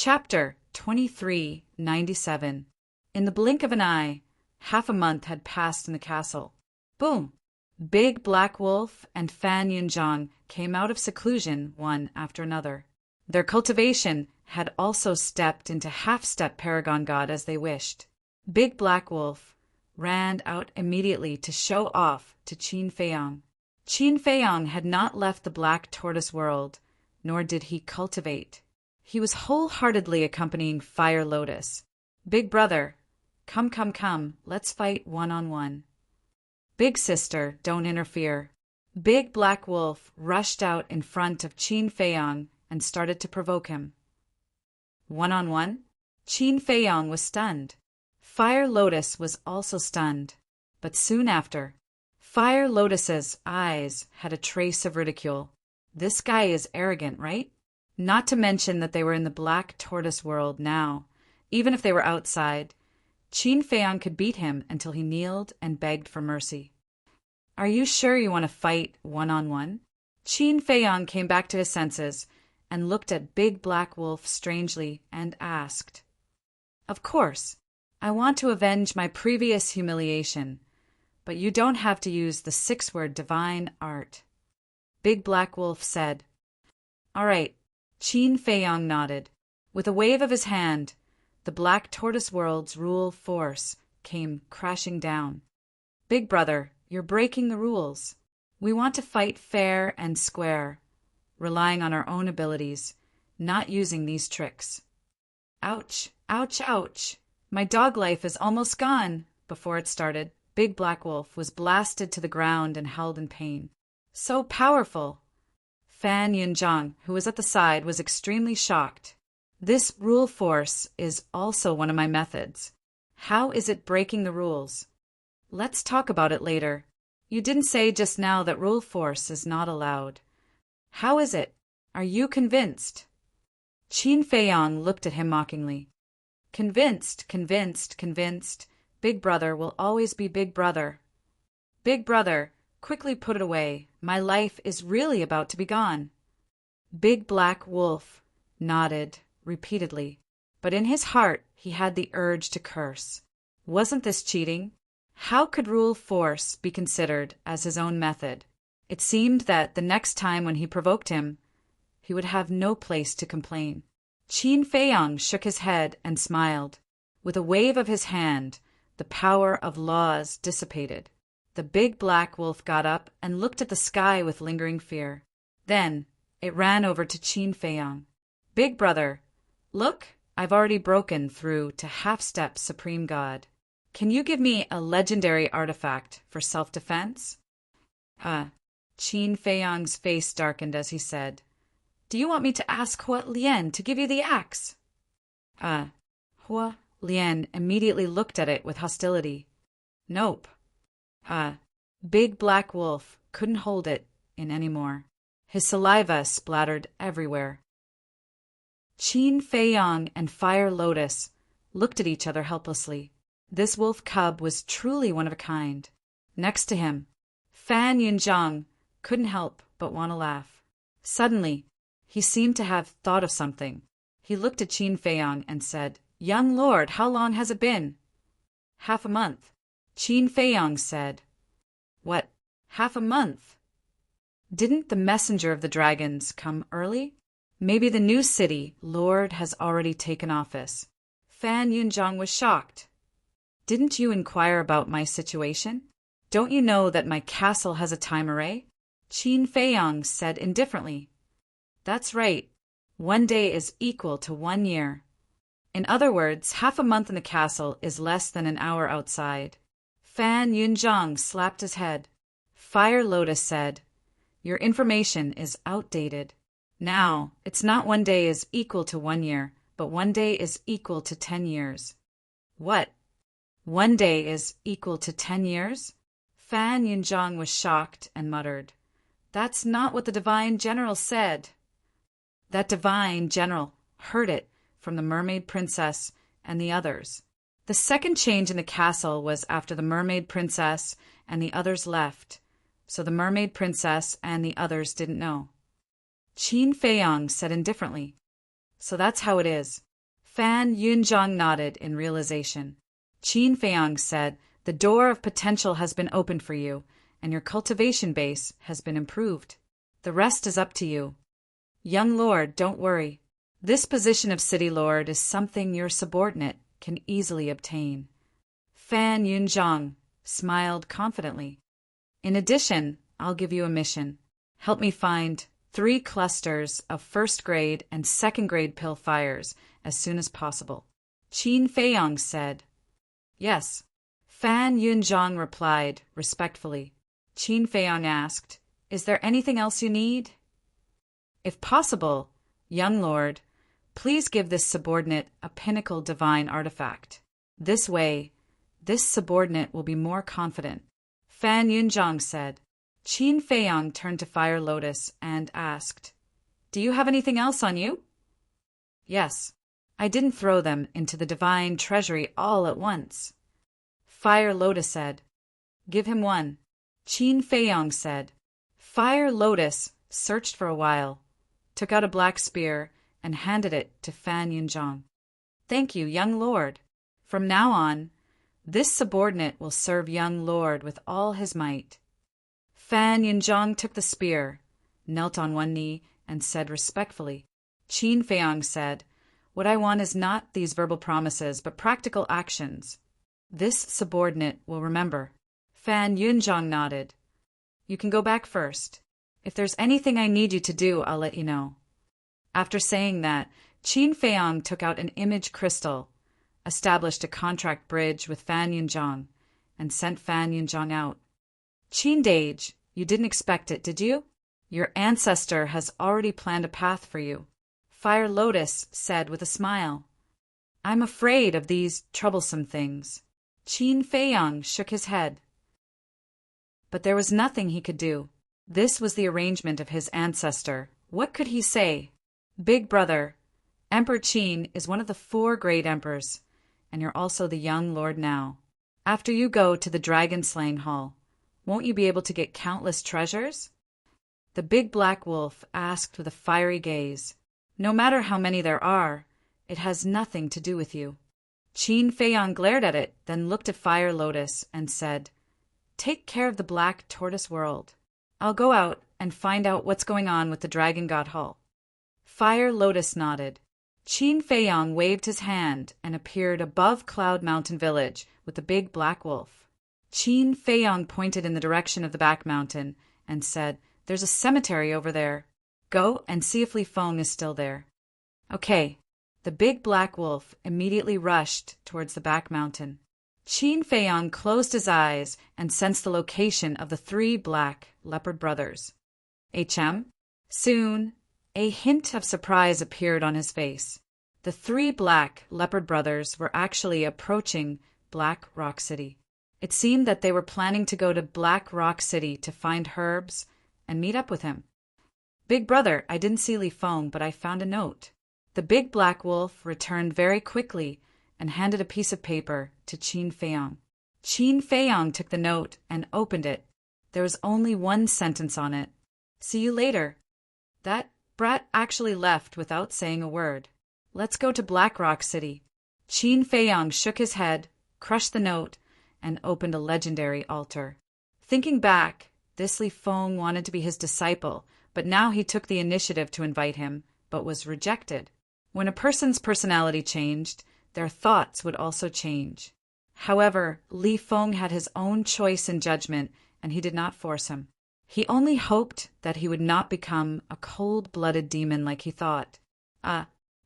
Chapter 2397. In the blink of an eye, half a month had passed in the castle. Boom! Big Black Wolf and Fan Yunzhang came out of seclusion one after another. Their cultivation had also stepped into half-step Paragon God as they wished. Big Black Wolf ran out immediately to show off to Qin Feiyang. Qin Feiyang had not left the Black Tortoise world, nor did he cultivate. He was wholeheartedly accompanying Fire Lotus. Big brother, come, let's fight one-on-one. Big sister, don't interfere. Big Black Wolf rushed out in front of Qin Feiyang and started to provoke him. One-on-one? Qin Feiyang was stunned. Fire Lotus was also stunned. But soon after, Fire Lotus's eyes had a trace of ridicule. This guy is arrogant, right? Not to mention that they were in the Black Tortoise world now. Even if they were outside, Qin Feiyang could beat him until he kneeled and begged for mercy. Are you sure you want to fight one-on-one? Qin Feiyang came back to his senses and looked at Big Black Wolf strangely and asked, Of course, I want to avenge my previous humiliation, but you don't have to use the 6-word divine art. Big Black Wolf said. All right. Qin Feiyang nodded. With a wave of his hand, the Black Tortoise world's rule force came crashing down. Big brother, you're breaking the rules. We want to fight fair and square, relying on our own abilities, not using these tricks. Ouch, ouch, ouch. My dog life is almost gone. Before it started, Big Black Wolf was blasted to the ground and held in pain. So powerful. Fan Yunzhang, who was at the side, was extremely shocked. This rule force is also one of my methods. How is it breaking the rules? Let's talk about it later. You didn't say just now that rule force is not allowed. How is it? Are you convinced? Qin Feiyang looked at him mockingly. Convinced. Big brother will always be big brother. Big brother, quickly put it away. My life is really about to be gone. Big Black Wolf nodded repeatedly, but in his heart he had the urge to curse. Wasn't this cheating? How could rule force be considered as his own method? It seemed that the next time when he provoked him, he would have no place to complain. Qin Feiyang shook his head and smiled. With a wave of his hand, the power of laws dissipated. The Big Black Wolf got up and looked at the sky with lingering fear. Then it ran over to Qin Feiyang. Big brother, look, I've already broken through to half-step Supreme God. Can you give me a legendary artifact for self-defense? Qin Feiyang's face darkened as he said, Do you want me to ask Hua Lian to give you the axe? Hua Lian immediately looked at it with hostility. Nope. Big Black Wolf couldn't hold it in anymore. His saliva splattered everywhere. Qin Feiyang and Fire Lotus looked at each other helplessly. This wolf cub was truly one of a kind. Next to him, Fan Yunzhang couldn't help but want to laugh. Suddenly, he seemed to have thought of something. He looked at Qin Feiyang and said, Young lord, how long has it been? Half a month. Qin Feiyang said, What, half a month? Didn't the messenger of the dragons come early? Maybe the new city lord has already taken office. Fan Yunzhang was shocked. Didn't you inquire about my situation? Don't you know that my castle has a time array? Qin Feiyang said indifferently. That's right. 1 day is equal to 1 year. In other words, half a month in the castle is less than an hour outside. Fan Yunzhang slapped his head. Fire Lotus said, Your information is outdated. Now, it's not 1 day is equal to 1 year, but 1 day is equal to 10 years. What? 1 day is equal to 10 years? Fan Yunzhang was shocked and muttered, That's not what the divine general said. That divine general heard it from the mermaid princess and the others. The second change in the castle was after the mermaid princess and the others left, so the mermaid princess and the others didn't know. Qin Feiyang said indifferently, So that's how it is. Fan Yunzhang nodded in realization. Qin Feiyang said, "The door of potential has been opened for you, and your cultivation base has been improved. The rest is up to you. Young lord, don't worry. This position of city lord is something your subordinate can easily obtain." Fan Yunzhang smiled confidently. "In addition, I'll give you a mission. Help me find 3 clusters of first-grade and second-grade pill fires as soon as possible." Qin Feiyang said. "Yes." Fan Yunzhang replied respectfully. Qin Feiyang asked, "Is there anything else you need?" "If possible, young lord, please give this subordinate a pinnacle divine artifact. This way, this subordinate will be more confident," Fan Yunzhang said. Qin Feiyang turned to Fire Lotus and asked, "Do you have anything else on you?" "Yes. I didn't throw them into the divine treasury all at once." Fire Lotus said, "Give him one." Qin Feiyang said. Fire Lotus searched for a while, took out a black spear, and handed it to Fan Yunzhang. "Thank you, young lord. From now on, this subordinate will serve young lord with all his might." Fan Yunzhang took the spear, knelt on one knee, and said respectfully. Qin Feiyang said, "What I want is not these verbal promises, but practical actions. This subordinate will remember." Fan Yunzhang nodded. "You can go back first. If there's anything I need you to do, I'll let you know." After saying that, Qin Feiyang took out an image crystal, established a contract bridge with Fan Yunzhang, and sent Fan Yunzhang out. "Qin Dage, you didn't expect it, did you? Your ancestor has already planned a path for you," Fire Lotus said with a smile. "I'm afraid of these troublesome things." Qin Feiyang shook his head. But there was nothing he could do. This was the arrangement of his ancestor. What could he say? "Big brother, Emperor Qin is one of the 4 great emperors, and you're also the young lord now. After you go to the dragon-slaying hall, won't you be able to get countless treasures?" The big black wolf asked with a fiery gaze. "No matter how many there are, it has nothing to do with you." Qin Feiyang glared at it, then looked at Fire Lotus and said, "Take care of the black tortoise world. I'll go out and find out what's going on with the Dragon God Hall." Fire Lotus nodded. Qin Feiyang waved his hand and appeared above Cloud Mountain Village with the big black wolf. Qin Feiyang pointed in the direction of the back mountain and said, "There's a cemetery over there. Go and see if Li Feng is still there." "Okay." The big black wolf immediately rushed towards the back mountain. Qin Feiyang closed his eyes and sensed the location of the 3 black leopard brothers. Soon, a hint of surprise appeared on his face. The 3 black leopard brothers were actually approaching Black Rock City. It seemed that they were planning to go to Black Rock City to find herbs and meet up with him. "Big brother, I didn't see Li Feng, but I found a note." The big black wolf returned very quickly and handed a piece of paper to Qin Feiyang. Qin Feiyang took the note and opened it. There was only one sentence on it. "See you later." That brat actually left without saying a word. "Let's go to Black Rock City." Qin Feiyang shook his head, crushed the note, and opened a legendary altar. Thinking back, this Li Feng wanted to be his disciple, but now he took the initiative to invite him, but was rejected. When a person's personality changed, their thoughts would also change. However, Li Feng had his own choice and judgment, and he did not force him. He only hoped that he would not become a cold-blooded demon like he thought.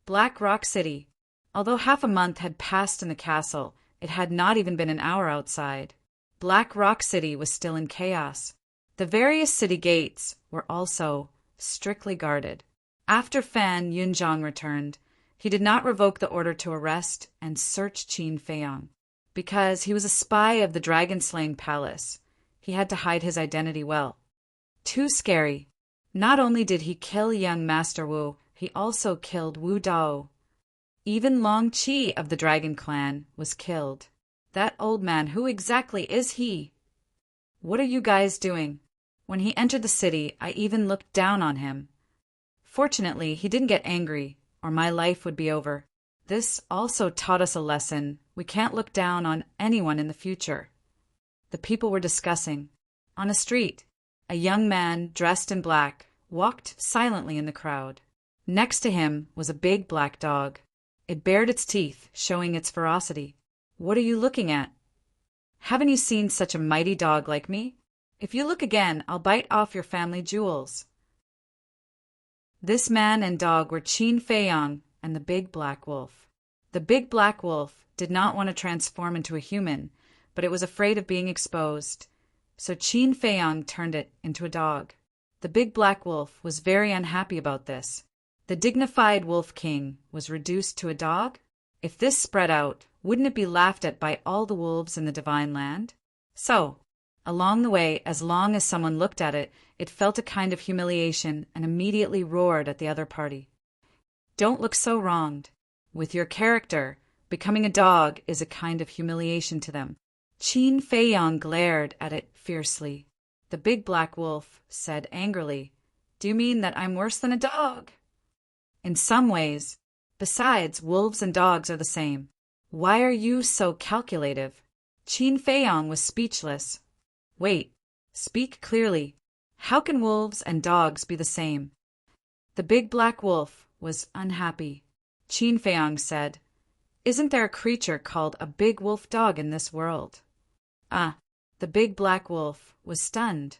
Black Rock City. Although half a month had passed in the castle, it had not even been an hour outside. Black Rock City was still in chaos. The various city gates were also strictly guarded. After Fan Yunzhang returned, he did not revoke the order to arrest and search Qin Feiyang. Because he was a spy of the dragon-slaying palace, he had to hide his identity well. Too scary. Not only did he kill young Master Wu, he also killed Wu Dao. Even Long Qi of the Dragon Clan was killed. That old man, who exactly is he? What are you guys doing? When he entered the city, I even looked down on him. Fortunately, he didn't get angry, or my life would be over. This also taught us a lesson. We can't look down on anyone in the future. The people were discussing. On a street, a young man dressed in black walked silently in the crowd. Next to him was a big black dog. It bared its teeth, showing its ferocity. "What are you looking at? Haven't you seen such a mighty dog like me? If you look again, I'll bite off your family jewels." This man and dog were Qin Feiyang and the big black wolf. The big black wolf did not want to transform into a human, but it was afraid of being exposed. So Qin Feiyang turned it into a dog. The big black wolf was very unhappy about this. The dignified wolf king was reduced to a dog? If this spread out, wouldn't it be laughed at by all the wolves in the divine land? So, along the way, as long as someone looked at it, it felt a kind of humiliation and immediately roared at the other party. Don't look so wronged. With your character, becoming a dog is a kind of humiliation to them. Qin Feiyang glared at it fiercely. The big black wolf said angrily, "Do you mean that I'm worse than a dog?" "In some ways. Besides, wolves and dogs are the same. Why are you so calculative?" Qin Feiyang was speechless. "Wait, speak clearly. How can wolves and dogs be the same?" The big black wolf was unhappy. Qin Feiyang said, "Isn't there a creature called a big wolf dog in this world?" "Ah." The big black wolf was stunned.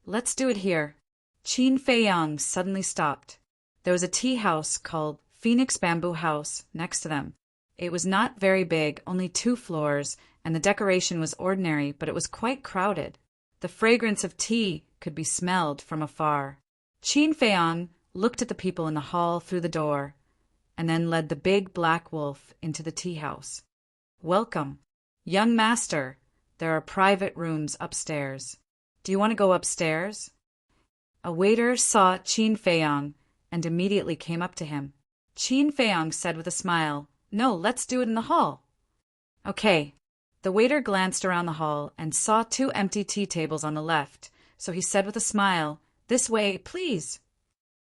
"Let's do it here." Qin Feiyang suddenly stopped. There was a tea house called Phoenix Bamboo House next to them. It was not very big, only 2 floors, and the decoration was ordinary, but it was quite crowded. The fragrance of tea could be smelled from afar. Qin Feiyang looked at the people in the hall through the door, and then led the big black wolf into the tea house. "Welcome. Young master, there are private rooms upstairs. Do you want to go upstairs?" A waiter saw Qin Feiyang and immediately came up to him. Qin Feiyang said with a smile, "No, let's do it in the hall." "Okay." The waiter glanced around the hall and saw 2 empty tea tables on the left, so he said with a smile, "This way, please."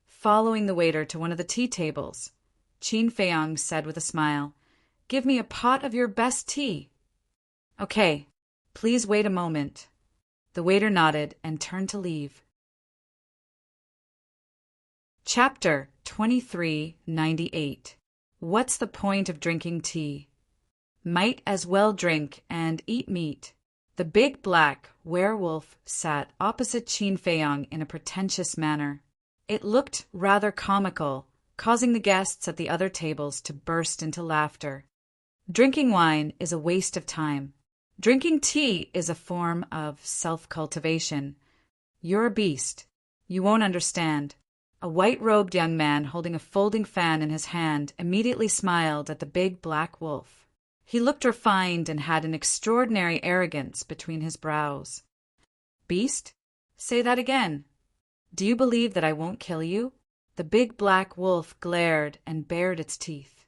Following the waiter to one of the tea tables, Qin Feiyang said with a smile, "Give me a pot of your best tea." "Okay, please wait a moment." The waiter nodded and turned to leave. Chapter 2398. What's the point of drinking tea? Might as well drink and eat meat. The big black werewolf sat opposite Qin Feiyang in a pretentious manner. It looked rather comical, causing the guests at the other tables to burst into laughter. Drinking wine is a waste of time. Drinking tea is a form of self-cultivation. You're a beast. You won't understand. A white-robed young man holding a folding fan in his hand immediately smiled at the big black wolf. He looked refined and had an extraordinary arrogance between his brows. "Beast? Say that again. Do you believe that I won't kill you?" The big black wolf glared and bared its teeth.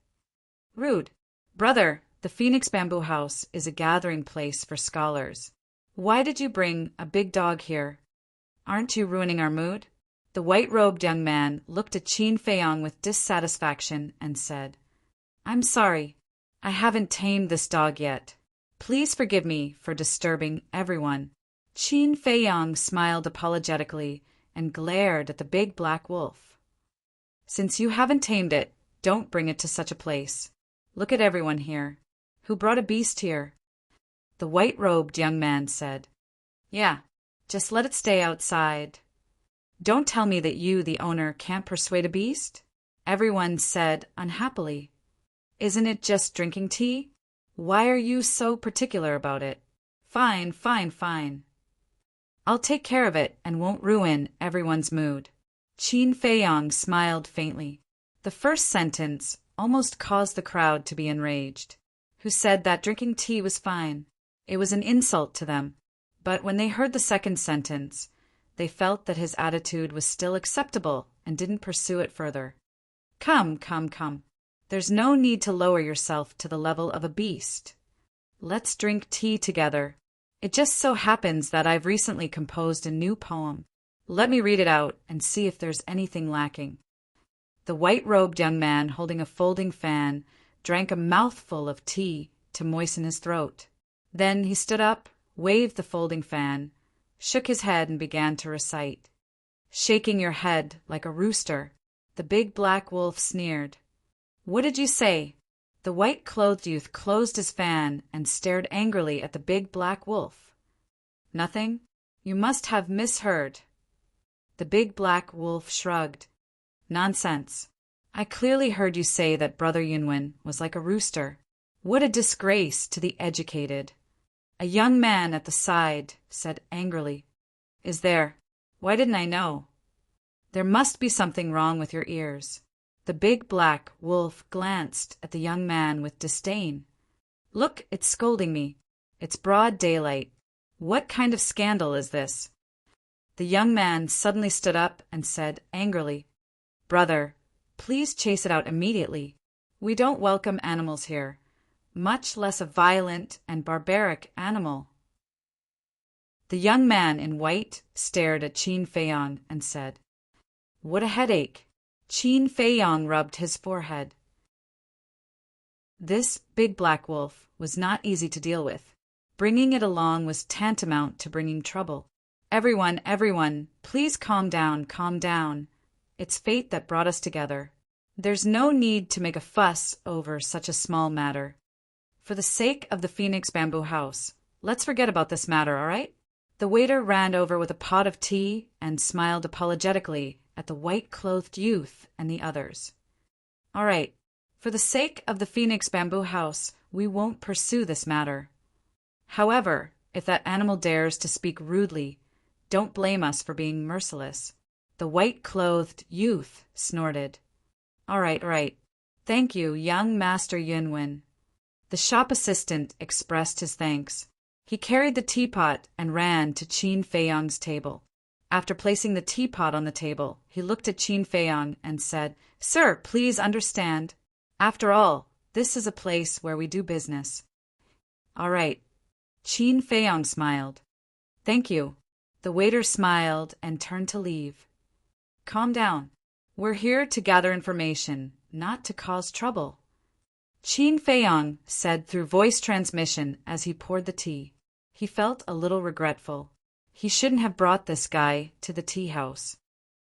"Rude. Brother, the Phoenix Bamboo House is a gathering place for scholars. Why did you bring a big dog here? Aren't you ruining our mood?" The white-robed young man looked at Qin Feiyang with dissatisfaction and said, "I'm sorry. I haven't tamed this dog yet. Please forgive me for disturbing everyone." Qin Feiyang smiled apologetically and glared at the big black wolf. "Since you haven't tamed it, don't bring it to such a place. Look at everyone here. Who brought a beast here?" The white-robed young man said, "Yeah, just let it stay outside." "Don't tell me that you, the owner, can't persuade a beast?" Everyone said unhappily. "Isn't it just drinking tea? Why are you so particular about it?" "Fine, fine, fine. I'll take care of it and won't ruin everyone's mood." Qin Feiyang smiled faintly. The first sentence almost caused the crowd to be enraged, who said that drinking tea was fine. It was an insult to them. But when they heard the second sentence, they felt that his attitude was still acceptable and didn't pursue it further. Come. There's no need to lower yourself to the level of a beast. Let's drink tea together. It just so happens that I've recently composed a new poem. Let me read it out and see if there's anything lacking." The white-robed young man holding a folding fan drank a mouthful of tea to moisten his throat. Then he stood up, waved the folding fan, shook his head and began to recite. Shaking your head like a rooster, the big black wolf sneered. What did you say? The white-clothed youth closed his fan and stared angrily at the big black wolf. Nothing? You must have misheard. The big black wolf shrugged. Nonsense. I clearly heard you say that Brother Yunwen was like a rooster. What a disgrace to the educated. A young man at the side said angrily, Is there? Why didn't I know? There must be something wrong with your ears. The big black wolf glanced at the young man with disdain. Look, it's scolding me. It's broad daylight. What kind of scandal is this? The young man suddenly stood up and said angrily, Brother, please chase it out immediately. We don't welcome animals here, much less a violent and barbaric animal. The young man in white stared at Qin Feiyong and said, What a headache! Qin Feiyong rubbed his forehead. This big black wolf was not easy to deal with. Bringing it along was tantamount to bringing trouble. Everyone, please calm down, calm down. It's fate that brought us together. There's no need to make a fuss over such a small matter. For the sake of the Phoenix Bamboo House, let's forget about this matter, all right? The waiter ran over with a pot of tea and smiled apologetically at the white-clothed youth and the others. All right, for the sake of the Phoenix Bamboo House, we won't pursue this matter. However, if that animal dares to speak rudely, don't blame us for being merciless. The white-clothed youth snorted. All right. Thank you, young Master Yunwen. The shop assistant expressed his thanks. He carried the teapot and ran to Qin Feiyong's table. After placing the teapot on the table, he looked at Qin Feiyong and said, Sir, please understand. After all, this is a place where we do business. All right. Qin Feiyong smiled. Thank you. The waiter smiled and turned to leave. Calm down. We're here to gather information, not to cause trouble. Qin Feiyong said through voice transmission as he poured the tea. He felt a little regretful. He shouldn't have brought this guy to the tea house.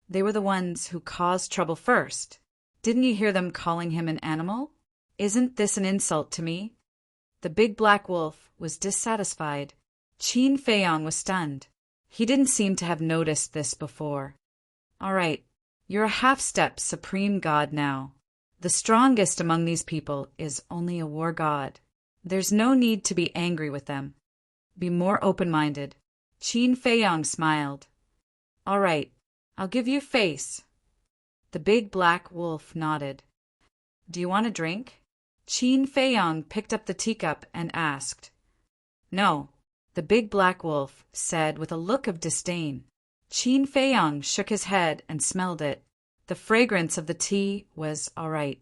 They were the ones who caused trouble first. Didn't you hear them calling him an animal? Isn't this an insult to me? The big black wolf was dissatisfied. Qin Feiyong was stunned. He didn't seem to have noticed this before. All right, you're a half-step supreme god now. The strongest among these people is only a war god. There's no need to be angry with them. Be more open-minded. Qin Feiyong smiled. All right, I'll give you face. The big black wolf nodded. Do you want a drink? Qin Feiyong picked up the teacup and asked. No, the big black wolf said with a look of disdain. Qin Feiyong shook his head and smelled it. The fragrance of the tea was all right.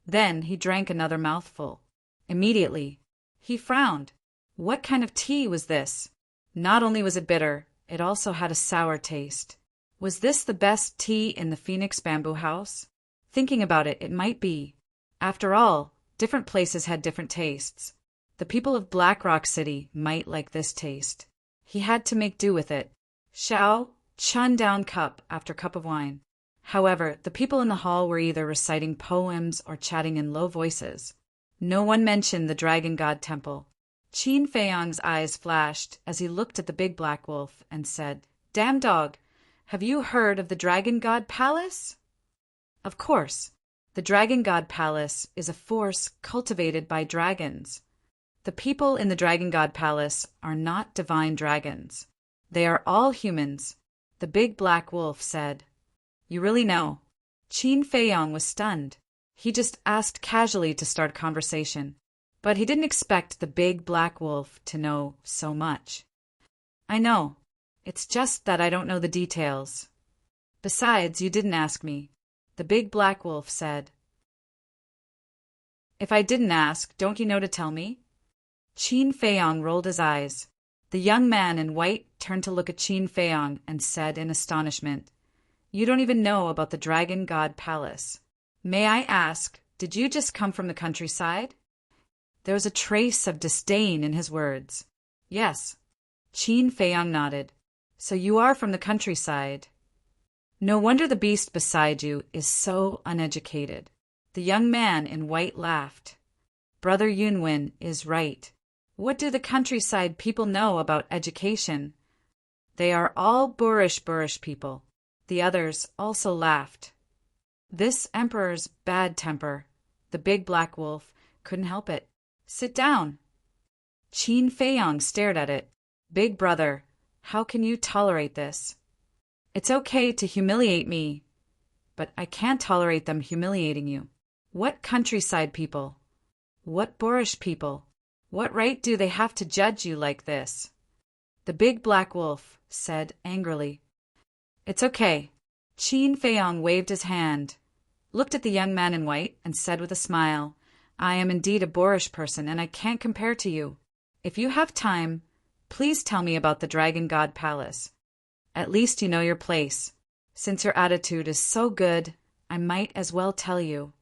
Then he drank another mouthful. Immediately, he frowned. What kind of tea was this? Not only was it bitter, it also had a sour taste. Was this the best tea in the Phoenix Bamboo House? Thinking about it, it might be. After all, different places had different tastes. The people of Black Rock City might like this taste. He had to make do with it. Xiao chun down cup after cup of wine. However, the people in the hall were either reciting poems or chatting in low voices. No one mentioned the Dragon God Temple. Qin Feiyong's eyes flashed as he looked at the big black wolf and said, Damn dog, have you heard of the Dragon God Palace? Of course. The Dragon God Palace is a force cultivated by dragons. The people in the Dragon God Palace are not divine dragons. They are all humans, the big black wolf said. You really know? Qin Feiyong was stunned. He just asked casually to start conversation, but he didn't expect the big black wolf to know so much. I know. It's just that I don't know the details. Besides, you didn't ask me, the big black wolf said. If I didn't ask, don't you know to tell me? Qin Feiyong rolled his eyes. The young man in white turned to look at Qin Feiyong and said in astonishment, You don't even know about the Dragon God Palace. May I ask, Did you just come from the countryside? There was a trace of disdain in his words. Yes. Qin Feiyang nodded. So you are from the countryside. No wonder the beast beside you is so uneducated. The young man in white laughed. Brother Yunwen is right. What do the countryside people know about education? They are all boorish people. The others also laughed. This emperor's bad temper, the big black wolf, couldn't help it. Sit down. Qin Feiyang stared at it. Big brother, how can you tolerate this? It's okay to humiliate me, but I can't tolerate them humiliating you. What countryside people? What boorish people? What right do they have to judge you like this? The big black wolf said angrily. It's okay. Qin Feiyang waved his hand, looked at the young man in white, and said with a smile, I am indeed a boorish person, and I can't compare to you. If you have time, please tell me about the Dragon God Palace. At least you know your place. Since your attitude is so good, I might as well tell you.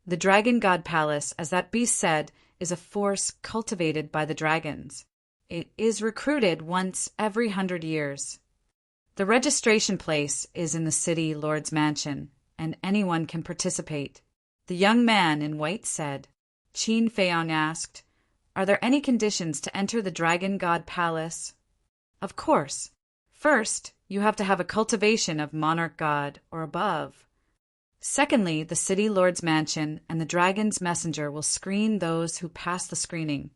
The Dragon God Palace, as that beast said, is a force cultivated by the dragons. It is recruited once every 100 years. The registration place is in the city lord's mansion, and anyone can participate. The young man in white said. Qin Feiyang asked, Are there any conditions to enter the Dragon God Palace? Of course. First, you have to have a cultivation of Monarch God or above. Secondly, the city lord's mansion and the dragon's messenger will screen those who pass the screening,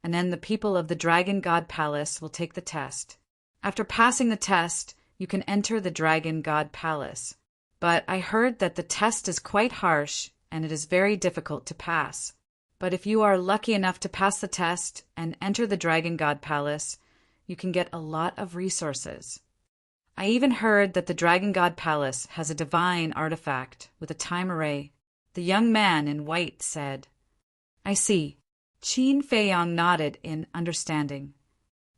and then the people of the Dragon God Palace will take the test. After passing the test, you can enter the Dragon God Palace. But I heard that the test is quite harsh and it is very difficult to pass. But if you are lucky enough to pass the test and enter the Dragon God Palace, you can get a lot of resources. I even heard that the Dragon God Palace has a divine artifact with a time array. The young man in white said. I see. Qin Feiyang nodded in understanding.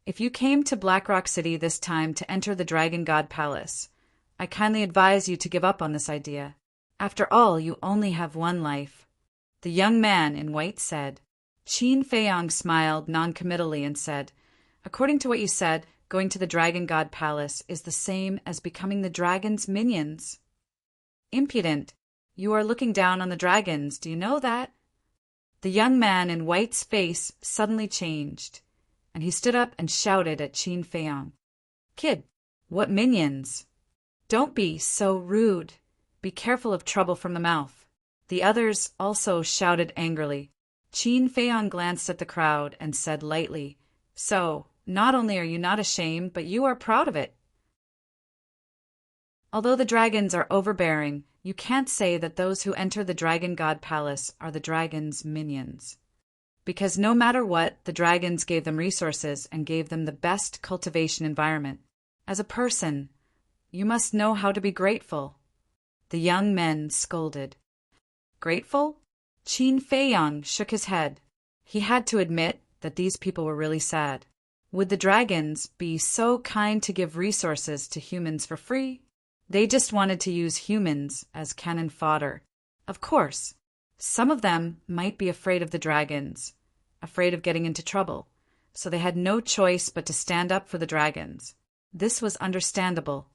If you came to Blackrock City this time to enter the Dragon God Palace, I kindly advise you to give up on this idea. After all, you only have one life. The young man in white said. Qin Feiyang smiled noncommittally and said, According to what you said, going to the Dragon God Palace is the same as becoming the dragon's minions. Impudent! You are looking down on the dragons, do you know that? The young man in white's face suddenly changed, and he stood up and shouted at Qin Feiyang. Kid, what minions? Don't be so rude. Be careful of trouble from the mouth. The others also shouted angrily. Qin Feiyang glanced at the crowd and said lightly, So, not only are you not ashamed, but you are proud of it. Although the dragons are overbearing, you can't say that those who enter the Dragon God Palace are the dragon's minions. Because no matter what, the dragons gave them resources and gave them the best cultivation environment. As a person, you must know how to be grateful. The young men scolded. Grateful? Qin Feiyang shook his head. He had to admit that these people were really sad. Would the dragons be so kind to give resources to humans for free? They just wanted to use humans as cannon fodder. Of course, some of them might be afraid of the dragons, afraid of getting into trouble, so they had no choice but to stand up for the dragons. This was understandable.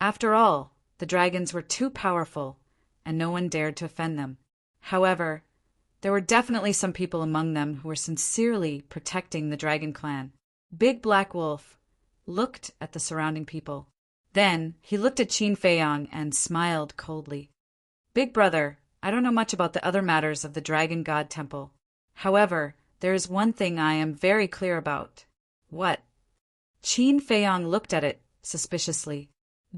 After all, the dragons were too powerful, and no one dared to offend them. However, there were definitely some people among them who were sincerely protecting the dragon clan. Big Black Wolf looked at the surrounding people. Then he looked at Qin Feiyang and smiled coldly. Big brother, I don't know much about the other matters of the Dragon God Temple. However, there is one thing I am very clear about. What? Qin Feiyang looked at it suspiciously.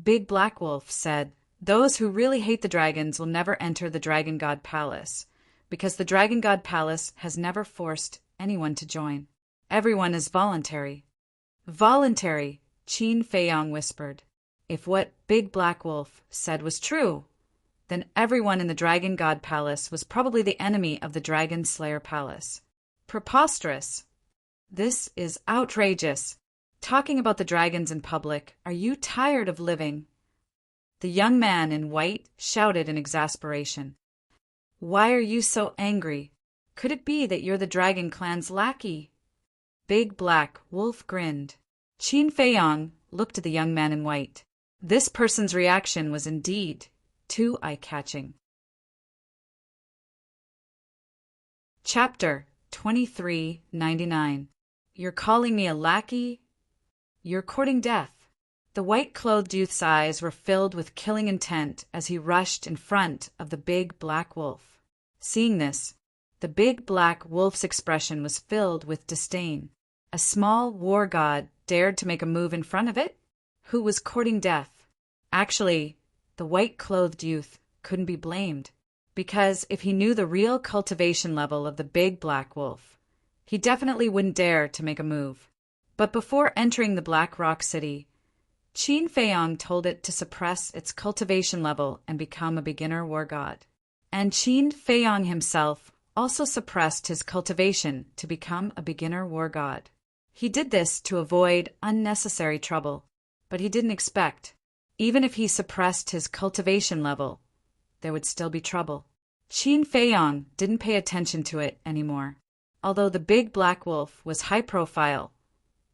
Big Black Wolf said, Those who really hate the dragons will never enter the Dragon God Palace, because the Dragon God Palace has never forced anyone to join. Everyone is voluntary. Voluntary, Qin Feiyang whispered. If what Big Black Wolf said was true, then everyone in the Dragon God Palace was probably the enemy of the Dragon Slayer Palace. Preposterous. This is outrageous. Talking about the dragons in public, are you tired of living? The young man in white shouted in exasperation. Why are you so angry? Could it be that you're the Dragon Clan's lackey?" Big Black Wolf grinned. Qin Feiyong looked at the young man in white. This person's reaction was indeed too eye-catching. Chapter 2399. You're calling me a lackey? You're courting death. The white-clothed youth's eyes were filled with killing intent as he rushed in front of the big black wolf. Seeing this, the big black wolf's expression was filled with disdain. A small war god dared to make a move in front of it? Who was courting death? Actually, the white-clothed youth couldn't be blamed, because if he knew the real cultivation level of the big black wolf, he definitely wouldn't dare to make a move. But before entering the Black Rock City, Qin Feiyong told it to suppress its cultivation level and become a beginner war god. And Qin Feiyong himself also suppressed his cultivation to become a beginner war god. He did this to avoid unnecessary trouble, but he didn't expect, even if he suppressed his cultivation level, there would still be trouble. Qin Feiyong didn't pay attention to it anymore. Although the big black wolf was high profile,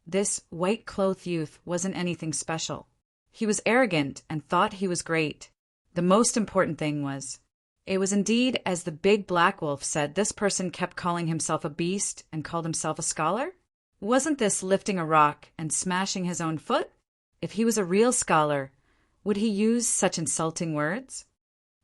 this white-clothed youth wasn't anything special. He was arrogant and thought he was great. The most important thing was, it was indeed as the big black wolf said. This person kept calling himself a beast and called himself a scholar? Wasn't this lifting a rock and smashing his own foot? If he was a real scholar, would he use such insulting words?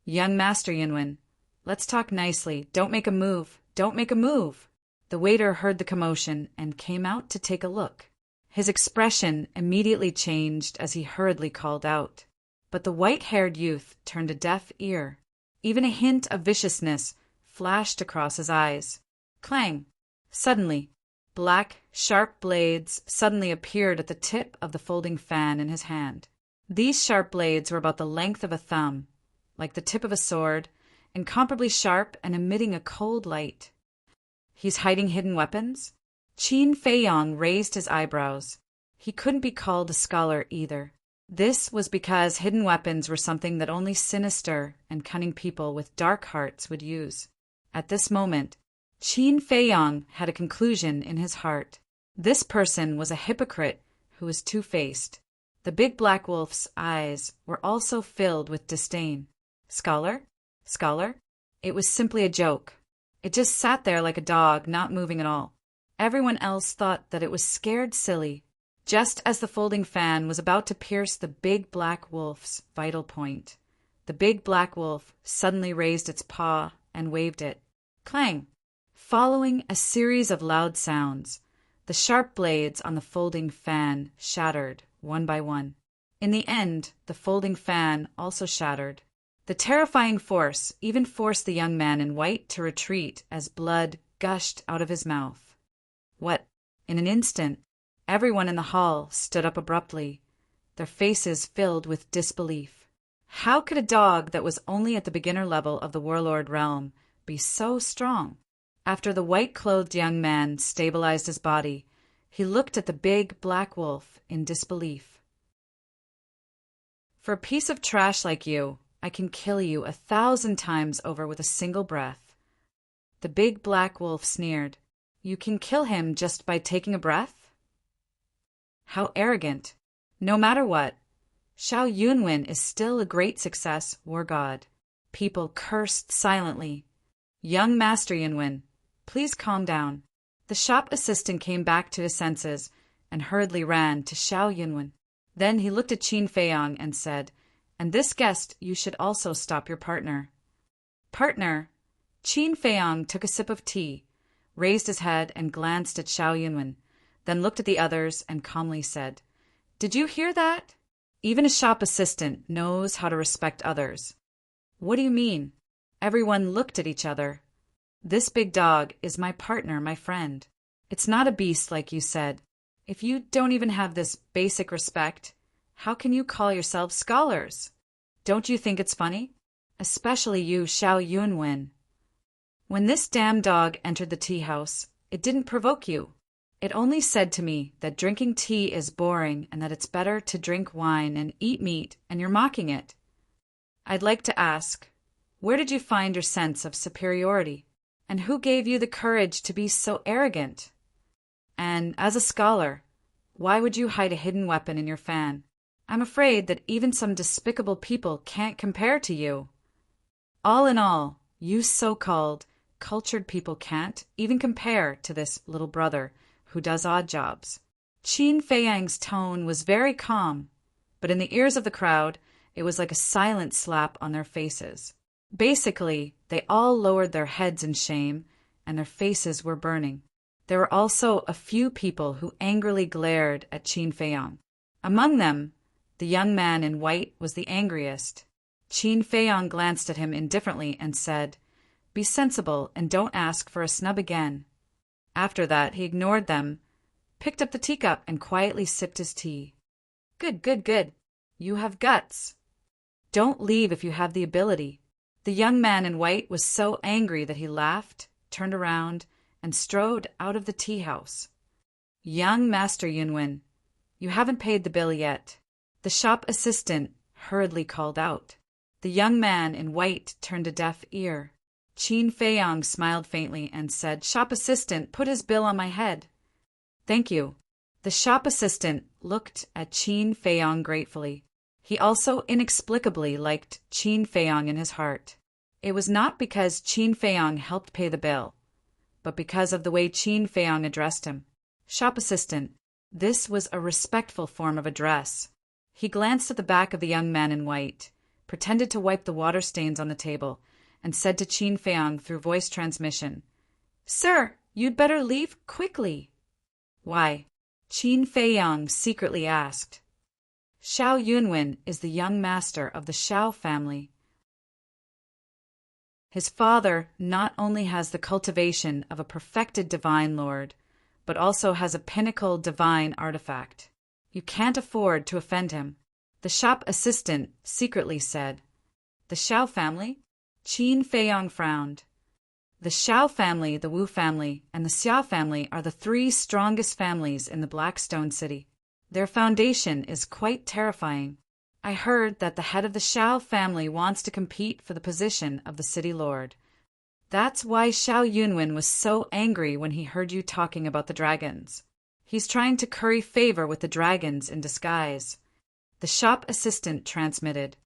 Young Master Yunwen, let's talk nicely. Don't make a move. Don't make a move. The waiter heard the commotion and came out to take a look. His expression immediately changed as he hurriedly called out. But the white-haired youth turned a deaf ear. Even a hint of viciousness flashed across his eyes. Clang! Suddenly, black, sharp blades suddenly appeared at the tip of the folding fan in his hand. These sharp blades were about the length of a thumb, like the tip of a sword, incomparably sharp and emitting a cold light. He's hiding hidden weapons? Qin Feiyong raised his eyebrows. He couldn't be called a scholar either. This was because hidden weapons were something that only sinister and cunning people with dark hearts would use. At this moment, Qin Feiyong had a conclusion in his heart. This person was a hypocrite who was two-faced. The big black wolf's eyes were also filled with disdain. Scholar? Scholar? It was simply a joke. It just sat there like a dog, not moving at all. Everyone else thought that it was scared silly. Just as the folding fan was about to pierce the big black wolf's vital point, the big black wolf suddenly raised its paw and waved it. Clang! Following a series of loud sounds, the sharp blades on the folding fan shattered one by one. In the end, the folding fan also shattered. The terrifying force even forced the young man in white to retreat as blood gushed out of his mouth. What? In an instant, everyone in the hall stood up abruptly, their faces filled with disbelief. How could a dog that was only at the beginner level of the warlord realm be so strong? After the white-clothed young man stabilized his body, he looked at the big black wolf in disbelief. For a piece of trash like you, I can kill you 1,000 times over with a single breath. The big black wolf sneered. You can kill him just by taking a breath? How arrogant. No matter what, Xiao Yunwen is still a great success, war god. People cursed silently. Young Master Yunwen, please calm down. The shop assistant came back to his senses and hurriedly ran to Xiao Yunwen. Then he looked at Qin Feiyong and said, and this guest you should also stop your partner. Partner? Qin Feiyong took a sip of tea, raised his head and glanced at Xiao Yunwen, then looked at the others and calmly said, Did you hear that? Even a shop assistant knows how to respect others. What do you mean? Everyone looked at each other. This big dog is my partner, my friend. It's not a beast like you said. If you don't even have this basic respect, how can you call yourselves scholars? Don't you think it's funny? Especially you, Xiao Yunwen. When this damn dog entered the tea house, it didn't provoke you. It only said to me that drinking tea is boring and that it's better to drink wine and eat meat, and you're mocking it. I'd like to ask, Where did you find your sense of superiority? And who gave you the courage to be so arrogant? And as a scholar, why would you hide a hidden weapon in your fan? I'm afraid that even some despicable people can't compare to you. All in all, you so-called cultured people can't even compare to this little brother who does odd jobs. Qin Feiyang's tone was very calm, but in the ears of the crowd, it was like a silent slap on their faces. Basically, they all lowered their heads in shame, and their faces were burning. There were also a few people who angrily glared at Qin Feiyang. Among them, the young man in white was the angriest. Qin Feiyang glanced at him indifferently and said, "Be sensible and don't ask for a snub again." After that, he ignored them, picked up the teacup, and quietly sipped his tea. Good, good, good. You have guts. Don't leave if you have the ability. The young man in white was so angry that he laughed, turned around, and strode out of the tea house. Young Master Yunwen, you haven't paid the bill yet. The shop assistant hurriedly called out. The young man in white turned a deaf ear. Qin Feiyang smiled faintly and said, "Shop assistant, put his bill on my head." "Thank you." The shop assistant looked at Qin Feiyang gratefully. He also inexplicably liked Qin Feiyang in his heart. It was not because Qin Feiyang helped pay the bill, but because of the way Qin Feiyang addressed him. "Shop assistant." This was a respectful form of address. He glanced at the back of the young man in white, pretended to wipe the water stains on the table, and said to Qin Feiyang through voice transmission, "Sir, you'd better leave quickly." "Why?" Qin Feiyang secretly asked. "Xiao Yunwen is the young master of the Xiao family. His father not only has the cultivation of a perfected divine lord, but also has a pinnacle divine artifact. You can't afford to offend him." The shop assistant secretly said, "The Xiao family?" Qin Feiyang frowned. The Xiao family, the Wu family, and the Xia family are the three strongest families in the Blackstone City. Their foundation is quite terrifying. I heard that the head of the Xiao family wants to compete for the position of the city lord. That's why Xiao Yunwen was so angry when he heard you talking about the dragons. He's trying to curry favor with the dragons in disguise. The shop assistant transmitted.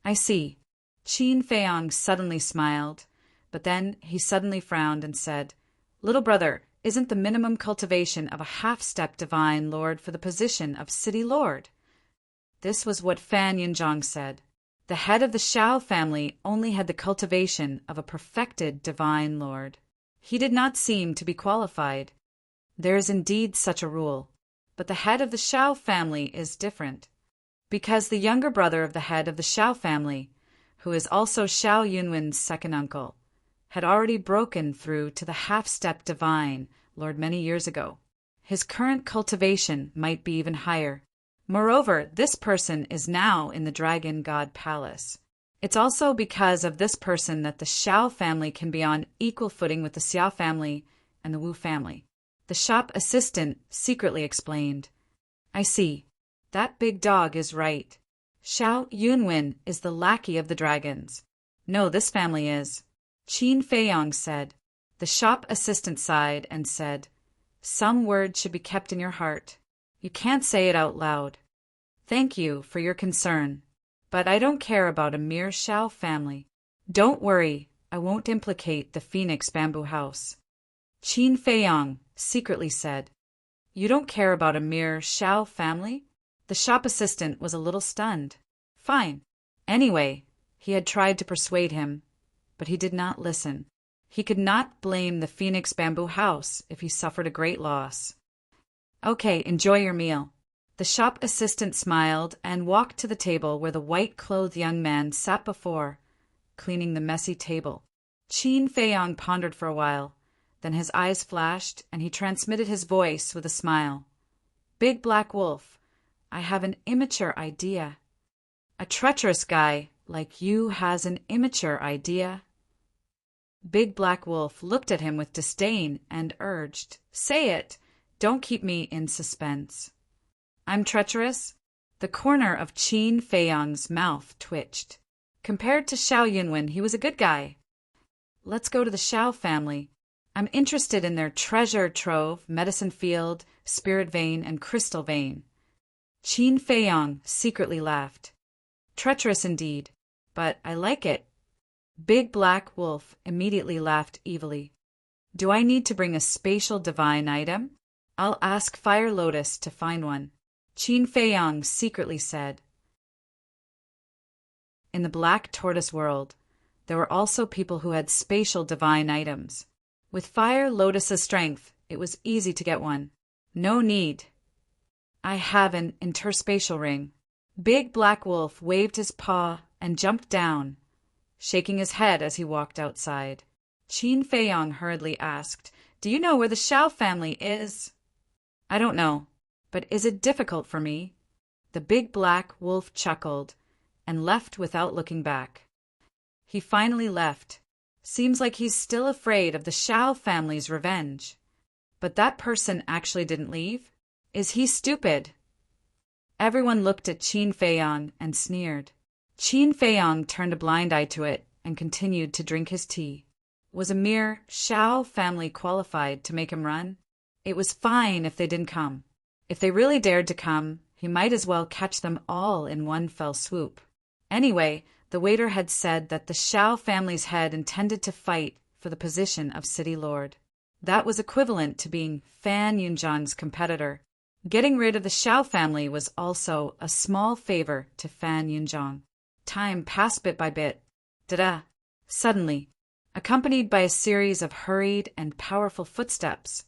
"I see." Qin Feiyang suddenly smiled, but then he suddenly frowned and said, "Little brother, isn't the minimum cultivation of a half-step divine lord for the position of city lord?" This was what Fan Yunzhang said. The head of the Xiao family only had the cultivation of a perfected divine lord. He did not seem to be qualified. There is indeed such a rule, but the head of the Xiao family is different, because the younger brother of the head of the Xiao family, who is also Xiao Yunwen's second uncle, had already broken through to the half-step divine lord many years ago. His current cultivation might be even higher. Moreover, this person is now in the Dragon God Palace. It's also because of this person that the Xiao family can be on equal footing with the Xia family and the Wu family. The shop assistant secretly explained. "I see. That big dog is right. Xiao Yunwen is the lackey of the dragons. No, this family is." Qin Feiyang said. The shop assistant sighed and said, "Some words should be kept in your heart. You can't say it out loud. Thank you for your concern, but I don't care about a mere Xiao family. Don't worry, I won't implicate the Phoenix Bamboo House." Qin Feiyang secretly said, "You don't care about a mere Xiao family?" The shop assistant was a little stunned. Fine. Anyway, he had tried to persuade him, but he did not listen. He could not blame the Phoenix Bamboo House if he suffered a great loss. "Okay, enjoy your meal." The shop assistant smiled and walked to the table where the white-clothed young man sat before, cleaning the messy table. Qin Feiyang pondered for a while, then his eyes flashed and he transmitted his voice with a smile. "Big Black Wolf, I have an immature idea." "A treacherous guy like you has an immature idea." Big Black Wolf looked at him with disdain and urged, "Say it! Don't keep me in suspense." "I'm treacherous?" The corner of Qin Feiyang's mouth twitched. Compared to Xiao Yunwen, he was a good guy. Let's go to the Xiao family. I'm interested in their treasure trove, medicine field, spirit vein, and crystal vein. Qin Feiyang secretly laughed. Treacherous indeed, but I like it. Big Black Wolf immediately laughed evilly. Do I need to bring a spatial divine item? I'll ask Fire Lotus to find one. Qin Feiyang secretly said. In the Black Tortoise world, there were also people who had spatial divine items. With Fire Lotus's strength, it was easy to get one. No need. I have an interspatial ring. Big Black Wolf waved his paw and jumped down, shaking his head as he walked outside. Qin Feiyang hurriedly asked, Do you know where the Xiao family is? I don't know, but is it difficult for me? The Big Black Wolf chuckled and left without looking back. He finally left. Seems like he's still afraid of the Xiao family's revenge. But that person actually didn't leave? Is he stupid? Everyone looked at Qin Feiyang and sneered. Qin Feiyang turned a blind eye to it and continued to drink his tea. Was a mere Xiao family qualified to make him run? It was fine if they didn't come. If they really dared to come, he might as well catch them all in one fell swoop. Anyway, the waiter had said that the Xiao family's head intended to fight for the position of city lord. That was equivalent to being Fan Yunjian's competitor. Getting rid of the Xiao family was also a small favor to Fan Yunjian. Time passed bit by bit. Da-da! Suddenly, accompanied by a series of hurried and powerful footsteps,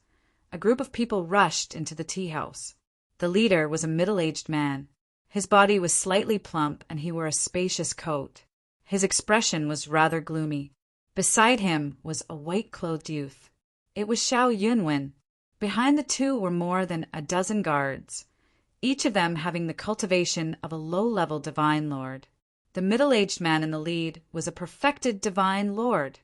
a group of people rushed into the tea house. The leader was a middle-aged man. His body was slightly plump and he wore a spacious coat. His expression was rather gloomy. Beside him was a white-clothed youth. It was Xiao Yunwen. Behind the two were more than a dozen guards, each of them having the cultivation of a low-level divine lord. The middle-aged man in the lead was a perfected divine lord.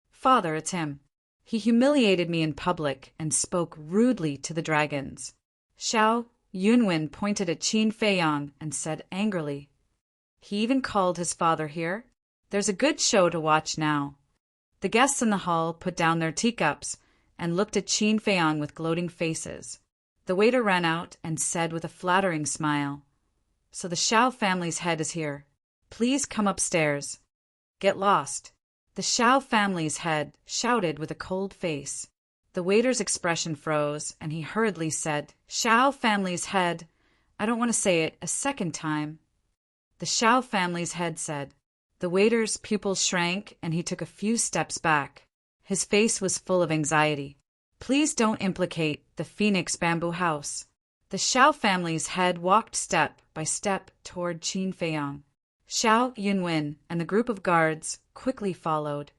Father, it's him. He humiliated me in public and spoke rudely to the dragons. Xiao Yunwen pointed at Qin Feiyang and said angrily, He even called his father here? There's a good show to watch now. The guests in the hall put down their teacups and looked at Qin Feiyang with gloating faces. The waiter ran out and said with a flattering smile, So the Xiao family's head is here. Please come upstairs. Get lost. The Xiao family's head shouted with a cold face. The waiter's expression froze, and he hurriedly said, Xiao family's head. I don't want to say it a second time. The Xiao family's head said. The waiter's pupils shrank, and he took a few steps back. His face was full of anxiety. Please don't implicate the Phoenix Bamboo House. The Xiao family's head walked step by step toward Qin Feiyang. Xiao Yunwen and the group of guards quickly followed.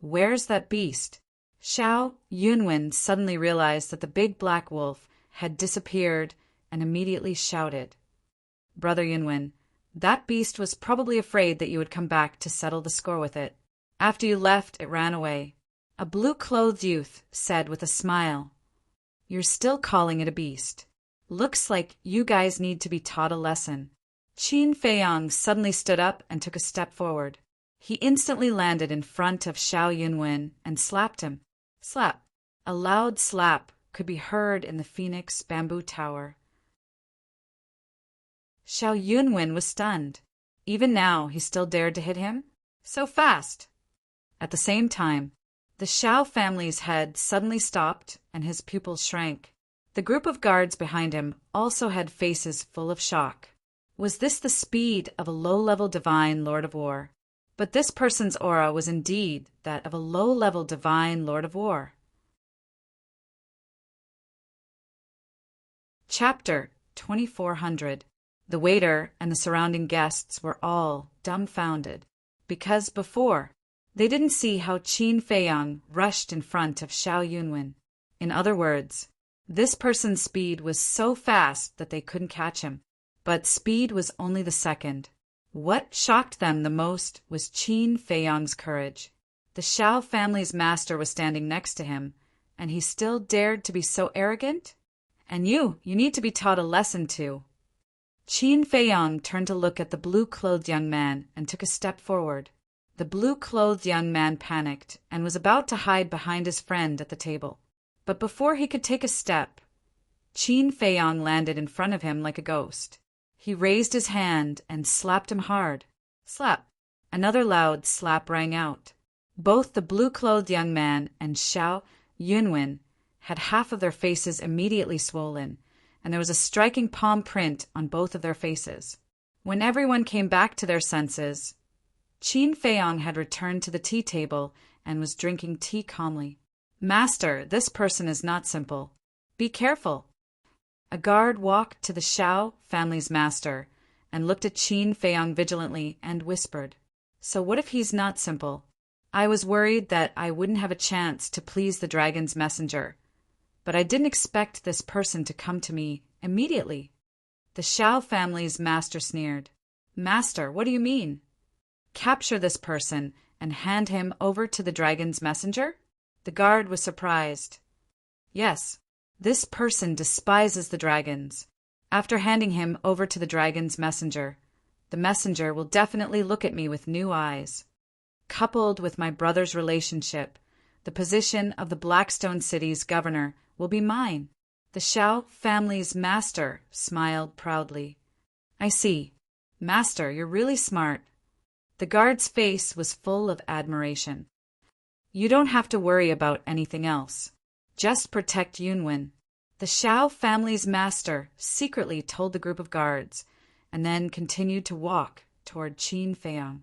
Where's that beast? Xiao Yunwen suddenly realized that the big black wolf had disappeared and immediately shouted, Brother Yunwen, that beast was probably afraid that you would come back to settle the score with it. After you left, it ran away. A blue-clothed youth said with a smile, You're still calling it a beast. Looks like you guys need to be taught a lesson. Qin Feiyang suddenly stood up and took a step forward. He instantly landed in front of Xiao Yunwen and slapped him. Slap. A loud slap could be heard in the Phoenix Bamboo Tower. Xiao Yunwen was stunned. Even now, he still dared to hit him? So fast! At the same time, the Xiao family's head suddenly stopped and his pupils shrank. The group of guards behind him also had faces full of shock. Was this the speed of a low-level divine Lord of War? But this person's aura was indeed that of a low-level divine Lord of War. Chapter 2400. The waiter and the surrounding guests were all dumbfounded, because before, they didn't see how Qin Feiyang rushed in front of Xiao Yunwen. In other words, this person's speed was so fast that they couldn't catch him. But speed was only the second. What shocked them the most was Qin Feiyang's courage. The Xiao family's master was standing next to him, and he still dared to be so arrogant? And you need to be taught a lesson too. Qin Feiyong turned to look at the blue-clothed young man and took a step forward. The blue-clothed young man panicked and was about to hide behind his friend at the table. But before he could take a step, Qin Feiyong landed in front of him like a ghost. He raised his hand and slapped him hard. Slap! Another loud slap rang out. Both the blue-clothed young man and Xiao Yunwen had half of their faces immediately swollen, and there was a striking palm print on both of their faces. When everyone came back to their senses, Qin Feiyong had returned to the tea table and was drinking tea calmly. "Master, this person is not simple. Be careful." A guard walked to the Xiao family's master and looked at Qin Feiyong vigilantly and whispered, "So what if he's not simple? I was worried that I wouldn't have a chance to please the dragon's messenger, but I didn't expect this person to come to me immediately." The Xiao family's master sneered. "Master, what do you mean? Capture this person and hand him over to the dragon's messenger?" The guard was surprised. "Yes, this person despises the dragons. After handing him over to the dragon's messenger, the messenger will definitely look at me with new eyes. Coupled with my brother's relationship, the position of the Blackstone City's governor will be mine." The Xiao family's master smiled proudly. "I see. Master, you're really smart." The guard's face was full of admiration. "You don't have to worry about anything else. Just protect Yunwen." The Xiao family's master secretly told the group of guards, and then continued to walk toward Qin Feiyong.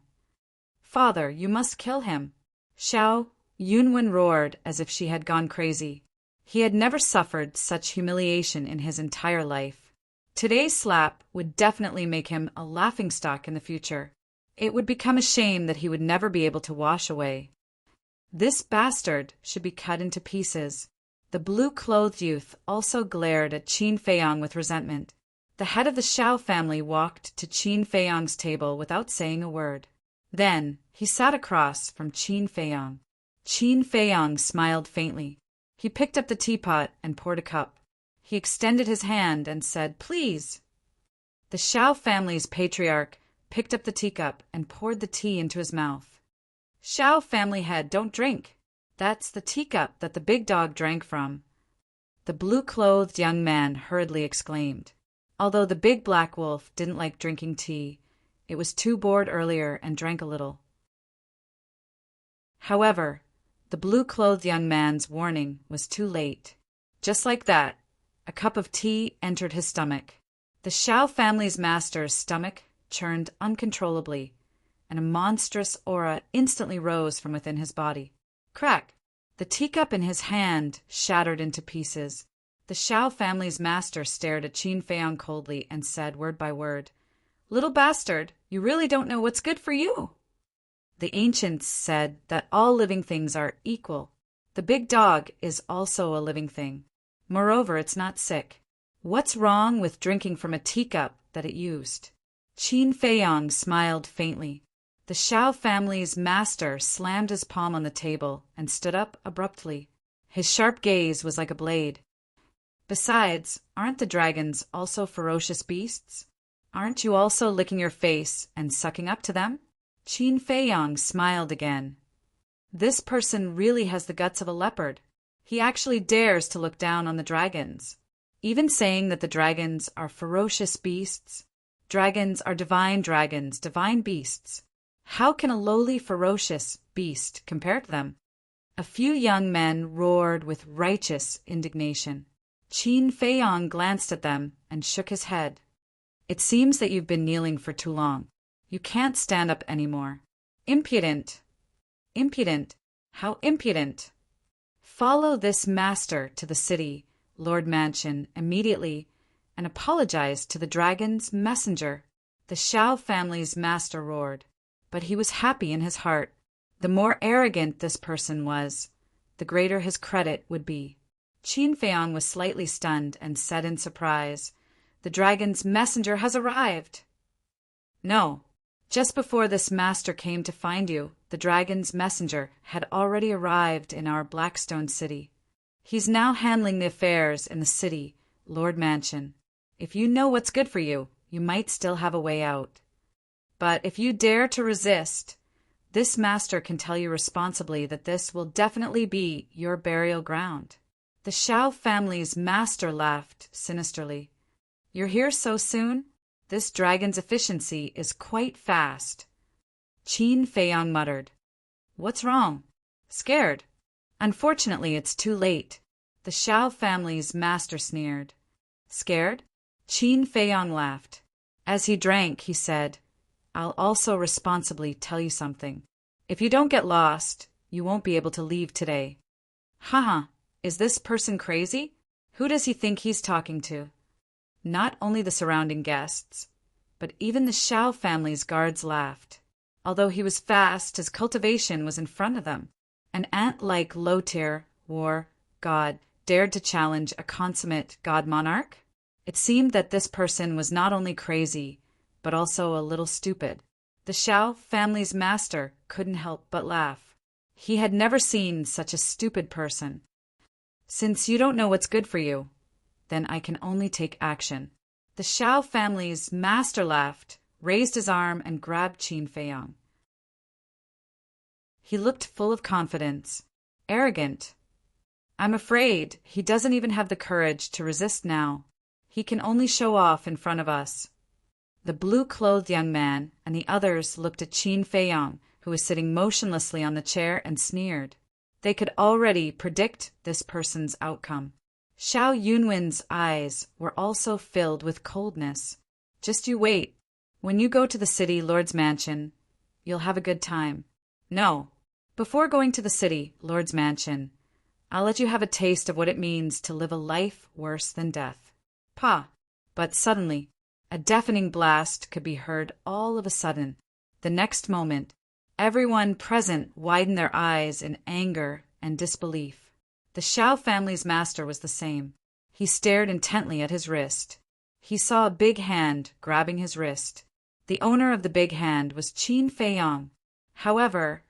"Father, you must kill him." Xiao Yunwen roared as if she had gone crazy. He had never suffered such humiliation in his entire life. Today's slap would definitely make him a laughingstock in the future. It would become a shame that he would never be able to wash away. This bastard should be cut into pieces. The blue-clothed youth also glared at Qin Feiyong with resentment. The head of the Xiao family walked to Qin Feiyong's table without saying a word. Then he sat across from Qin Feiyong. Qin Feiyong smiled faintly. He picked up the teapot and poured a cup. He extended his hand and said, "Please." The Xiao family's patriarch picked up the teacup and poured the tea into his mouth. "Xiao family head, don't drink. That's the teacup that the big dog drank from," the blue-clothed young man hurriedly exclaimed. Although the big black wolf didn't like drinking tea, it was too bored earlier and drank a little. However, the blue-clothed young man's warning was too late. Just like that, a cup of tea entered his stomach. The Xiao family's master's stomach churned uncontrollably, and a monstrous aura instantly rose from within his body. Crack! The teacup in his hand shattered into pieces. The Xiao family's master stared at Qin Feiyong coldly and said word by word, "Little bastard, you really don't know what's good for you." The ancients said that all living things are equal. The big dog is also a living thing. Moreover, it's not sick. What's wrong with drinking from a teacup that it used? Qin Feiyong smiled faintly. The Xiao family's master slammed his palm on the table and stood up abruptly. His sharp gaze was like a blade. "Besides, aren't the dragons also ferocious beasts? Aren't you also licking your face and sucking up to them?" Qin Feiyong smiled again. This person really has the guts of a leopard. He actually dares to look down on the dragons, even saying that the dragons are ferocious beasts. Dragons are divine dragons, divine beasts. How can a lowly, ferocious beast compare to them? A few young men roared with righteous indignation. Qin Feiyong glanced at them and shook his head. "It seems that you've been kneeling for too long. You can't stand up anymore. Impudent! Impudent! How impudent! Follow this master to the city, Lord Mansion, immediately, and apologize to the dragon's messenger." The Xiao family's master roared, but he was happy in his heart. The more arrogant this person was, the greater his credit would be. Qin Feiyong was slightly stunned and said in surprise, "The dragon's messenger has arrived." "No. Just before this master came to find you, the dragon's messenger had already arrived in our Blackstone City. He's now handling the affairs in the city, Lord Mansion. If you know what's good for you, you might still have a way out. But if you dare to resist, this master can tell you responsibly that this will definitely be your burial ground." The Shao family's master laughed sinisterly. "You're here so soon? This dragon's efficiency is quite fast." Qin Feiyang muttered. "What's wrong? Scared?" "Unfortunately, it's too late." The Shao family's master sneered. "Scared?" Qin Feiyang laughed. As he drank, he said, "I'll also responsibly tell you something. If you don't get lost, you won't be able to leave today." "Haha, is this person crazy? Who does he think he's talking to?" Not only the surrounding guests, but even the Shao family's guards laughed. Although he was fast, his cultivation was in front of them. An ant-like low-tier war god dared to challenge a consummate god monarch? It seemed that this person was not only crazy, but also a little stupid. The Shao family's master couldn't help but laugh. He had never seen such a stupid person. "Since you don't know what's good for you, then I can only take action." The Shao family's master laughed, raised his arm, and grabbed Qin Feiyang. He looked full of confidence, arrogant. "I'm afraid he doesn't even have the courage to resist now. He can only show off in front of us." The blue-clothed young man and the others looked at Qin Feiyang, who was sitting motionlessly on the chair, and sneered. They could already predict this person's outcome. Xiao Yunwen's eyes were also filled with coldness. "Just you wait. When you go to the city lord's mansion, you'll have a good time." "No. Before going to the city lord's mansion, I'll let you have a taste of what it means to live a life worse than death." "Pa!" But suddenly, a deafening blast could be heard all of a sudden. The next moment, everyone present widened their eyes in anger and disbelief. The Shao family's master was the same. He stared intently at his wrist. He saw a big hand grabbing his wrist. The owner of the big hand was Qin Feiyang. However,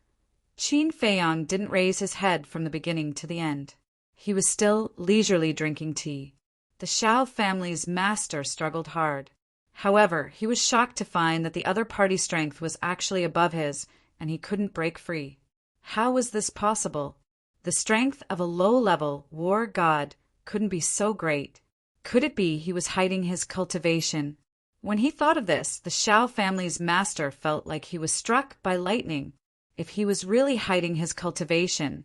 Qin Feiyang didn't raise his head from the beginning to the end. He was still leisurely drinking tea. The Shao family's master struggled hard. However, he was shocked to find that the other party's strength was actually above his, and he couldn't break free. How was this possible? The strength of a low-level war god couldn't be so great. Could it be he was hiding his cultivation? When he thought of this, the Shao family's master felt like he was struck by lightning. If he was really hiding his cultivation,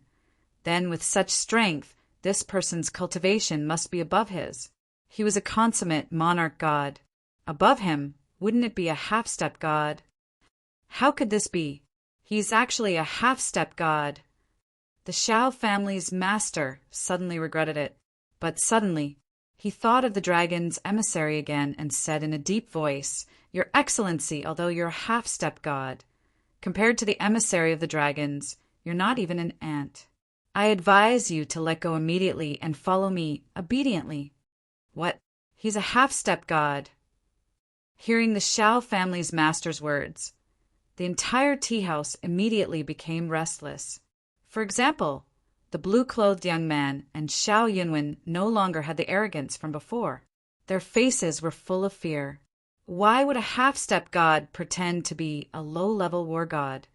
then with such strength, this person's cultivation must be above his. He was a consummate monarch god. Above him, wouldn't it be a half-step god? How could this be? He's actually a half-step god. The Shao family's master suddenly regretted it. But suddenly, he thought of the dragon's emissary again and said in a deep voice, "Your Excellency, although you're a half-step god, compared to the emissary of the dragons, you're not even an ant. I advise you to let go immediately and follow me obediently." "What? He's a half-step god." Hearing the Shao family's master's words, the entire tea house immediately became restless. For example, the blue-clothed young man and Xiao Yunwen no longer had the arrogance from before. Their faces were full of fear. Why would a half-step god pretend to be a low-level war god?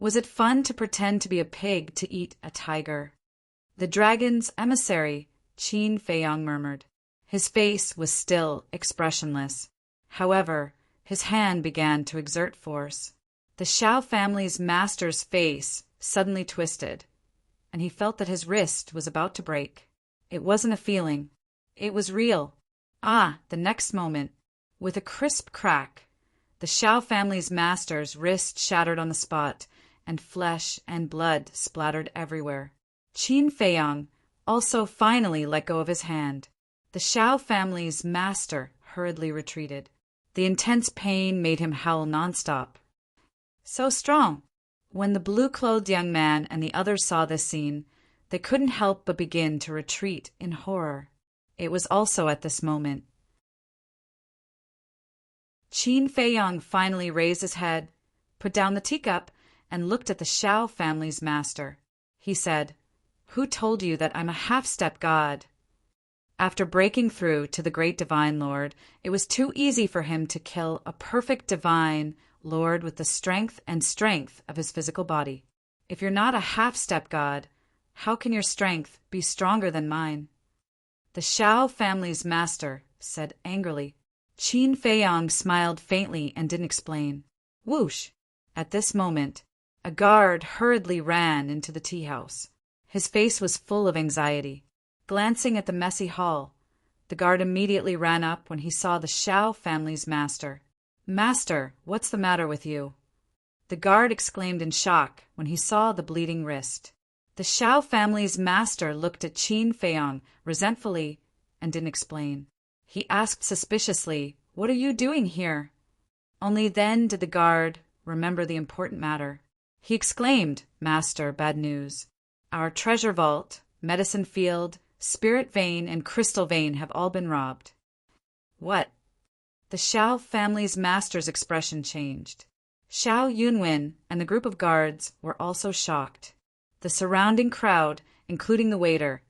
Was it fun to pretend to be a pig to eat a tiger? "The dragon's emissary," Qin Feiyang murmured. His face was still expressionless. However, his hand began to exert force. The Shao family's master's face suddenly twisted, and he felt that his wrist was about to break. It wasn't a feeling. It was real. The next moment, with a crisp crack, the Shao family's master's wrist shattered on the spot, and flesh and blood splattered everywhere. Qin Feiyang also finally let go of his hand. The Shao family's master hurriedly retreated. The intense pain made him howl nonstop. So strong! When the blue-clothed young man and the others saw this scene, they couldn't help but begin to retreat in horror. It was also at this moment Qin Feiyang finally raised his head, put down the teacup, and looked at the Shao family's master. He said, "Who told you that I'm a half-step god?" After breaking through to the great divine lord, it was too easy for him to kill a perfect divine lord with the strength of his physical body. If you're not a half-step god, how can your strength be stronger than mine? The Shao family's master said angrily. Qin Feiyang smiled faintly and didn't explain. Whoosh! At this moment, a guard hurriedly ran into the tea house. His face was full of anxiety. Glancing at the messy hall, the guard immediately ran up when he saw the Shao family's master. Master, what's the matter with you? The guard exclaimed in shock when he saw the bleeding wrist. The Shao family's master looked at Qin Feiyang resentfully and didn't explain. He asked suspiciously, "What are you doing here?" Only then did the guard remember the important matter. He exclaimed, "Master, bad news. Our treasure vault, medicine field, spirit vein, and crystal vein have all been robbed." What? The Shao family's master's expression changed. Xiao Yunwen and the group of guards were also shocked. The surrounding crowd, including the waiter,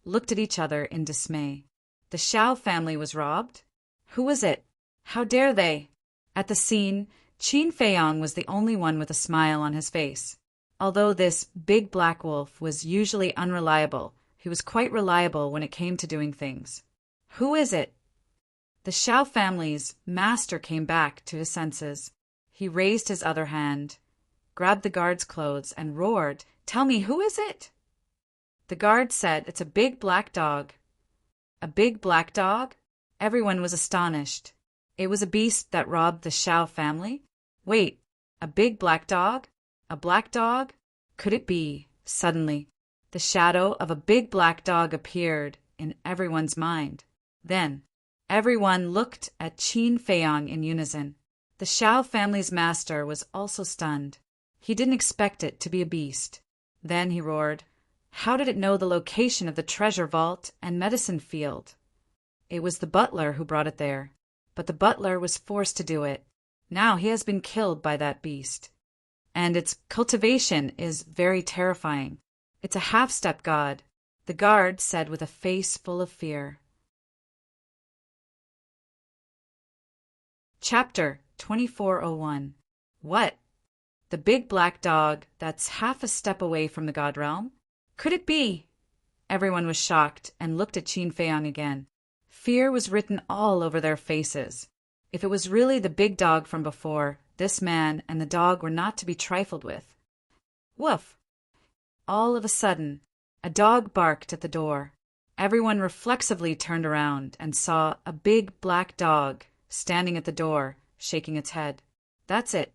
looked at each other in dismay. The Shao family was robbed? Who was it? How dare they? At the scene, Qin Feiyang was the only one with a smile on his face. Although this big black wolf was usually unreliable, he was quite reliable when it came to doing things. Who is it? The Shao family's master came back to his senses. He raised his other hand, grabbed the guard's clothes, and roared, "Tell me, who is it?" The guard said, "It's a big black dog." A big black dog? Everyone was astonished. It was a beast that robbed the Shao family? Wait, a big black dog? A black dog? Could it be? Suddenly, the shadow of a big black dog appeared in everyone's mind. Then, everyone looked at Qin Feiyang in unison. The Shao family's master was also stunned. He didn't expect it to be a beast. Then he roared, "How did it know the location of the treasure vault and medicine field?" It was the butler who brought it there, but the butler was forced to do it. Now he has been killed by that beast. And its cultivation is very terrifying. It's a half-step god, the guard said with a face full of fear. Chapter 2401. What? The big black dog that's half a step away from the god realm? Could it be? Everyone was shocked and looked at Qin Feiyang again. Fear was written all over their faces. If it was really the big dog from before, this man and the dog were not to be trifled with. Woof! All of a sudden, a dog barked at the door. Everyone reflexively turned around and saw a big black dog standing at the door, shaking its head. That's it.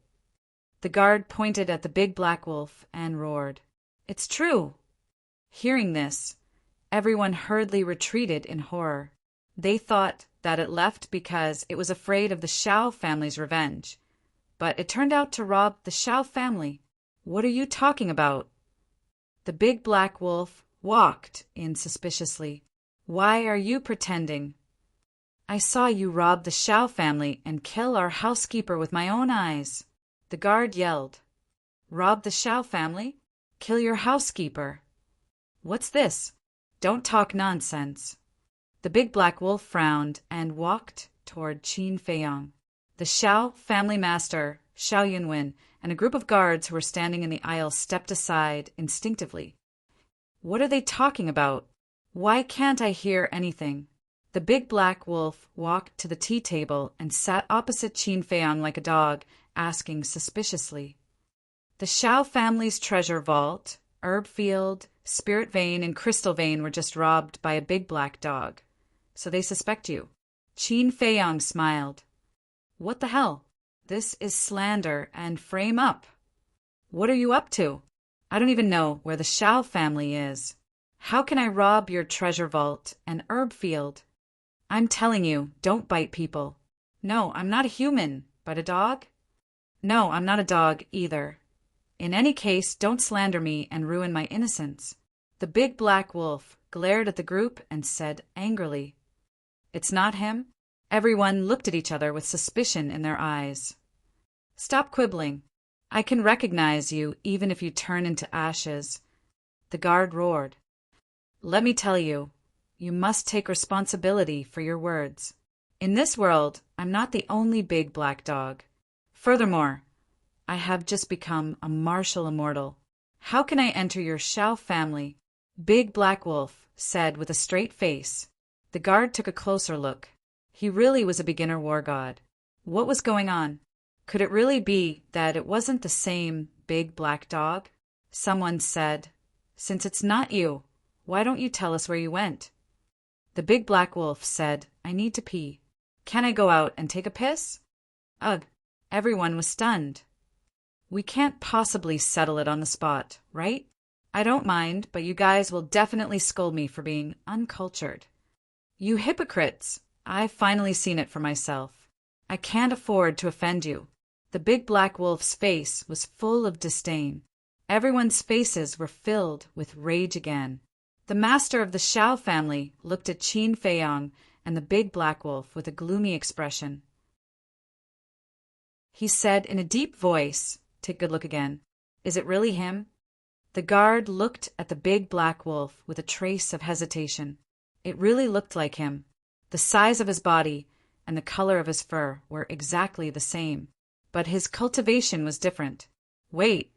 The guard pointed at the big black wolf and roared, "It's true!" Hearing this, everyone hurriedly retreated in horror. They thought that it left because it was afraid of the Shao family's revenge. But it turned out to rob the Shao family. What are you talking about? The big black wolf walked in suspiciously. Why are you pretending? I saw you rob the Shao family and kill our housekeeper with my own eyes. The guard yelled. Rob the Shao family? Kill your housekeeper? What's this? Don't talk nonsense. The big black wolf frowned and walked toward Qin Feiyang. The Shao family master, Xiao Yunwen, and a group of guards who were standing in the aisle stepped aside instinctively. What are they talking about? Why can't I hear anything? The big black wolf walked to the tea table and sat opposite Qin Feiyang like a dog, asking suspiciously. The Shao family's treasure vault, herb field, spirit vein, and crystal vein were just robbed by a big black dog. So they suspect you. Qin Feiyang smiled. What the hell? This is slander and frame up. What are you up to? I don't even know where the Shao family is. How can I rob your treasure vault and herb field? I'm telling you, don't bite people. No, I'm not a human, but a dog? No, I'm not a dog either. In any case, don't slander me and ruin my innocence. The big black wolf glared at the group and said angrily, It's not him? Everyone looked at each other with suspicion in their eyes. Stop quibbling. I can recognize you even if you turn into ashes. The guard roared. Let me tell you, you must take responsibility for your words. In this world, I'm not the only big black dog. Furthermore, I have just become a martial immortal. How can I enter your Shao family? Big Black Wolf said with a straight face. The guard took a closer look. He really was a beginner war god. What was going on? Could it really be that it wasn't the same big black dog? Someone said, "Since it's not you, why don't you tell us where you went?" The big black wolf said, "I need to pee. Can I go out and take a piss?" Ugh, everyone was stunned. "We can't possibly settle it on the spot, right? I don't mind, but you guys will definitely scold me for being uncultured." "You hypocrites! I've finally seen it for myself. I can't afford to offend you." The big black wolf's face was full of disdain. Everyone's faces were filled with rage again. The master of the Shao family looked at Qin Feiyong and the big black wolf with a gloomy expression. He said in a deep voice, "Take a good look again. Is it really him?" The guard looked at the big black wolf with a trace of hesitation. It really looked like him. The size of his body and the color of his fur were exactly the same, but his cultivation was different. Wait!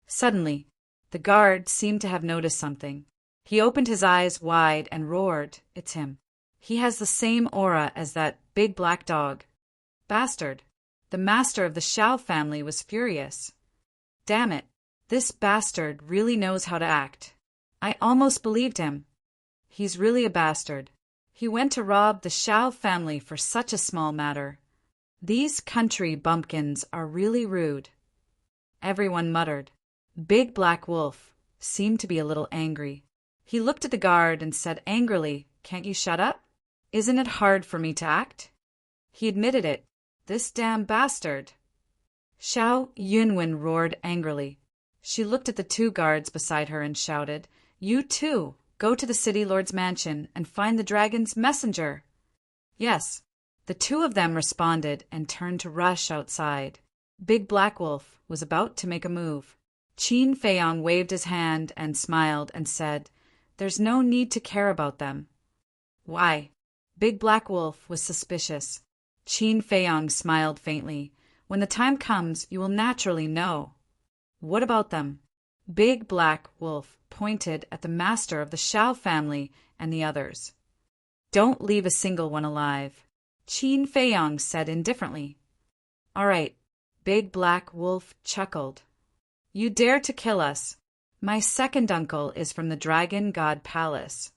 Suddenly, the guard seemed to have noticed something. He opened his eyes wide and roared, "It's him. He has the same aura as that big black dog." Bastard! The master of the Shao family was furious. Damn it! This bastard really knows how to act. I almost believed him. He's really a bastard. He went to rob the Shao family for such a small matter. These country bumpkins are really rude. Everyone muttered. Big Black Wolf seemed to be a little angry. He looked at the guard and said angrily, "Can't you shut up? Isn't it hard for me to act?" He admitted it. This damn bastard. Xiao Yunwen roared angrily. She looked at the two guards beside her and shouted, "You too, go to the city lord's mansion and find the dragon's messenger." Yes, the two of them responded and turned to rush outside. Big Black Wolf was about to make a move. Qin Feiyong waved his hand and smiled and said, "There's no need to care about them." Why? Big Black Wolf was suspicious. Qin Feiyong smiled faintly. "When the time comes, you will naturally know." "What about them?" Big Black Wolf pointed at the master of the Shao family and the others. "Don't leave a single one alive," Qin Feiyong said indifferently. "All right," Big Black Wolf chuckled. "You dare to kill us. My second uncle is from the Dragon God Palace,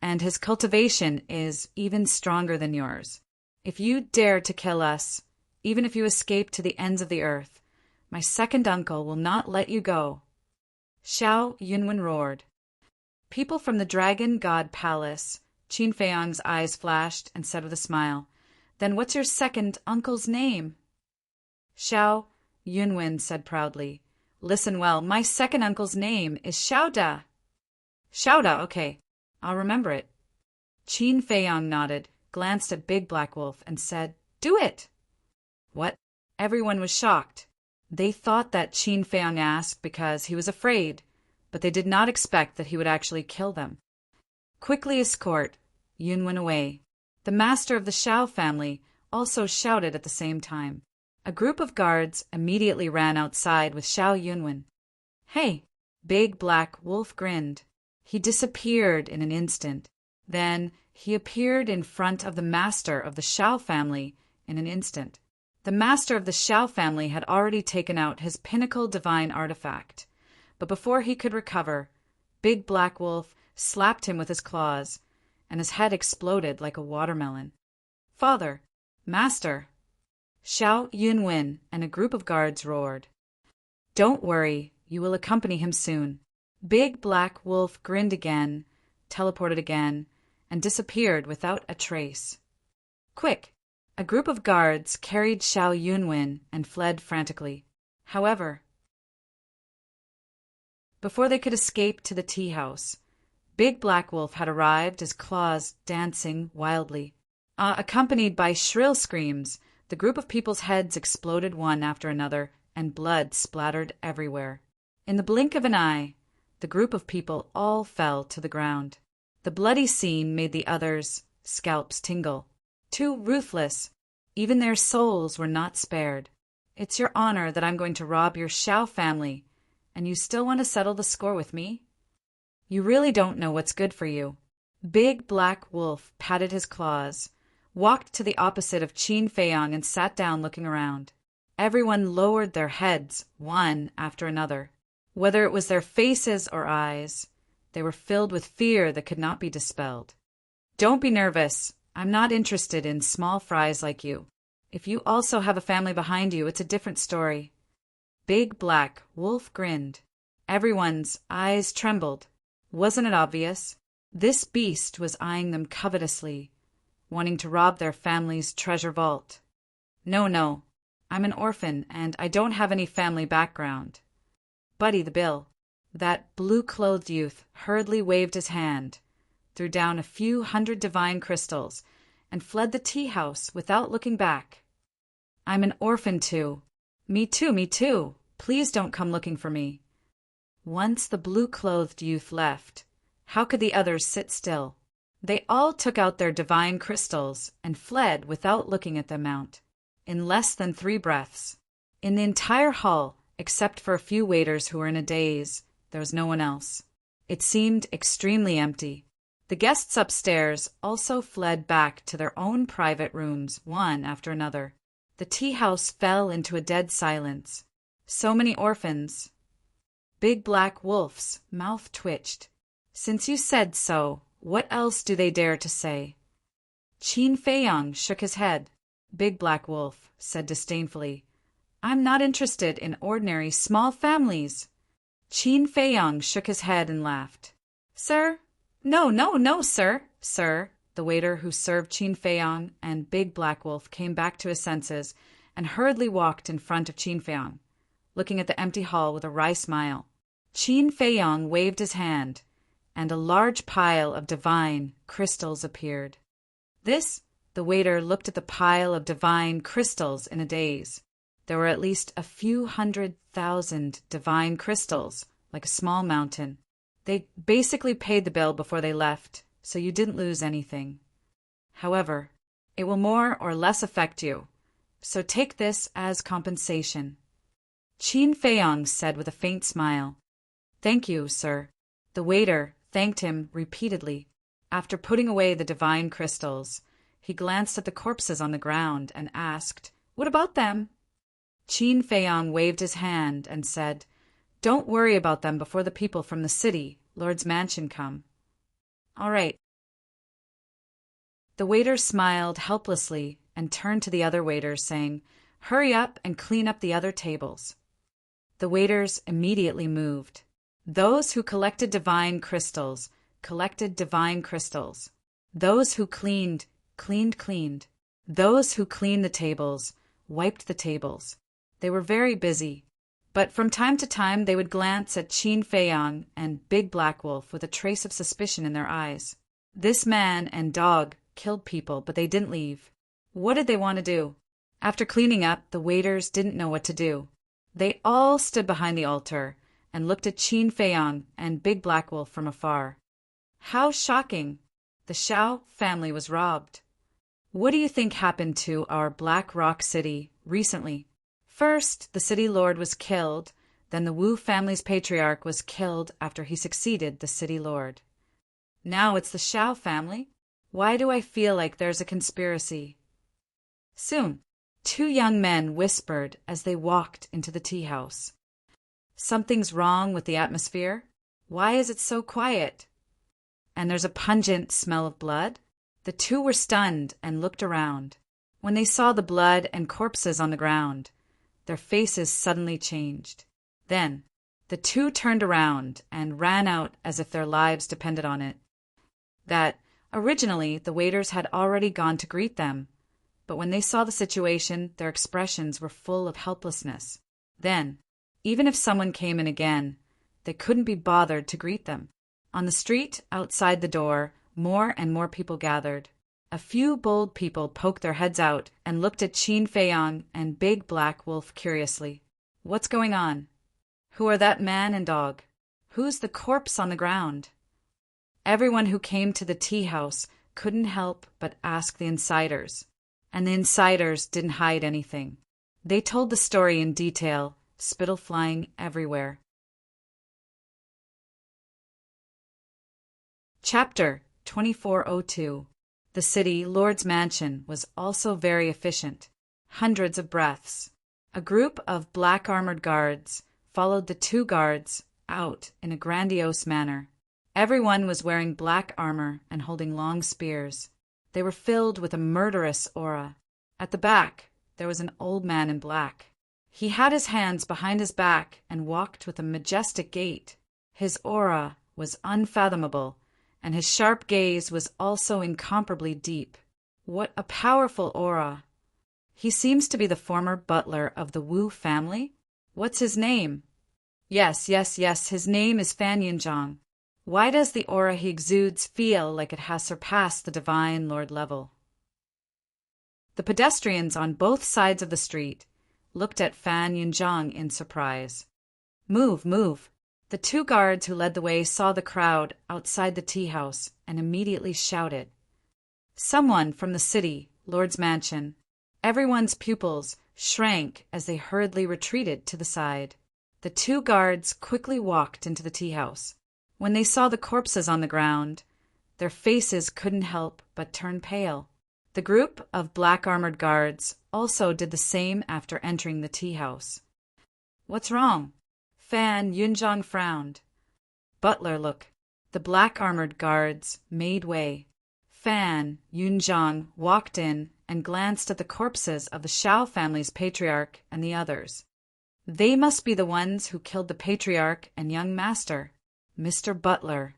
and his cultivation is even stronger than yours. If you dare to kill us, even if you escape to the ends of the earth, my second uncle will not let you go." Xiao Yunwen roared. "People from the Dragon God Palace," Qin Feiyong's eyes flashed and said with a smile, "Then what's your second uncle's name?" Xiao Yunwen said proudly, "Listen well, my second uncle's name is Xiaoda." "Xiaoda, okay, I'll remember it." Qin Feiyong nodded, glanced at Big Black Wolf, and said, "Do it!" What? Everyone was shocked. They thought that Qin Feiyong asked because he was afraid, but they did not expect that he would actually kill them. Quickly escort Yunwen away. The master of the Shao family also shouted at the same time. A group of guards immediately ran outside with Xiao Yunwen. "Hey!" Big Black Wolf grinned. He disappeared in an instant. Then he appeared in front of the master of the Shao family in an instant. The master of the Shao family had already taken out his pinnacle divine artifact, but before he could recover, Big Black Wolf slapped him with his claws, and his head exploded like a watermelon. "Father! Master!" Xiao Yunwen and a group of guards roared. "Don't worry, you will accompany him soon." Big Black Wolf grinned again, teleported again, and disappeared without a trace. Quick! A group of guards carried Xiao Yunwen and fled frantically. However, before they could escape to the tea house, Big Black Wolf had arrived, his claws dancing wildly. Accompanied by shrill screams, the group of people's heads exploded one after another, and blood splattered everywhere. In the blink of an eye, the group of people all fell to the ground. The bloody scene made the others' scalps tingle. Too ruthless. Even their souls were not spared. It's your honor that I'm going to rob your Shao family, and you still want to settle the score with me? You really don't know what's good for you. Big Black Wolf patted his claws, walked to the opposite of Qin Feiyang and sat down looking around. Everyone lowered their heads, one after another. Whether it was their faces or eyes, they were filled with fear that could not be dispelled. Don't be nervous. I'm not interested in small fries like you. If you also have a family behind you, it's a different story. Big Black Wolf grinned. Everyone's eyes trembled. Wasn't it obvious? This beast was eyeing them covetously, wanting to rob their family's treasure vault. No, I'm an orphan and I don't have any family background. Buddy the Bill, that blue-clothed youth, hurriedly waved his hand, threw down a few hundred divine crystals, and fled the tea-house without looking back. I'm an orphan too. Me too. Please don't come looking for me. Once the blue-clothed youth left, how could the others sit still? They all took out their divine crystals and fled without looking at the amount. In less than 3 breaths. In the entire hall, except for a few waiters who were in a daze, there was no one else. It seemed extremely empty. The guests upstairs also fled back to their own private rooms, one after another. The tea-house fell into a dead silence. So many orphans. Big Black Wolf's mouth twitched. Since you said so, what else do they dare to say? Qin Feiyang shook his head. Big Black Wolf said disdainfully, I'm not interested in ordinary small families. Qin Feiyang shook his head and laughed. Sir? No, sir. Sir, the waiter who served Qin Feiyang and Big Black Wolf came back to his senses and hurriedly walked in front of Qin Feiyang, looking at the empty hall with a wry smile. Qin Feiyang waved his hand, and a large pile of divine crystals appeared. The waiter looked at the pile of divine crystals in a daze. There were at least a few 100,000 divine crystals, like a small mountain. They basically paid the bill before they left, so you didn't lose anything. However, it will more or less affect you, so take this as compensation. Qin Feiyang said with a faint smile. Thank you, sir. The waiter thanked him repeatedly. After putting away the divine crystals, he glanced at the corpses on the ground and asked, What about them? Qin Feiyang waved his hand and said, Don't worry about them before the people from the city, Lord's mansion, come. All right. The waiter smiled helplessly and turned to the other waiters, saying, Hurry up and clean up the other tables. The waiters immediately moved. Those who collected divine crystals collected divine crystals. Those who cleaned cleaned. Those who cleaned the tables wiped the tables. They were very busy, but from time to time they would glance at Qin Feiyang and Big Black Wolf with a trace of suspicion in their eyes. This man and dog killed people, but they didn't leave. What did they want to do? After cleaning up, the waiters didn't know what to do. They all stood behind the altar and looked at Qin Feiyang and Big Black Wolf from afar. How shocking! The Shao family was robbed. What do you think happened to our Black Rock City recently? First, the city lord was killed, then the Wu family's patriarch was killed after he succeeded the city lord. Now it's the Shao family? Why do I feel like there's a conspiracy? Soon, 2 young men whispered as they walked into the tea house. Something's wrong with the atmosphere? Why is it so quiet? And there's a pungent smell of blood? The 2 were stunned and looked around. When they saw the blood and corpses on the ground, their faces suddenly changed. Then, the 2 turned around and ran out as if their lives depended on it. Originally, the waiters had already gone to greet them, but when they saw the situation, their expressions were full of helplessness. Then, even if someone came in again, they couldn't be bothered to greet them. On the street, outside the door, more and more people gathered. A few bold people poked their heads out and looked at Qin Feiyang and Big Black Wolf curiously. What's going on? Who are that man and dog? Who's the corpse on the ground? Everyone who came to the tea house couldn't help but ask the insiders. And the insiders didn't hide anything. They told the story in detail, spittle flying everywhere. Chapter 2402. The city lord's mansion was also very efficient. Hundreds of breaths. A group of black armored guards followed the two guards out in a grandiose manner. Everyone was wearing black armor and holding long spears. They were filled with a murderous aura. At the back, there was an old man in black. He had his hands behind his back and walked with a majestic gait. His aura was unfathomable, and his sharp gaze was also incomparably deep. What a powerful aura! He seems to be the former butler of the Wu family. What's his name? Yes, his name is Fan Yunzhang. Why does the aura he exudes feel like it has surpassed the divine lord level? The pedestrians on both sides of the street looked at Fan Yunzhang in surprise. Move, move. The two guards who led the way saw the crowd outside the tea house and immediately shouted. Someone from the city, lord's mansion. Everyone's pupils shrank as they hurriedly retreated to the side. The two guards quickly walked into the tea house. When they saw the corpses on the ground, their faces couldn't help but turn pale. The group of black armored guards also did the same after entering the tea house. What's wrong? Fan Yunzhang frowned. Butler, look. The black armored guards made way. Fan Yunzhang walked in and glanced at the corpses of the Shao family's patriarch and the others. They must be the ones who killed the patriarch and young master. Mr. Butler,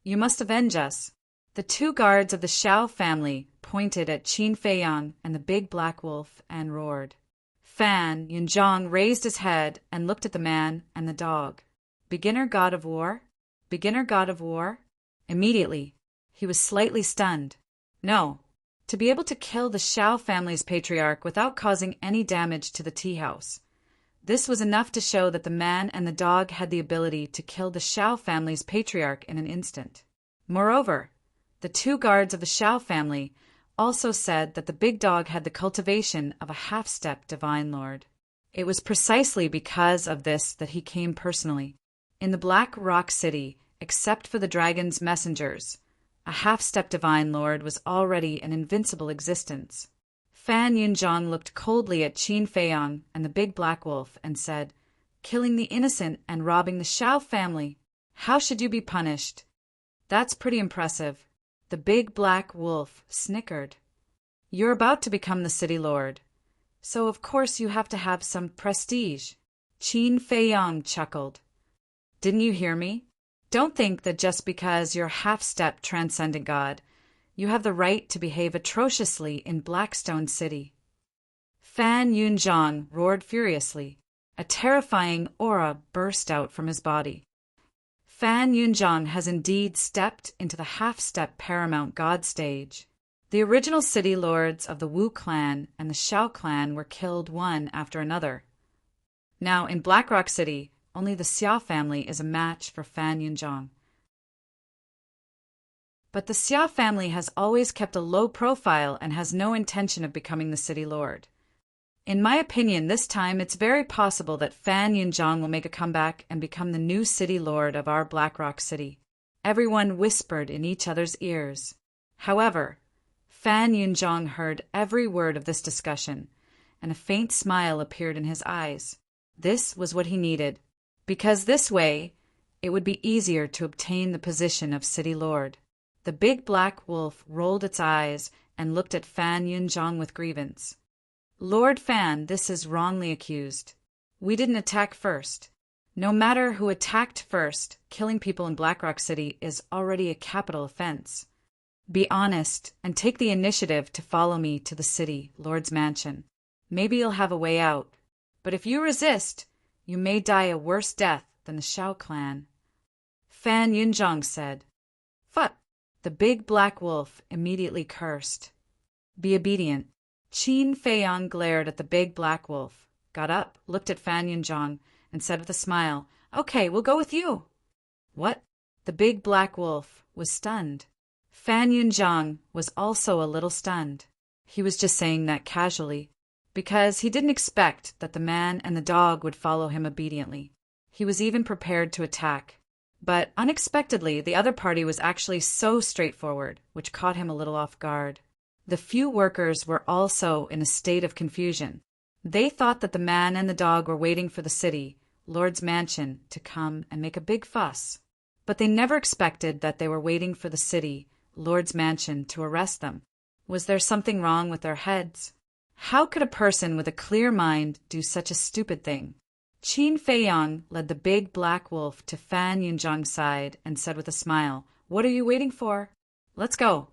you must avenge us. The two guards of the Shao family pointed at Qin Feiyang and the big black wolf and roared. Fan Yunzhang raised his head and looked at the man and the dog. Beginner god of war? Beginner god of war? Immediately, he was slightly stunned. No, to be able to kill the Shao family's patriarch without causing any damage to the tea house. This was enough to show that the man and the dog had the ability to kill the Shao family's patriarch in an instant. Moreover, the two guards of the Shao family also said that the big dog had the cultivation of a half-step divine lord. It was precisely because of this that he came personally. In the Black Rock City, except for the dragon's messengers, a half-step divine lord was already an invincible existence. Fan Yunzhang looked coldly at Qin Feiyang and the big black wolf and said, "Killing the innocent and robbing the Shao family. How should you be punished?" "That's pretty impressive." The big black wolf snickered. "You're about to become the city lord, so of course you have to have some prestige." Qin Feiyang chuckled. "Didn't you hear me? Don't think that just because you're half-step transcendent god, you have the right to behave atrociously in Blackstone City." Fan Yunzhang roared furiously. A terrifying aura burst out from his body. Fan Yunzhang has indeed stepped into the half-step paramount god stage. The original city lords of the Wu clan and the Shao clan were killed one after another. Now, in Blackrock City, only the Xia family is a match for Fan Yunzhang. But the Xia family has always kept a low profile and has no intention of becoming the city lord. In my opinion, this time it's very possible that Fan Yunzhang will make a comeback and become the new city lord of our Blackrock City. Everyone whispered in each other's ears. However, Fan Yunzhang heard every word of this discussion, and a faint smile appeared in his eyes. This was what he needed, because this way it would be easier to obtain the position of city lord. The big black wolf rolled its eyes and looked at Fan Yunzhang with grievance. "Lord Fan, this is wrongly accused. We didn't attack first. No matter who attacked first, killing people in Blackrock City is already a capital offense. Be honest and take the initiative to follow me to the city, Lord's mansion. Maybe you'll have a way out. But if you resist, you may die a worse death than the Shao clan." Fan Yunzhang said. "Phut!" The big black wolf immediately cursed. "Be obedient." Qin Feiyang glared at the big black wolf, got up, looked at Fan Yunzhang, and said with a smile, "Okay, we'll go with you." "What?" The big black wolf was stunned. Fan Yunjiang was also a little stunned. He was just saying that casually, because he didn't expect that the man and the dog would follow him obediently. He was even prepared to attack. But unexpectedly, the other party was actually so straightforward, which caught him a little off guard. The few workers were also in a state of confusion. They thought that the man and the dog were waiting for the city, Lord's mansion, to come and make a big fuss. But they never expected that they were waiting for the city, Lord's mansion, to arrest them. Was there something wrong with their heads? How could a person with a clear mind do such a stupid thing? Qin Feiyang led the big black wolf to Fan Yunjiang's side and said with a smile, "What are you waiting for? Let's go."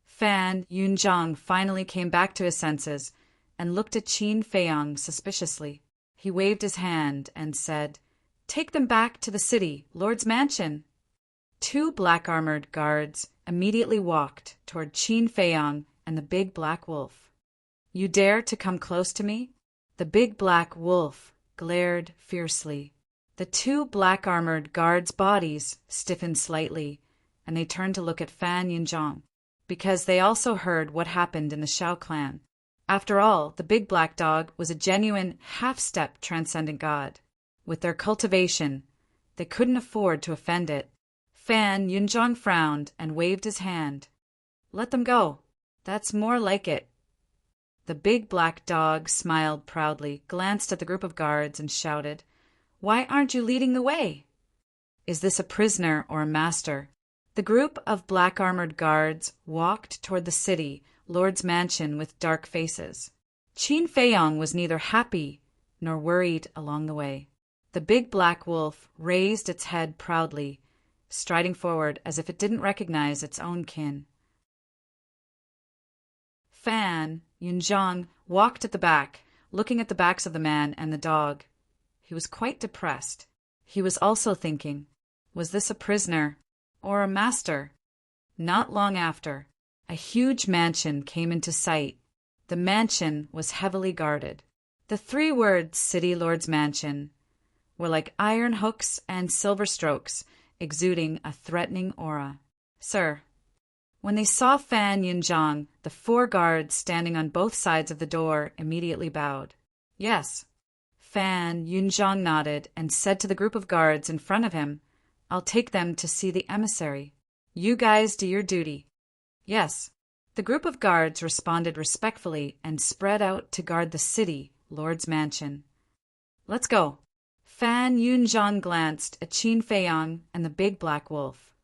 Fan Yunjiang finally came back to his senses and looked at Qin Feiyang suspiciously. He waved his hand and said, "Take them back to the city, Lord's mansion." 2 black-armored guards immediately walked toward Qin Feiyang and the big black wolf. "You dare to come close to me?" The big black wolf glared fiercely. The 2 black-armored guards' bodies stiffened slightly, and they turned to look at Fan Yunjiang, because they also heard what happened in the Shao clan. After all, the big black dog was a genuine half-step transcendent god. With their cultivation, they couldn't afford to offend it. Fan Yunjiang frowned and waved his hand. "Let them go. That's more like it." The big black dog smiled proudly, glanced at the group of guards, and shouted, "Why aren't you leading the way? Is this a prisoner or a master?" The group of black-armored guards walked toward the city, Lord's mansion, with dark faces. Qin Feiyang was neither happy nor worried along the way. The big black wolf raised its head proudly, striding forward as if it didn't recognize its own kin. Fan Yunjiang walked at the back, looking at the backs of the man and the dog. He was quite depressed. He was also thinking, was this a prisoner or a master? Not long after, a huge mansion came into sight. The mansion was heavily guarded. The 3 words "City Lord's Mansion" were like iron hooks and silver strokes, exuding a threatening aura. "Sir." When they saw Fan Yunjiang, the 4 guards standing on both sides of the door immediately bowed. "Yes." Fan Yunjiang nodded and said to the group of guards in front of him, "I'll take them to see the emissary. You guys do your duty." "Yes." The group of guards responded respectfully and spread out to guard the city, Lord's mansion. "Let's go." Fan Yunjiang glanced at Qin Feiyang and the big black wolf,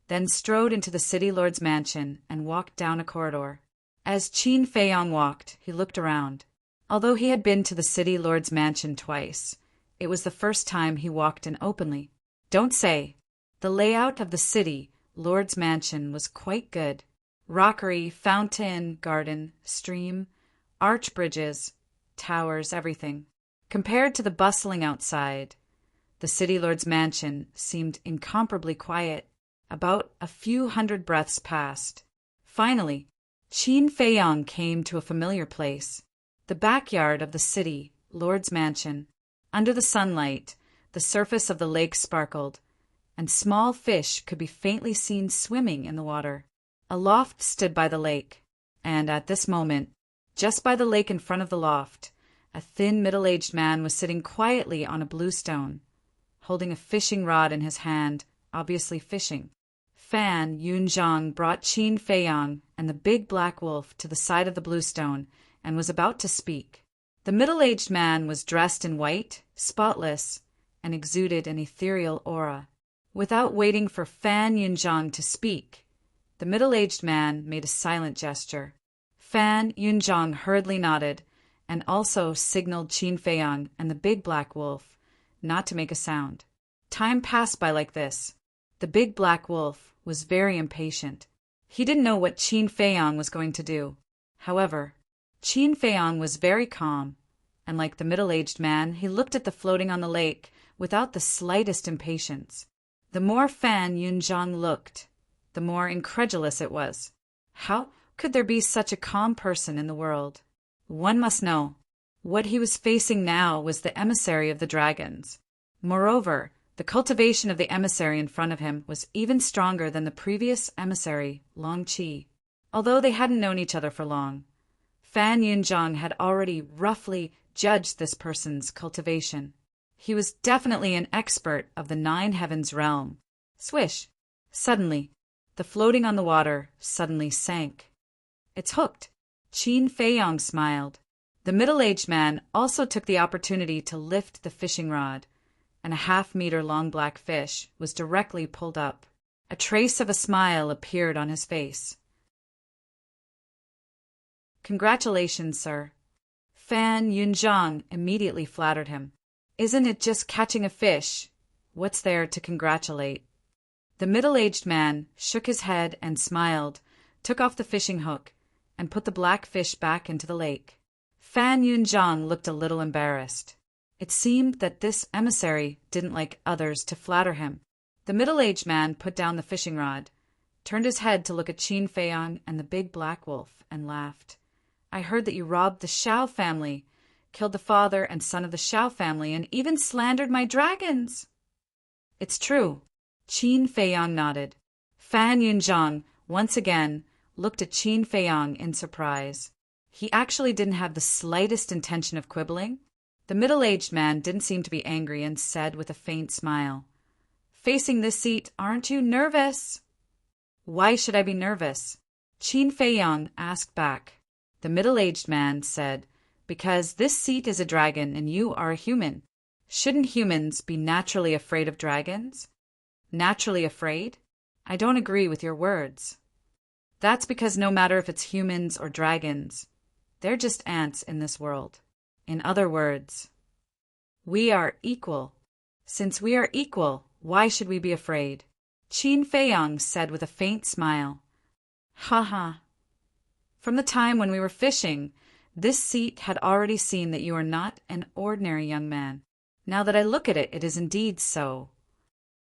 then strode into the city lord's mansion and walked down a corridor. As Qin Feiyang walked, he looked around. Although he had been to the city lord's mansion twice, it was the first time he walked in openly. Don't say. The layout of the city lord's mansion was quite good. Rockery, fountain, garden, stream, arch bridges, towers, everything. Compared to the bustling outside, the city lord's mansion seemed incomparably quiet. About a few hundred breaths passed. Finally, Qin Feiyang came to a familiar place, the backyard of the city lord's mansion. Under the sunlight, the surface of the lake sparkled, and small fish could be faintly seen swimming in the water. A loft stood by the lake, and at this moment, just by the lake in front of the loft, a thin middle-aged man was sitting quietly on a blue stone, holding a fishing rod in his hand, obviously fishing. Fan Yunjiang brought Qin Feiyang and the big black wolf to the side of the blue stone and was about to speak. The middle-aged man was dressed in white, spotless, and exuded an ethereal aura. Without waiting for Fan Yunjiang to speak, the middle-aged man made a silent gesture. Fan Yunjiang hurriedly nodded and also signaled Qin Feiyang and the big black wolf not to make a sound. Time passed by like this. The big black wolf was very impatient. He didn't know what Qin Feiyang was going to do. However, Qin Feiyang was very calm, and like the middle-aged man, he looked at the floating on the lake without the slightest impatience. The more Fan Yunjiang looked, the more incredulous it was. How could there be such a calm person in the world? One must know. What he was facing now was the emissary of the dragons. Moreover, The cultivation of the emissary in front of him was even stronger than the previous emissary, Long Qi. Although they hadn't known each other for long, Fan Yunzhang had already roughly judged this person's cultivation. He was definitely an expert of the Nine Heavens realm. Swish! Suddenly, the floating on the water suddenly sank. It's hooked. Qin Feiyong smiled. The middle-aged man also took the opportunity to lift the fishing rod, and a half-meter-long black fish was directly pulled up. A trace of a smile appeared on his face. "Congratulations, sir." Fan Yunzhang immediately flattered him. "Isn't it just catching a fish? What's there to congratulate?" The middle-aged man shook his head and smiled, took off the fishing hook, and put the black fish back into the lake. Fan Yunzhang looked a little embarrassed. It seemed that this emissary didn't like others to flatter him. The middle-aged man put down the fishing rod, turned his head to look at Qin Feiyong and the big black wolf, and laughed. "I heard that you robbed the Shao family, killed the father and son of the Shao family, and even slandered my dragons." "It's true." Qin Feiyong nodded. Fan Yunzhang, once again, looked at Qin Feiyong in surprise. He actually didn't have the slightest intention of quibbling. The middle-aged man didn't seem to be angry and said with a faint smile, "Facing this seat, aren't you nervous?" "Why should I be nervous?" Qin Feiyong asked back. The middle-aged man said, "Because this seat is a dragon and you are a human. Shouldn't humans be naturally afraid of dragons?" "Naturally afraid? I don't agree with your words." "That's because no matter if it's humans or dragons, they're just ants in this world. In other words, we are equal. Since we are equal, why should we be afraid?" Qin Feiyong said with a faint smile. "Ha ha. From the time when we were fishing, this seat had already seen that you are not an ordinary young man. Now that I look at it, it is indeed so.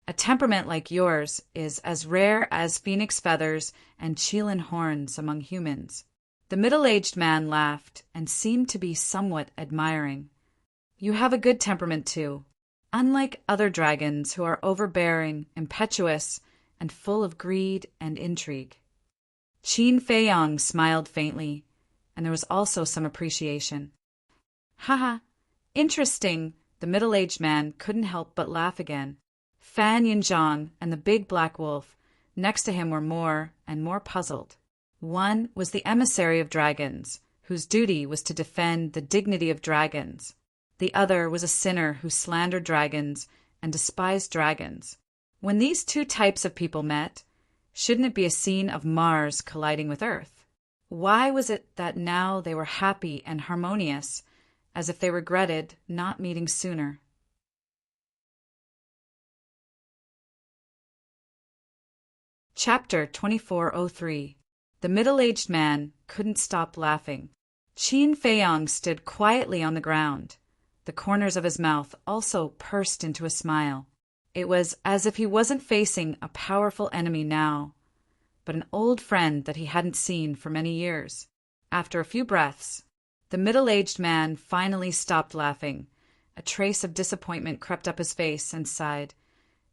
A temperament like yours is as rare as phoenix feathers and Qilin horns among humans." The middle-aged man laughed and seemed to be somewhat admiring. "You have a good temperament, too. Unlike other dragons who are overbearing, impetuous, and full of greed and intrigue." Qin Feiyong smiled faintly, and there was also some appreciation. "Haha, interesting." The middle-aged man couldn't help but laugh again. Fan Yunzhang and the big black wolf next to him were more and more puzzled. One was the emissary of dragons, whose duty was to defend the dignity of dragons. The other was a sinner who slandered dragons and despised dragons. When these two types of people met, shouldn't it be a scene of Mars colliding with Earth? Why was it that now they were happy and harmonious, as if they regretted not meeting sooner? Chapter 2403. The middle-aged man couldn't stop laughing. Qin Feiyong stood quietly on the ground. The corners of his mouth also pursed into a smile. It was as if he wasn't facing a powerful enemy now, but an old friend that he hadn't seen for many years. After a few breaths, the middle-aged man finally stopped laughing. A trace of disappointment crept up his face and sighed.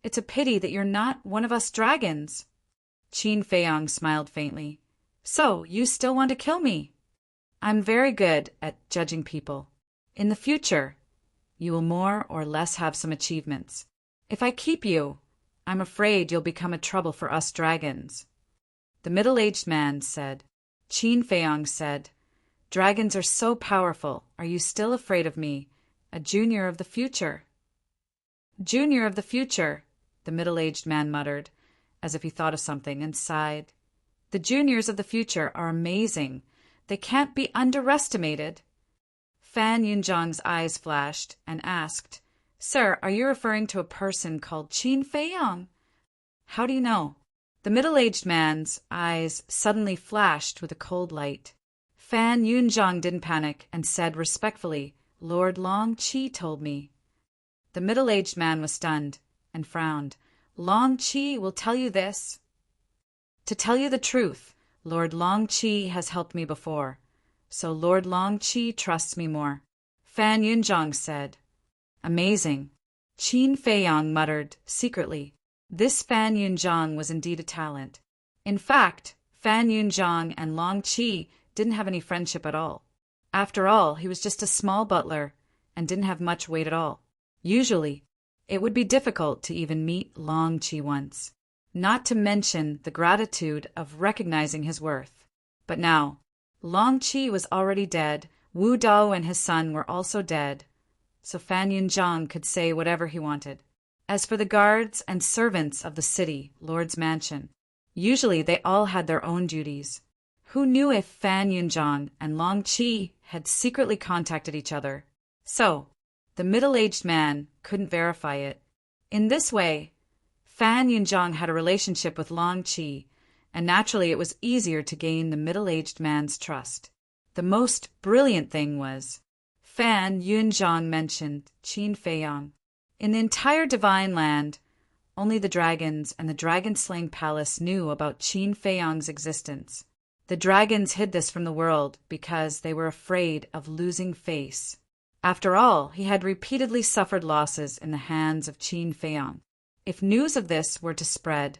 "It's a pity that you're not one of us dragons." Qin Feiyong smiled faintly. "So, you still want to kill me?" "I'm very good at judging people. In the future, you will more or less have some achievements. If I keep you, I'm afraid you'll become a trouble for us dragons." The middle-aged man said. Qin Feiyong said, "Dragons are so powerful. Are you still afraid of me, a junior of the future?" "Junior of the future," the middle-aged man muttered, as if he thought of something, and sighed. "The juniors of the future are amazing. They can't be underestimated." Fan Yunzhang's eyes flashed and asked, "Sir, are you referring to a person called Qin Feiyong?" "How do you know?" The middle-aged man's eyes suddenly flashed with a cold light. Fan Yunzhang didn't panic and said respectfully, "Lord Long Qi told me." The middle-aged man was stunned and frowned. "Long Qi will tell you this?" "To tell you the truth, Lord Long Qi has helped me before, so Lord Long Qi trusts me more," Fan Yunzhang said. "Amazing. Qin Feiyang muttered secretly. This Fan Yunzhang was indeed a talent. In fact, Fan Yunzhang and Long Qi didn't have any friendship at all. After all, he was just a small butler and didn't have much weight at all. Usually, it would be difficult to even meet Long Qi once, not to mention the gratitude of recognizing his worth. But now, Long Qi was already dead, Wu Dao and his son were also dead, so Fan Yunzhang could say whatever he wanted. As for the guards and servants of the city, Lord's mansion, usually they all had their own duties. Who knew if Fan Yunzhang and Long Qi had secretly contacted each other? So, the middle-aged man couldn't verify it. In this way, Fan Yunzhang had a relationship with Long Qi, and naturally it was easier to gain the middle-aged man's trust. The most brilliant thing was, Fan Yunzhang mentioned Qin Feiyang. In the entire Divine Land, only the dragons and the dragon-slaying palace knew about Qin Feiyang's existence. The dragons hid this from the world because they were afraid of losing face. After all, he had repeatedly suffered losses in the hands of Qin Feiyang. If news of this were to spread,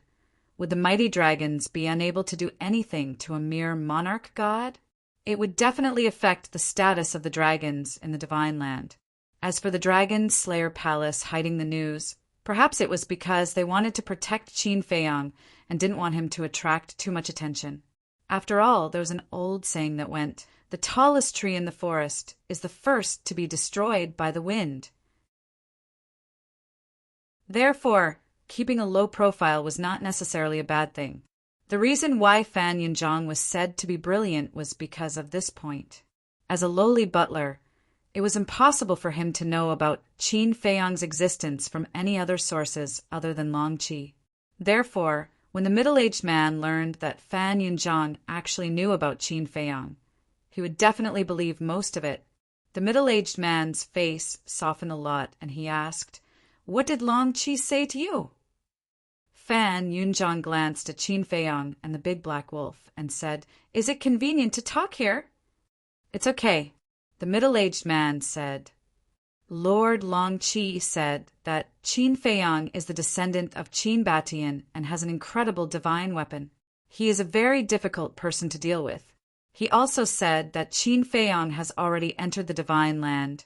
would the mighty dragons be unable to do anything to a mere monarch god? It would definitely affect the status of the dragons in the Divine Land. As for the Dragon Slayer Palace hiding the news, perhaps it was because they wanted to protect Qin Feiyang and didn't want him to attract too much attention. After all, there was an old saying that went, "The tallest tree in the forest is the first to be destroyed by the wind." Therefore, keeping a low profile was not necessarily a bad thing. The reason why Fan Yunzhang was said to be brilliant was because of this point. As a lowly butler, it was impossible for him to know about Qin Feiyang's existence from any other sources other than Long Qi. Therefore, when the middle-aged man learned that Fan Yunzhang actually knew about Qin Feiyang, he would definitely believe most of it. The middle-aged man's face softened a lot, and he asked, "What did Long Qi say to you?" Fan Yunzhang glanced at Qin Feiyang and the big black wolf and said, "Is it convenient to talk here?" "It's okay." The middle-aged man said, "Lord Long Qi said that Qin Feiyang is the descendant of Qin Batian and has an incredible divine weapon. He is a very difficult person to deal with. He also said that Qin Feiyang has already entered the Divine Land,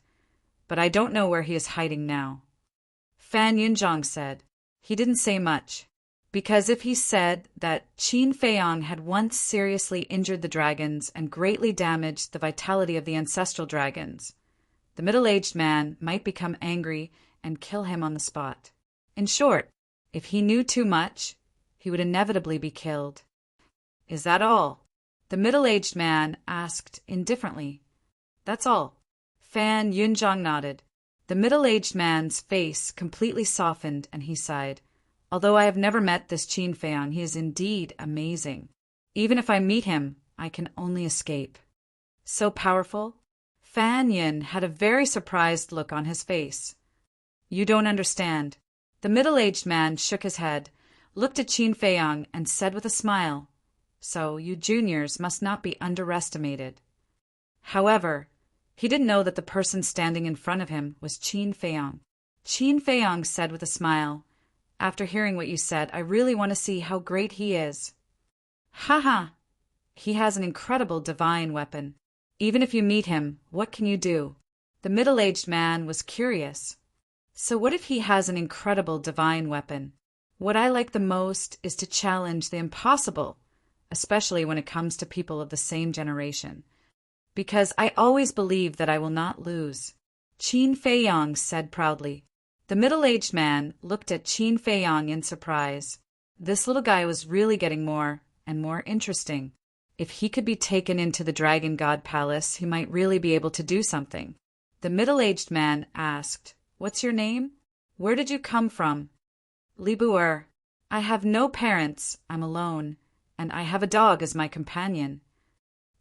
but I don't know where he is hiding now." Fan Yunzhang said, "He didn't say much, because if he said that Qin Feiyang had once seriously injured the dragons and greatly damaged the vitality of the ancestral dragons, the middle-aged man might become angry and kill him on the spot. In short, if he knew too much, he would inevitably be killed." "Is that all?" the middle-aged man asked indifferently. "That's all." Fan Yunzhang nodded. The middle-aged man's face completely softened and he sighed. "Although I have never met this Qin Feiyang, he is indeed amazing. Even if I meet him, I can only escape." "So powerful?" Fan Yin had a very surprised look on his face. "You don't understand." The middle-aged man shook his head, looked at Qin Feiyang, and said with a smile, "So you juniors must not be underestimated." However, he didn't know that the person standing in front of him was Qin Feiyang. Qin Feiyang said with a smile, "After hearing what you said, I really want to see how great he is." "Ha! He has an incredible divine weapon. Even if you meet him, what can you do?" The middle-aged man was curious. "So what if he has an incredible divine weapon? What I like the most is to challenge the impossible, especially when it comes to people of the same generation, because I always believe that I will not lose," Qin Feiyang said proudly. The middle-aged man looked at Qin Feiyang in surprise. This little guy was really getting more and more interesting. If he could be taken into the Dragon God Palace, he might really be able to do something. The middle-aged man asked, "What's your name? Where did you come from?" "Li Buer. I have no parents, I'm alone, and I have a dog as my companion,"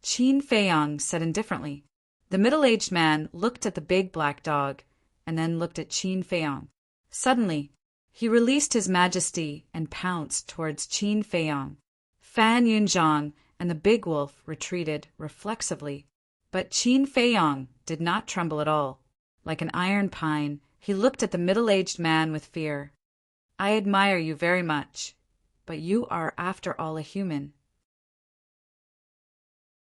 Qin Feiyang said indifferently. The middle-aged man looked at the big black dog, and then looked at Qin Feiyang. Suddenly, he released his majesty and pounced towards Qin Feiyang. Fan Yunzhang and the big wolf retreated reflexively, but Qin Feiyang did not tremble at all. Like an iron pine, He looked at the middle-aged man with fear. I admire you very much, but you are after all a human.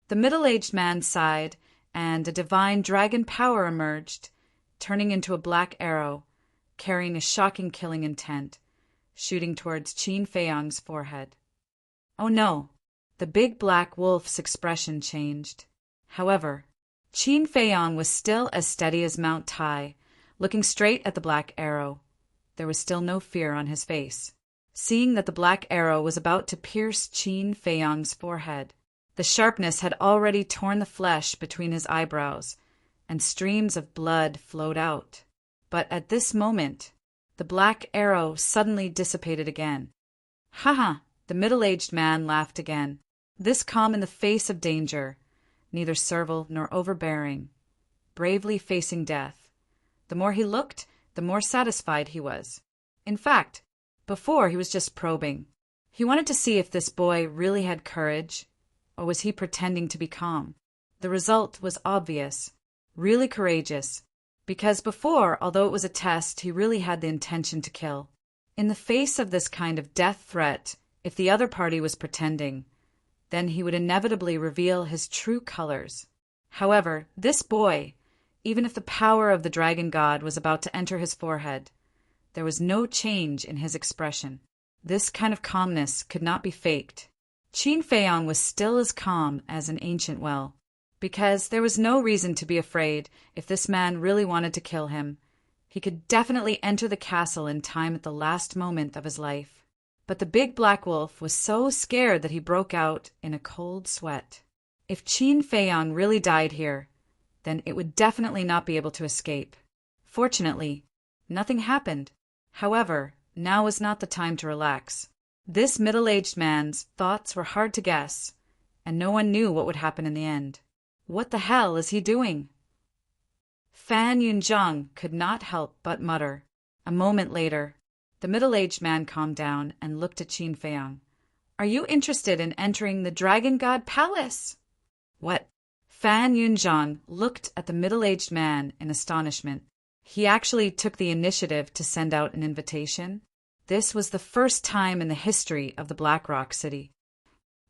The middle-aged man sighed, and a divine dragon power emerged, turning into a black arrow, carrying a shocking killing intent, shooting towards Qin Feiyang's forehead. Oh no! The big black wolf's expression changed. However, Qin Feiyang was still as steady as Mount Tai, looking straight at the black arrow. There was still no fear on his face. Seeing that the black arrow was about to pierce Qin Feiyang's forehead, the sharpness had already torn the flesh between his eyebrows, and streams of blood flowed out. But at this moment, the black arrow suddenly dissipated again. Ha ha! The middle-aged man laughed again, this calm in the face of danger, neither servile nor overbearing, bravely facing death. The more he looked, the more satisfied he was. In fact, before he was just probing. He wanted to see if this boy really had courage, or was he pretending to be calm? The result was obvious, really courageous, because before, although it was a test, he really had the intention to kill. In the face of this kind of death threat, if the other party was pretending, then he would inevitably reveal his true colors. However, this boy, even if the power of the dragon god was about to enter his forehead, there was no change in his expression. This kind of calmness could not be faked. Qin Feiyang was still as calm as an ancient well, because there was no reason to be afraid if this man really wanted to kill him. He could definitely enter the castle in time at the last moment of his life. But the big black wolf was so scared that he broke out in a cold sweat. If Qin Feiyang really died here, then it would definitely not be able to escape. Fortunately, nothing happened. However, now was not the time to relax. This middle-aged man's thoughts were hard to guess, and no one knew what would happen in the end. What the hell is he doing? Fan Yunzhang could not help but mutter. A moment later, the middle-aged man calmed down and looked at Qin Feiyang. Are you interested in entering the Dragon God Palace? What? Fan Yunzhang looked at the middle-aged man in astonishment. He actually took the initiative to send out an invitation. This was the first time in the history of the Black Rock City.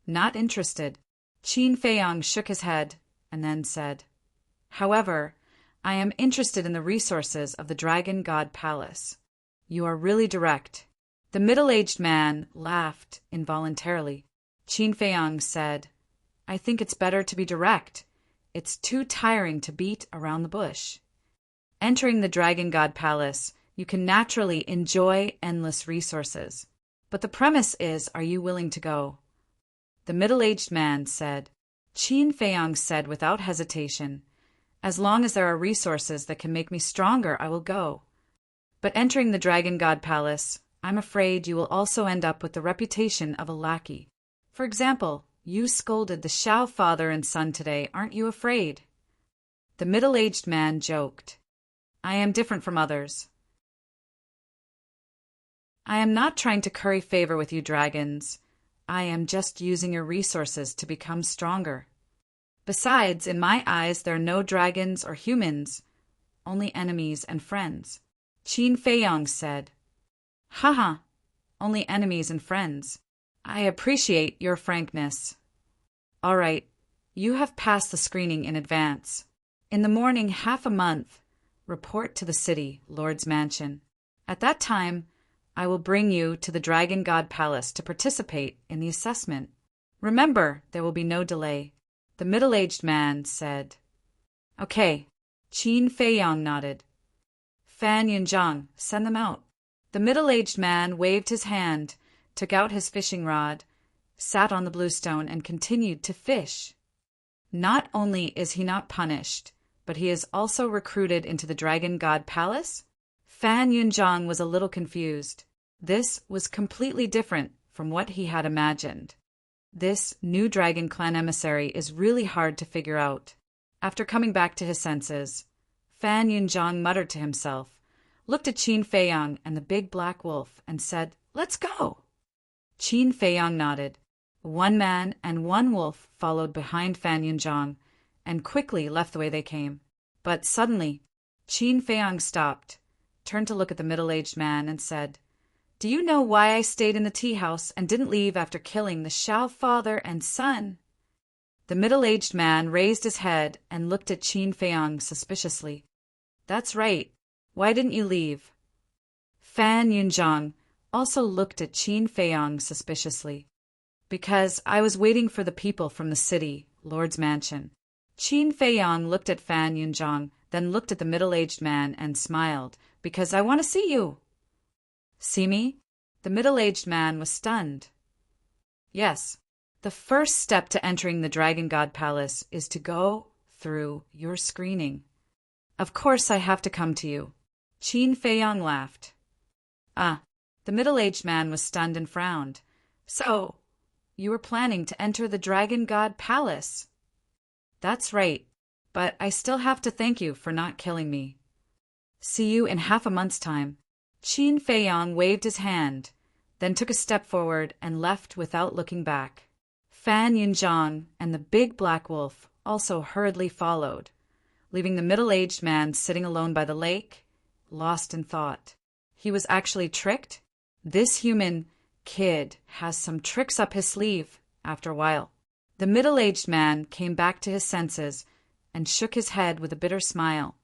Not interested. Qin Feiyang shook his head and then said, However, I am interested in the resources of the Dragon God Palace. You are really direct. The middle-aged man laughed involuntarily. Qin Feiyang said, I think it's better to be direct. It's too tiring to beat around the bush. Entering the Dragon God Palace, you can naturally enjoy endless resources. But the premise is, are you willing to go? The middle-aged man said. Qin Feiyang said without hesitation, As long as there are resources that can make me stronger, I will go. But entering the Dragon God Palace, I'm afraid you will also end up with the reputation of a lackey. For example, you scolded the Shao father and son today, aren't you afraid? The middle-aged man joked. I am different from others. I am not trying to curry favor with you dragons. I am just using your resources to become stronger. Besides, in my eyes, there are no dragons or humans, only enemies and friends. Qin Feiyang said, Haha, only enemies and friends. I appreciate your frankness. All right, you have passed the screening in advance. In the morning, half a month, report to the city, Lord's Mansion. At that time, I will bring you to the Dragon God Palace to participate in the assessment. Remember, there will be no delay. The middle-aged man said, Okay. Qin Feiyang nodded. Fan Yunzhang, send them out. The middle-aged man waved his hand, took out his fishing rod, sat on the bluestone, and continued to fish. Not only is he not punished, but he is also recruited into the Dragon God Palace? Fan Yunzhang was a little confused. This was completely different from what he had imagined. This new Dragon Clan emissary is really hard to figure out. After coming back to his senses, Fan Yunzhang muttered to himself, looked at Qin Feiyang and the big black wolf, and said, Let's go! Qin Feiyang nodded. One man and one wolf followed behind Fan Yunzhang and quickly left the way they came. But suddenly, Qin Feiyang stopped, turned to look at the middle-aged man and said, "Do you know why I stayed in the tea-house and didn't leave after killing the Shao father and son?" The middle-aged man raised his head and looked at Qin Feiyang suspiciously. "That's right. Why didn't you leave?" Fan Yunzhang also looked at Qin Feiyang suspiciously. "Because I was waiting for the people from the city, Lord's mansion." Qin Feiyang looked at Fan Yunzhang, then looked at the middle-aged man and smiled. "Because I want to see you." "See me?" The middle-aged man was stunned. "Yes. The first step to entering the Dragon God Palace is to go through your screening. Of course I have to come to you." Qin Feiyang laughed. "Ah." The middle-aged man was stunned and frowned. "So, you were planning to enter the Dragon God Palace?" "That's right, but I still have to thank you for not killing me." "See you in half a month's time." Qin Feiyang waved his hand, then took a step forward and left without looking back. Fan Yunzhang and the big black wolf also hurriedly followed, leaving the middle-aged man sitting alone by the lake, lost in thought. He was actually tricked? This human kid has some tricks up his sleeve, after a while. The middle-aged man came back to his senses and shook his head with a bitter smile.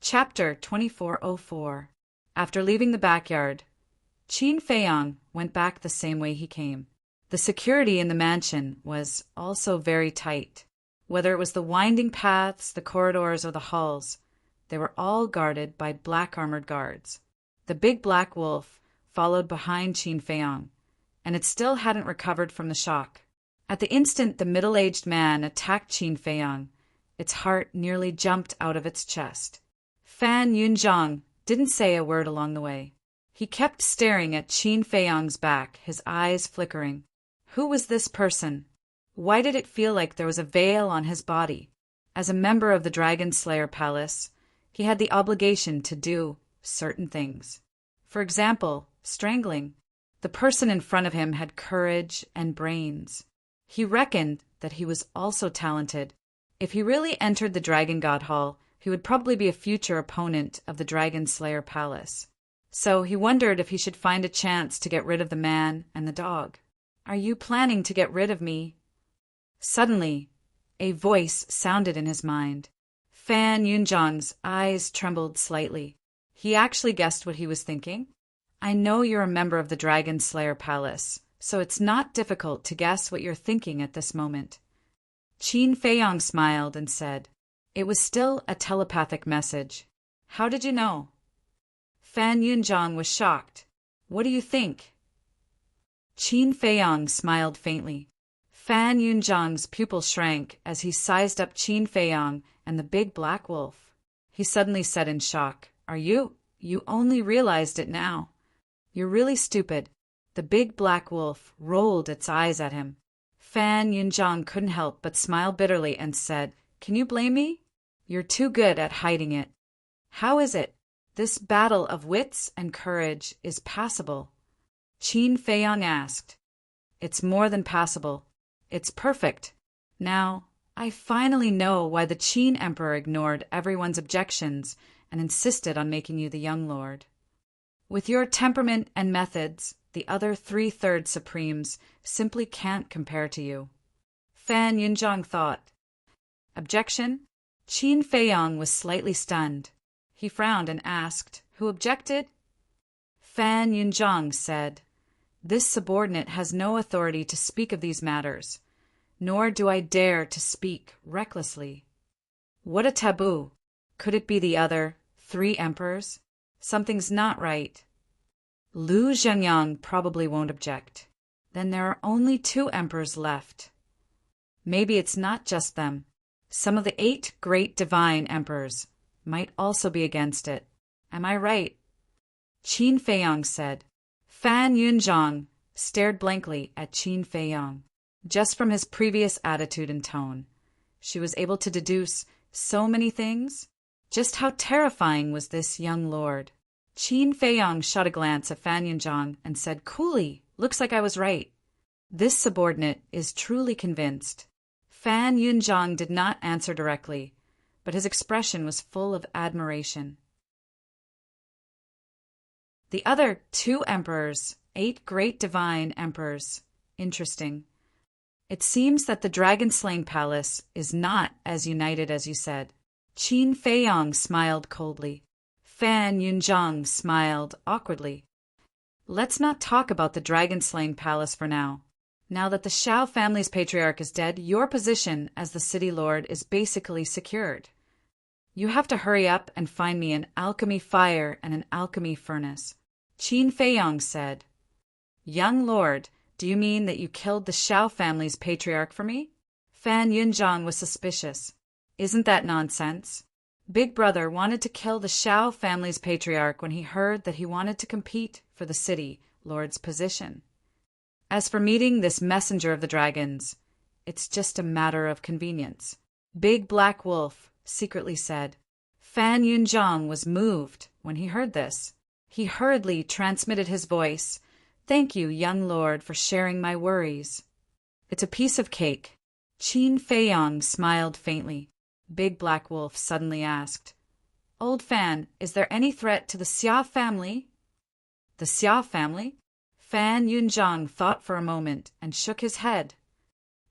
Chapter 2404. After leaving the backyard, Qin Feiyang went back the same way he came. The security in the mansion was also very tight. Whether it was the winding paths, the corridors, or the halls, they were all guarded by black-armored guards. The big black wolf followed behind Qin Feiyang, and it still hadn't recovered from the shock. At the instant the middle-aged man attacked Qin Feiyang, its heart nearly jumped out of its chest. Fan Yunzhang didn't say a word along the way. He kept staring at Qin Feiyang's back, his eyes flickering. Who was this person? Why did it feel like there was a veil on his body? As a member of the Dragon Slayer Palace, he had the obligation to do certain things. For example, strangling. The person in front of him had courage and brains. He reckoned that he was also talented. If he really entered the Dragon God Hall, he would probably be a future opponent of the Dragon Slayer Palace. So he wondered if he should find a chance to get rid of the man and the dog. "Are you planning to get rid of me?" Suddenly, a voice sounded in his mind. Fan Yunzhang's eyes trembled slightly. He actually guessed what he was thinking. "I know you're a member of the Dragon Slayer Palace, so it's not difficult to guess what you're thinking at this moment." Qin Feiyang smiled and said, "It was still a telepathic message." "How did you know?" Fan Yunzhang was shocked. "What do you think?" Qin Feiyang smiled faintly. Fan Yunzhang's pupil shrank as he sized up Qin Feiyang and the big black wolf. He suddenly said in shock, You only realized it now. You're really stupid." The big black wolf rolled its eyes at him. Fan Yunzhang couldn't help but smile bitterly and said, "Can you blame me? You're too good at hiding it. How is it this battle of wits and courage is passable?" Qin Feiyang asked. "It's more than passable. It's perfect. Now, I finally know why the Qin Emperor ignored everyone's objections and insisted on making you the young lord. With your temperament and methods, the other 3/3 Supremes simply can't compare to you." Fan Yunzhang thought. Objection? Qin Feiyang was slightly stunned. He frowned and asked, "Who objected?" Fan Yunzhang said, "This subordinate has no authority to speak of these matters, nor do I dare to speak recklessly." What a taboo! Could it be the other 3 emperors? Something's not right. Lu Zhengyang probably won't object. Then there are only 2 emperors left. Maybe it's not just them. Some of the 8 great divine emperors might also be against it. Am I right? Qin Feiyang said. Fan Yunzhang stared blankly at Qin Feiyang. Just from his previous attitude and tone, she was able to deduce so many things. Just how terrifying was this young lord? Qin Feiyang shot a glance at Fan Yunzhang and said coolly, "Looks like I was right. This subordinate is truly convinced." Fan Yunzhang did not answer directly, but his expression was full of admiration. The other 2 emperors, 8 great divine emperors. Interesting. It seems that the dragon-slaying palace is not as united as you said. Qin Feiyong smiled coldly. Fan Yunzhang smiled awkwardly. Let's not talk about the dragon-slaying palace for now. Now that the Shao family's patriarch is dead, your position as the city lord is basically secured. You have to hurry up and find me an alchemy fire and an alchemy furnace. Qin Feiyong said. Young lord, do you mean that you killed the Shao family's patriarch for me? Fan Yunzhang was suspicious. Isn't that nonsense? Big Brother wanted to kill the Shao family's patriarch when he heard that he wanted to compete for the city lord's position. As for meeting this messenger of the dragons, it's just a matter of convenience. Big Black Wolf secretly said. Fan Yunzhang was moved when he heard this. He hurriedly transmitted his voice. Thank you, young lord, for sharing my worries. It's a piece of cake. Qin Feiyong smiled faintly. Big Black Wolf suddenly asked, Old Fan, is there any threat to the Xia family? The Xia family? Fan Yunzhang thought for a moment and shook his head.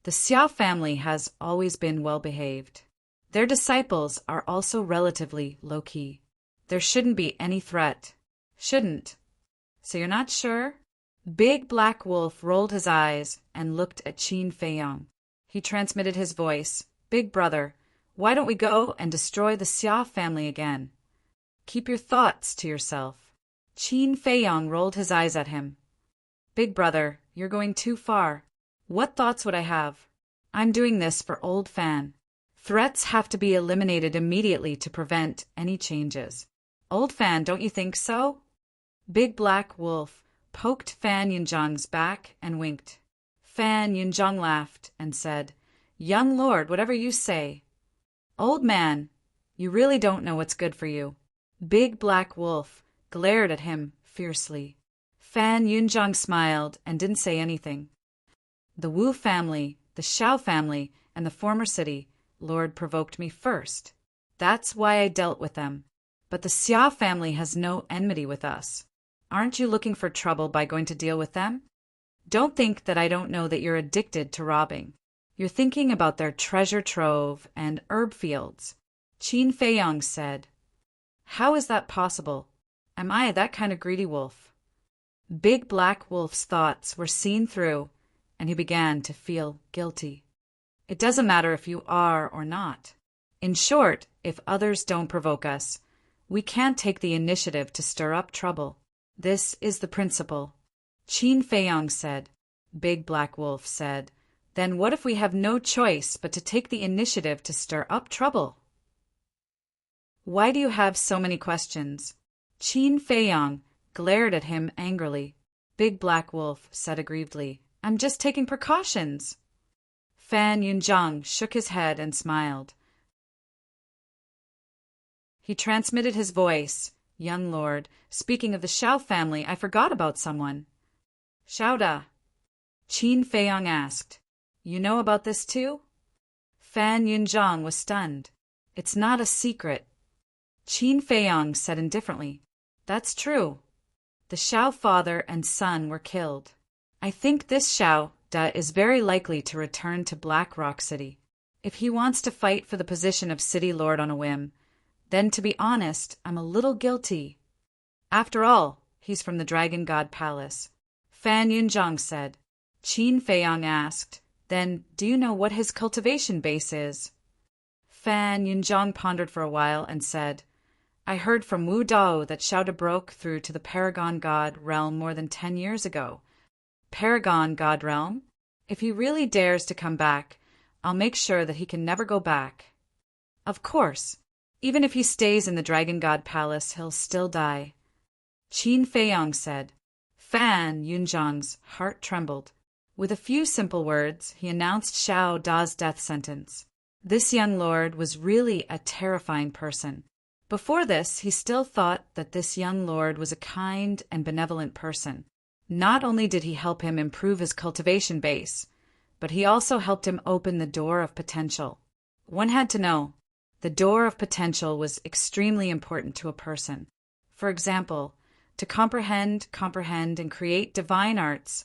The Xia family has always been well-behaved. Their disciples are also relatively low-key. There shouldn't be any threat. Shouldn't. So you're not sure? Big Black Wolf rolled his eyes and looked at Qin Feiyong. He transmitted his voice. Big Brother, why don't we go and destroy the Xia family again? Keep your thoughts to yourself. Qin Feiyong rolled his eyes at him. Big Brother, you're going too far. What thoughts would I have? I'm doing this for Old Fan. Threats have to be eliminated immediately to prevent any changes. Old Fan, don't you think so? Big Black Wolf poked Fan Yunzhang's back and winked. Fan Yunzhang laughed and said, Young lord, whatever you say. Old man, you really don't know what's good for you. Big Black Wolf glared at him fiercely. Fan Yunzhang smiled and didn't say anything. The Wu family, the Shao family, and the former city lord provoked me first. That's why I dealt with them. But the Xia family has no enmity with us. Aren't you looking for trouble by going to deal with them? Don't think that I don't know that you're addicted to robbing. You're thinking about their treasure trove and herb fields. Qin Feiyong said. How is that possible? Am I that kind of greedy wolf? Big Black Wolf's thoughts were seen through, and he began to feel guilty. It doesn't matter if you are or not. In short, if others don't provoke us, we can't take the initiative to stir up trouble. This is the principle. Qin Feiyong said. Big Black Wolf said, Then what if we have no choice but to take the initiative to stir up trouble? Why do you have so many questions? Qin Feiyong glared at him angrily. Big Black Wolf said aggrievedly, I'm just taking precautions. Fan Yunzhang shook his head and smiled. He transmitted his voice. Young lord, speaking of the Shao family, I forgot about someone. Shao Da. Qin Feiyong asked. You know about this too? Fan Yunzhang was stunned. It's not a secret. Qin Feiyong said indifferently. That's true. The Shao father and son were killed. I think this Shao Da is very likely to return to Black Rock City. If he wants to fight for the position of city lord on a whim, then to be honest, I'm a little guilty. After all, he's from the Dragon God Palace. Fan Yunzhang said. Qin Feiyong asked, Then do you know what his cultivation base is? Fan Yunzhang pondered for a while and said, I heard from Wu Dao that Shao Da broke through to the Paragon God realm more than 10 years ago. Paragon God realm? If he really dares to come back, I'll make sure that he can never go back. Of course. Even if he stays in the Dragon God Palace, he'll still die. Qin Feiyong said. Fan Yunzhang's heart trembled. With a few simple words, he announced Shao Da's death sentence. This young lord was really a terrifying person. Before this, he still thought that this young lord was a kind and benevolent person. Not only did he help him improve his cultivation base, but he also helped him open the door of potential. One had to know. The door of potential was extremely important to a person. For example, to comprehend, and create divine arts,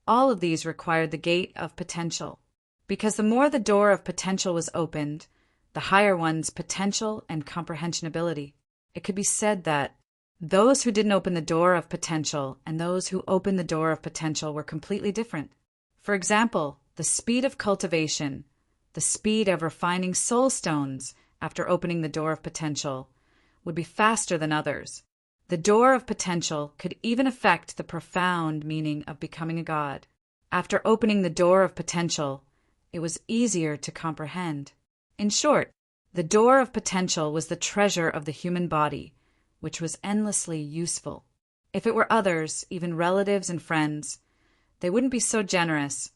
all of these required the gate of potential. Because the more the door of potential was opened, the higher one's potential and comprehension ability. It could be said that those who didn't open the door of potential and those who opened the door of potential were completely different. For example, the speed of cultivation, the speed of refining soul stones after opening the door of potential, would be faster than others. The door of potential could even affect the profound meaning of becoming a god. After opening the door of potential, it was easier to comprehend. In short, the door of potential was the treasure of the human body, which was endlessly useful. If it were others, even relatives and friends, they wouldn't be so generous,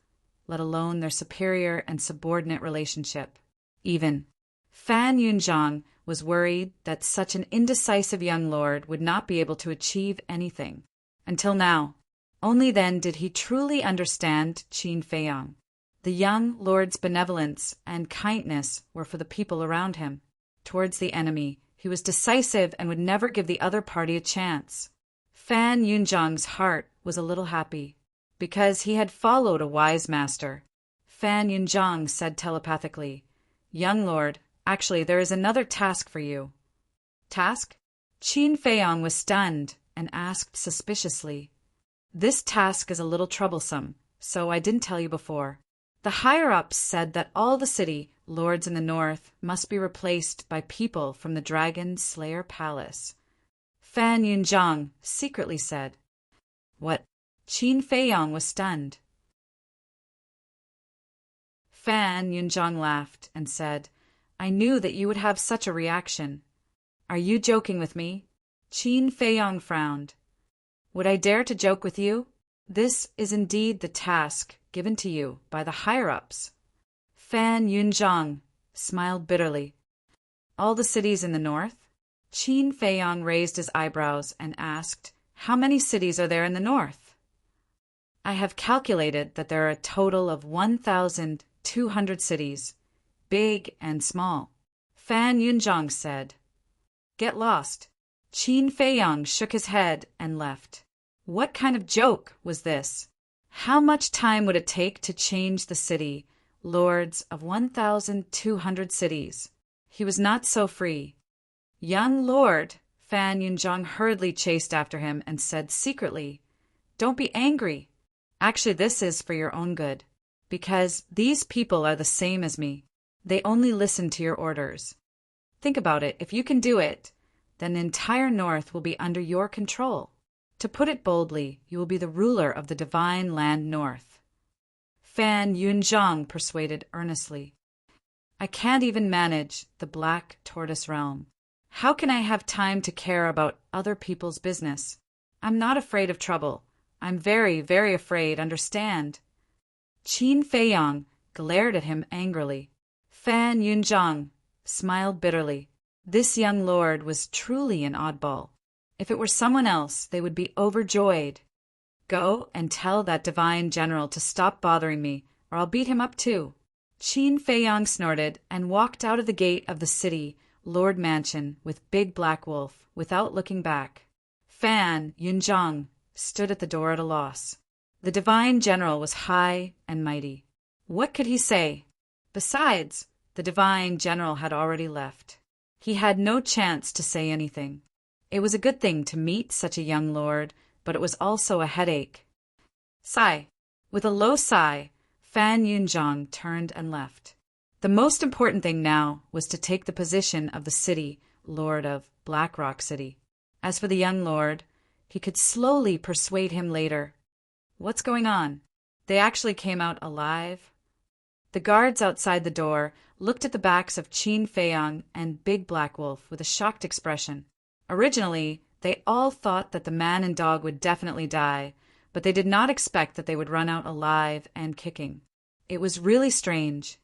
let alone their superior and subordinate relationship. Even Fan Yunzhang was worried that such an indecisive young lord would not be able to achieve anything. Until now. Only then did he truly understand Qin Feiyang. The young lord's benevolence and kindness were for the people around him. Towards the enemy, he was decisive and would never give the other party a chance. Fan Yunzhang's heart was a little happy, because he had followed a wise master. Fan Yunzhang said telepathically, "Young lord, actually there is another task for you." Task? Qin Feiyang was stunned and asked suspiciously, "This task is a little troublesome, so I didn't tell you before." The higher-ups said that all the city lords in the north must be replaced by people from the Dragon Slayer Palace. Fan Yunzhang secretly said, "What?" Qin Feiyang was stunned. Fan Yunzhang laughed and said, "I knew that you would have such a reaction. Are you joking with me?" Qin Feiyang frowned. "Would I dare to joke with you? This is indeed the task given to you by the higher-ups." Fan Yunzhang smiled bitterly. "All the cities in the north?" Qin Feiyang raised his eyebrows and asked, "How many cities are there in the north?" "I have calculated that there are a total of 1,200 cities, big and small." Fan Yunzhang said, "Get lost." Qin Feiyang shook his head and left. What kind of joke was this? How much time would it take to change the city, lords of 1,200 cities? He was not so free. "Young lord," Fan Yunzhang hurriedly chased after him and said secretly, "Don't be angry. Actually, this is for your own good, because these people are the same as me. They only listen to your orders. Think about it. If you can do it, then the entire north will be under your control. To put it boldly, you will be the ruler of the divine land north." Fan Yunzhang persuaded earnestly. "I can't even manage the Black Tortoise realm. How can I have time to care about other people's business? I'm not afraid of trouble. I'm very, very afraid, understand?" Qin Feiyang glared at him angrily. Fan Yunzhang smiled bitterly. This young lord was truly an oddball. If it were someone else, they would be overjoyed. "Go and tell that divine general to stop bothering me, or I'll beat him up too." Qin Feiyang snorted and walked out of the gate of the city lord mansion with Big Black Wolf without looking back. Fan Yunzhang stood at the door at a loss. The divine general was high and mighty. What could he say? Besides, the divine general had already left. He had no chance to say anything. It was a good thing to meet such a young lord, but it was also a headache. Sigh. With a low sigh, Fan Yunzhang turned and left. The most important thing now was to take the position of the city lord of Black Rock City. As for the young lord, he could slowly persuade him later. What's going on? They actually came out alive? The guards outside the door looked at the backs of Qin Feiyang and Big Black Wolf with a shocked expression. Originally, they all thought that the man and dog would definitely die, but they did not expect that they would run out alive and kicking. It was really strange.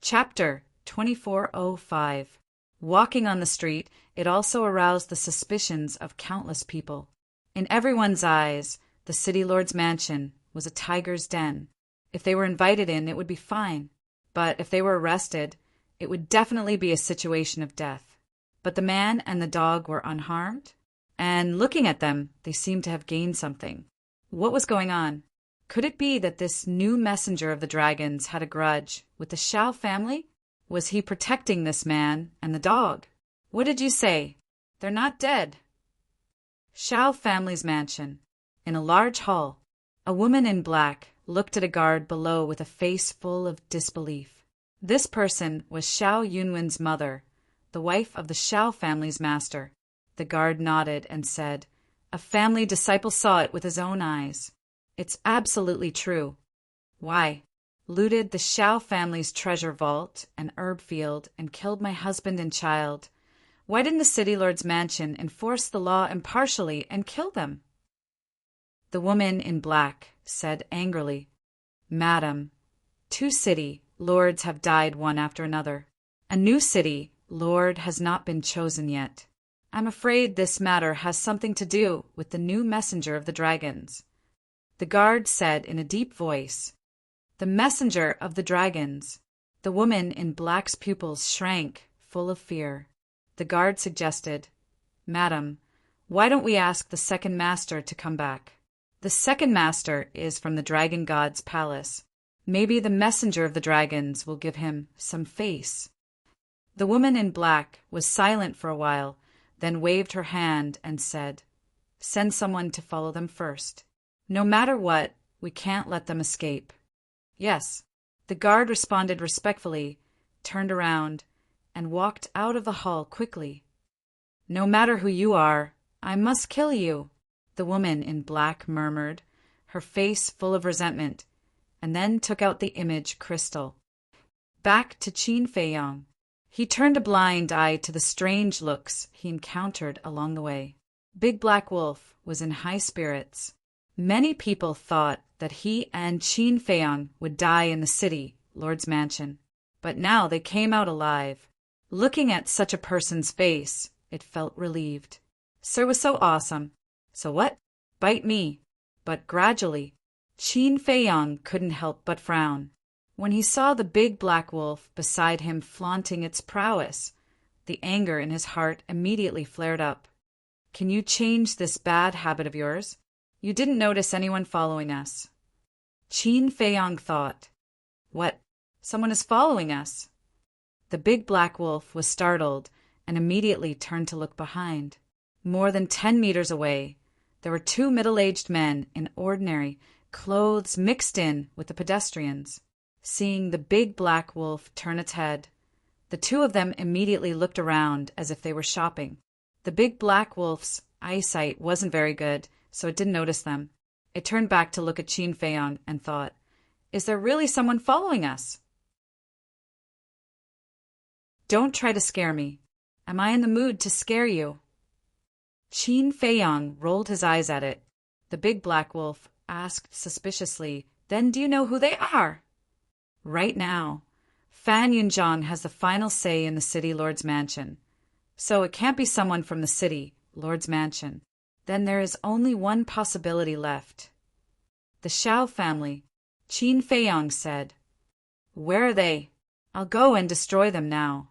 Chapter 2405. Walking on the street, it also aroused the suspicions of countless people. In everyone's eyes, the city lord's mansion was a tiger's den. If they were invited in, it would be fine. But if they were arrested, it would definitely be a situation of death. But the man and the dog were unharmed, and looking at them, they seemed to have gained something. What was going on? Could it be that this new messenger of the dragons had a grudge with the Shao family? Was he protecting this man and the dog? What did you say? They're not dead. Shao family's mansion. In a large hall, a woman in black looked at a guard below with a face full of disbelief. This person was Shao Yunwen's mother, the wife of the Shao family's master. The guard nodded and said, "A family disciple saw it with his own eyes. It's absolutely true." "Why?" "Looted the Shao family's treasure vault and herb field and killed my husband and child. Why didn't the city lord's mansion enforce the law impartially and kill them?" The woman in black said angrily, "Madam, 2 city lords have died one after another. A new city lord has not been chosen yet. I'm afraid this matter has something to do with the new messenger of the dragons." The guard said in a deep voice, "The messenger of the dragons." The woman in black's pupils shrank, full of fear. The guard suggested, "Madam, why don't we ask the second master to come back? The second master is from the dragon god's palace. Maybe the messenger of the dragons will give him some face." The woman in black was silent for a while, then waved her hand and said, "Send someone to follow them first. No matter what, we can't let them escape." "Yes." The guard responded respectfully, turned around, and walked out of the hall quickly. "No matter who you are, I must kill you," the woman in black murmured, her face full of resentment, and then took out the image crystal. Back to Qin Feiyong. He turned a blind eye to the strange looks he encountered along the way. Big Black Wolf was in high spirits. Many people thought that he and Qin Feiyong would die in the city, Lord's mansion, but now they came out alive. Looking at such a person's face, it felt relieved. Sir was so awesome. So what? Bite me. But gradually, Qin Feiyong couldn't help but frown. When he saw the big black wolf beside him flaunting its prowess, the anger in his heart immediately flared up. "Can you change this bad habit of yours? You didn't notice anyone following us." Qin Feiyong thought, "What? Someone is following us?" The big black wolf was startled and immediately turned to look behind. More than 10 meters away, there were 2 middle-aged men in ordinary clothes mixed in with the pedestrians. Seeing the big black wolf turn its head, the 2 of them immediately looked around as if they were shopping. The big black wolf's eyesight wasn't very good, so it didn't notice them. It turned back to look at Qin Feiyong and thought, "Is there really someone following us?" "Don't try to scare me. Am I in the mood to scare you?" Qin Feiyong rolled his eyes at it. The big black wolf asked suspiciously, "Then do you know who they are?" "Right now, Fan Yunjiang has the final say in the city lord's mansion. So it can't be someone from the city lord's mansion. Then there is only one possibility left. The Shao family," Qin Feiyong said. "Where are they? I'll go and destroy them now."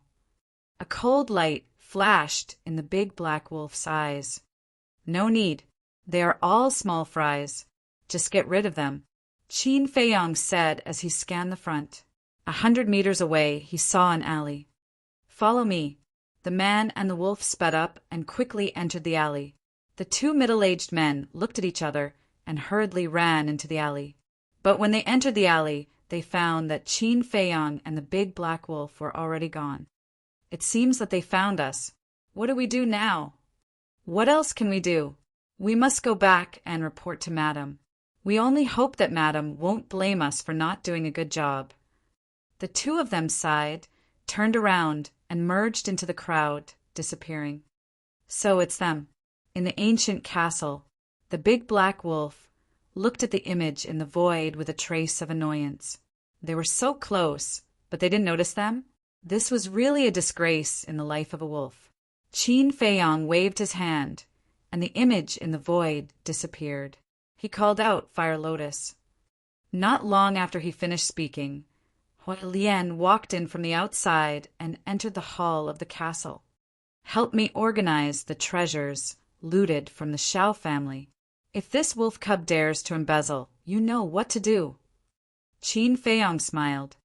A cold light flashed in the big black wolf's eyes. "No need. They are all small fries. Just get rid of them," Qin Feiyong said as he scanned the front. 100 meters away, he saw an alley. "Follow me." The man and the wolf sped up and quickly entered the alley. The 2 middle-aged men looked at each other and hurriedly ran into the alley. But when they entered the alley, they found that Qin Feiyong and the big black wolf were already gone. "It seems that they found us. What do we do now?" "What else can we do? We must go back and report to Madam. We only hope that Madam won't blame us for not doing a good job." The 2 of them sighed, turned around, and merged into the crowd, disappearing. So it's them. In the ancient castle, the big black wolf looked at the image in the void with a trace of annoyance. They were so close, but they didn't notice them. This was really a disgrace in the life of a wolf. Qin Feiyong waved his hand, and the image in the void disappeared. He called out Fire Lotus. Not long after he finished speaking, Hui Lian walked in from the outside and entered the hall of the castle. "Help me organize the treasures looted from the Xiao family. If this wolf cub dares to embezzle, you know what to do." Qin Feiyong smiled.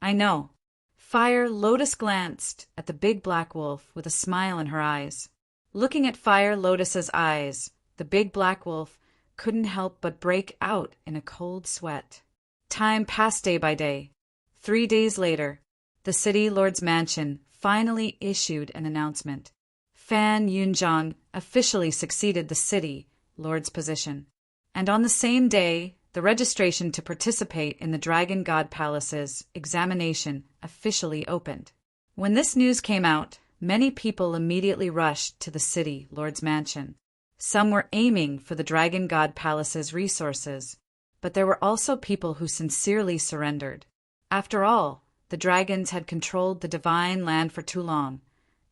"I know." Fire Lotus glanced at the big black wolf with a smile in her eyes. Looking at Fire Lotus's eyes, the big black wolf couldn't help but break out in a cold sweat. Time passed day by day. 3 days later, the city lord's mansion finally issued an announcement. Fan Yunzhang officially succeeded the city lord's position. And on the same day, the registration to participate in the Dragon God Palace's examination officially opened. When this news came out, many people immediately rushed to the city lord's mansion. Some were aiming for the Dragon God Palace's resources, but there were also people who sincerely surrendered. After all, the dragons had controlled the divine land for too long,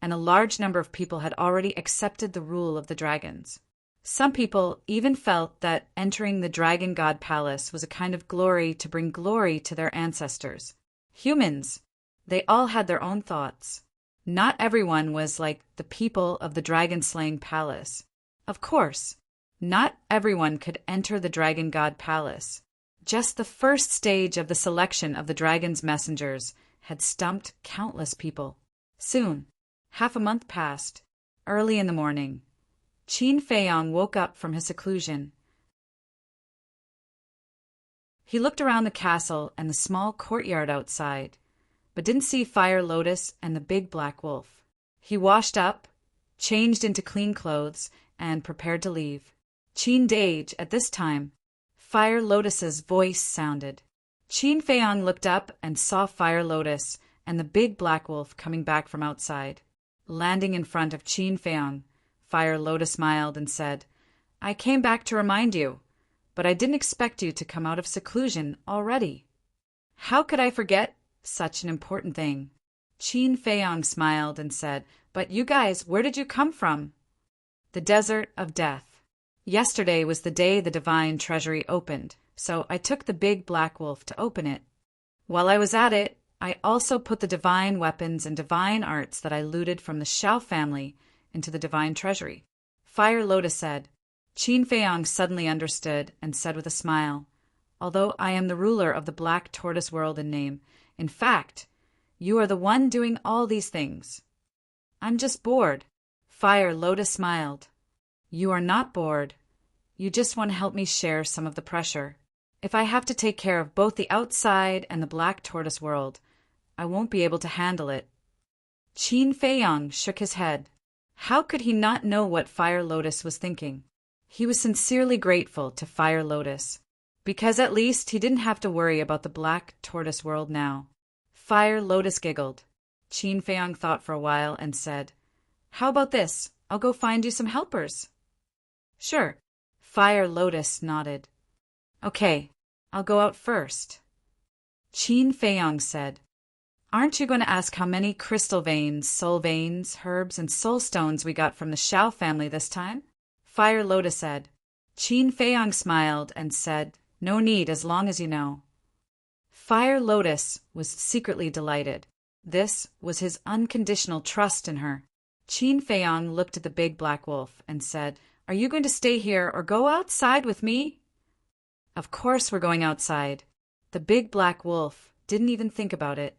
and a large number of people had already accepted the rule of the dragons. Some people even felt that entering the Dragon God Palace was a kind of glory to bring glory to their ancestors. Humans, they all had their own thoughts. Not everyone was like the people of the dragon-slaying palace. Of course, not everyone could enter the Dragon God Palace. Just the first stage of the selection of the dragon's messengers had stumped countless people. Soon, half a month passed. Early in the morning, Qin Feiyong woke up from his seclusion. He looked around the castle and the small courtyard outside, but didn't see Fire Lotus and the big black wolf. He washed up, changed into clean clothes, and prepared to leave. Qin Dage, at this time, Fire Lotus's voice sounded. Qin Feiyong looked up and saw Fire Lotus and the big black wolf coming back from outside. Landing in front of Qin Feiyong, Fire Lotus smiled and said, "I came back to remind you, but I didn't expect you to come out of seclusion already." "How could I forget such an important thing?" Qin Feiyong smiled and said, "But you guys, where did you come from?" "The Desert of Death. Yesterday was the day the Divine Treasury opened, so I took the big black wolf to open it. While I was at it, I also put the divine weapons and divine arts that I looted from the Xiao family into the Divine Treasury." Fire Lotus said. Qin Feiyong suddenly understood and said with a smile, "Although I am the ruler of the Black Tortoise world in name, in fact, you are the one doing all these things." "I'm just bored." Fire Lotus smiled. "You are not bored. You just want to help me share some of the pressure. If I have to take care of both the outside and the Black Tortoise world, I won't be able to handle it." Qin Feiyong shook his head. How could he not know what Fire Lotus was thinking? He was sincerely grateful to Fire Lotus, because at least he didn't have to worry about the Black Tortoise world now. Fire Lotus giggled. Qin Feiyong thought for a while and said, "How about this? I'll go find you some helpers." "Sure." Fire Lotus nodded. "Okay, I'll go out first." Qin Feiyong said, "Aren't you going to ask how many crystal veins, soul veins, herbs, and soul stones we got from the Xiao family this time?" Fire Lotus said. Qin Feiyong smiled and said, "No need as long as you know." Fire Lotus was secretly delighted. This was his unconditional trust in her. Qin Feiyong looked at the big black wolf and said, "Are you going to stay here or go outside with me?" "Of course we're going outside." The big black wolf didn't even think about it.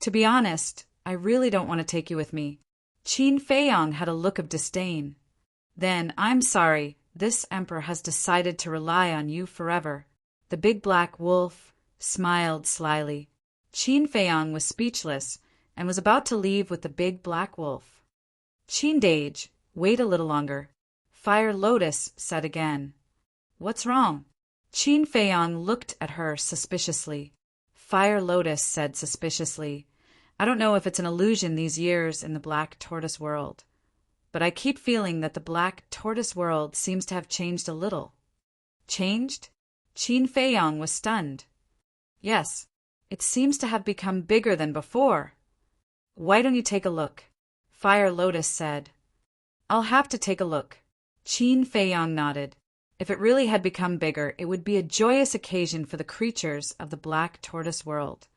"To be honest, I really don't want to take you with me." Qin Feiyong had a look of disdain. "Then I'm sorry, this emperor has decided to rely on you forever." The big black wolf smiled slyly. Qin Feiyong was speechless and was about to leave with the big black wolf. "Qin Dage, wait a little longer." Fire Lotus said again. "What's wrong?" Qin Feiyong looked at her suspiciously. Fire Lotus said suspiciously, "I don't know if it's an illusion these years in the Black Tortoise world, but I keep feeling that the Black Tortoise world seems to have changed a little." "Changed?" Qin Feiyong was stunned. "Yes, it seems to have become bigger than before." "Why don't you take a look?" Fire Lotus said. "I'll have to take a look." Qin Feiyong nodded. If it really had become bigger, it would be a joyous occasion for the creatures of the Black Tortoise world.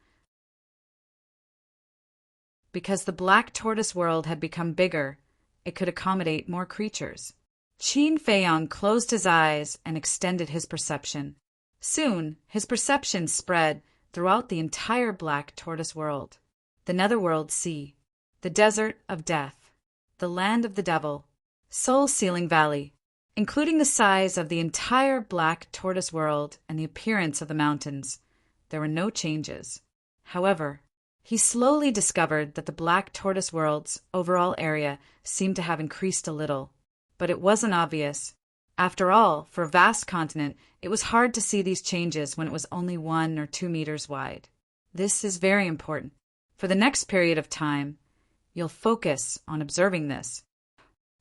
Because the Black Tortoise world had become bigger, it could accommodate more creatures. Qin Feiyong closed his eyes and extended his perception. Soon, his perception spread throughout the entire Black Tortoise world. The Netherworld Sea, the Desert of Death, the Land of the Devil, Soul-Sealing Valley, including the size of the entire Black Tortoise world and the appearance of the mountains. There were no changes. However, he slowly discovered that the Black Tortoise world's overall area seemed to have increased a little, but it wasn't obvious. After all, for a vast continent, it was hard to see these changes when it was only 1 or 2 meters wide. This is very important. For the next period of time, you'll focus on observing this.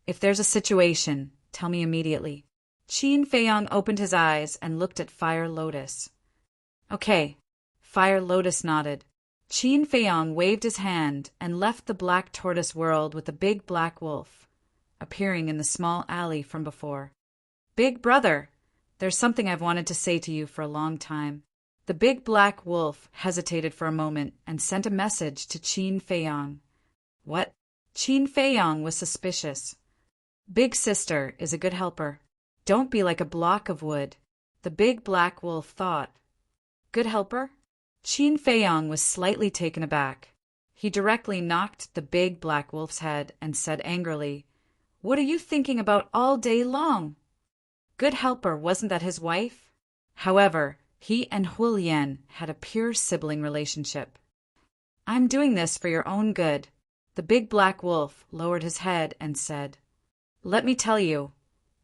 If there's a situation, tell me immediately. Qin Feiyong opened his eyes and looked at Fire Lotus. Okay, Fire Lotus nodded. Qin Feiyong waved his hand and left the Black Tortoise world with the big black wolf, appearing in the small alley from before. Big brother, there's something I've wanted to say to you for a long time. The big black wolf hesitated for a moment and sent a message to Qin Feiyong. What? Qin Feiyong was suspicious. Big sister is a good helper. Don't be like a block of wood, the big black wolf thought. Good helper? Qin Feiyong was slightly taken aback. He directly knocked the big black wolf's head and said angrily, What are you thinking about all day long? Good helper, wasn't that his wife? However, he and Hulian had a pure sibling relationship. I'm doing this for your own good. The big black wolf lowered his head and said, Let me tell you,